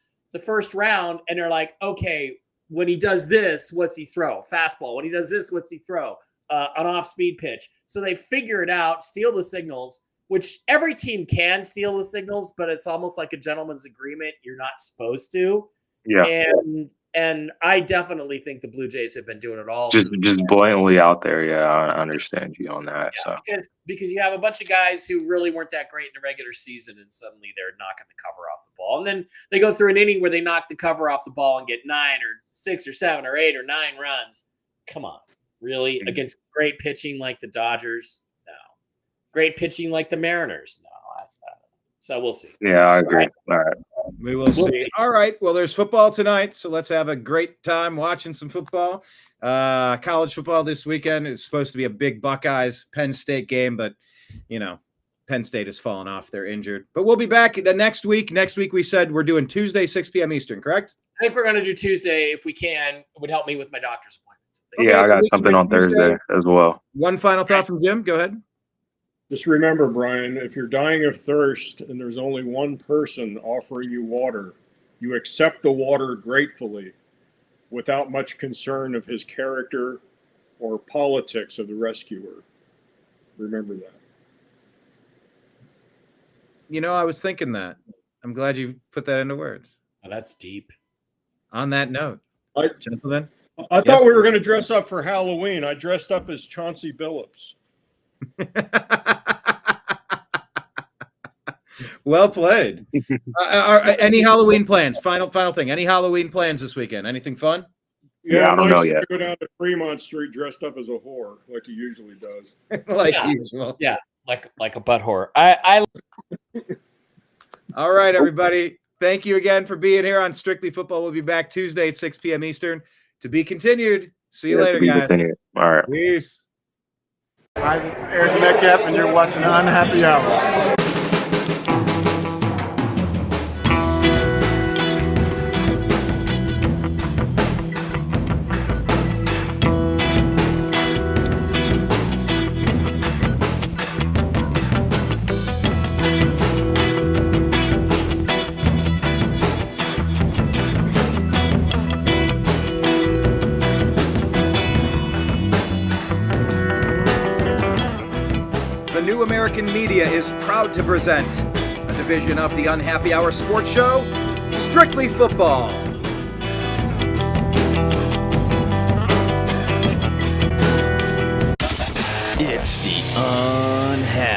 round and they're like, okay, when he does this, what's he throw? Fastball. When he does this, what's he throw? An off-speed pitch. So they figure it out, steal the signals, which every team can steal the signals, but it's almost like a gentleman's agreement. You're not supposed to. Yeah. And And I definitely think the Blue Jays have been doing it all. Just blatantly out there. Yeah, I understand you on that. Yeah, because you have a bunch of guys who really weren't that great in the regular season, and suddenly they're knocking the cover off the ball. And then they go through an inning where they knock the cover off the ball and get 9 or 6 or 7 or 8 or 9 runs. Come on, really? Against great pitching like the Dodgers? No. Great pitching like the Mariners? No. So we'll see. Yeah, I agree. All right. We will see. All right. Well, there's football tonight, so let's have a great time watching some football. College football this weekend is supposed to be a big Buckeyes Penn State game, but Penn State has fallen off. They're injured. But we'll be back next week. Next week we said we're doing Tuesday, 6 p.m. Eastern, correct? I think we're going to do Tuesday if we can. It would help me with my doctor's appointments. Yeah, I got something on Thursday as well. One final thought from Jim. Go ahead. Just remember, Brian, if you're dying of thirst and there's only one person offering you water, you accept the water gratefully without much concern of his character or politics of the rescuer. Remember that. I was thinking that. I'm glad you put that into words. Oh, that's deep. On that note, gentlemen. I thought we were going to dress up for Halloween. I dressed up as Chauncey Billups. Well played. Any Halloween plans? Final thing. Any Halloween plans this weekend? Anything fun? Yeah, I don't know yet. Go down to Fremont Street dressed up as a whore, like he usually does. Usual. Yeah, like a butt whore. I All right, everybody. Thank you again for being here on Strictly Football. We'll be back Tuesday at 6 p.m. Eastern. To be continued. See you later, guys. All right. Peace. Hi, this is Eric Metcalf, and you're watching Unhappy Hour. The New American Media is proud to present a division of the Unhappy Hour sports show, Strictly Football. It's the Unhappy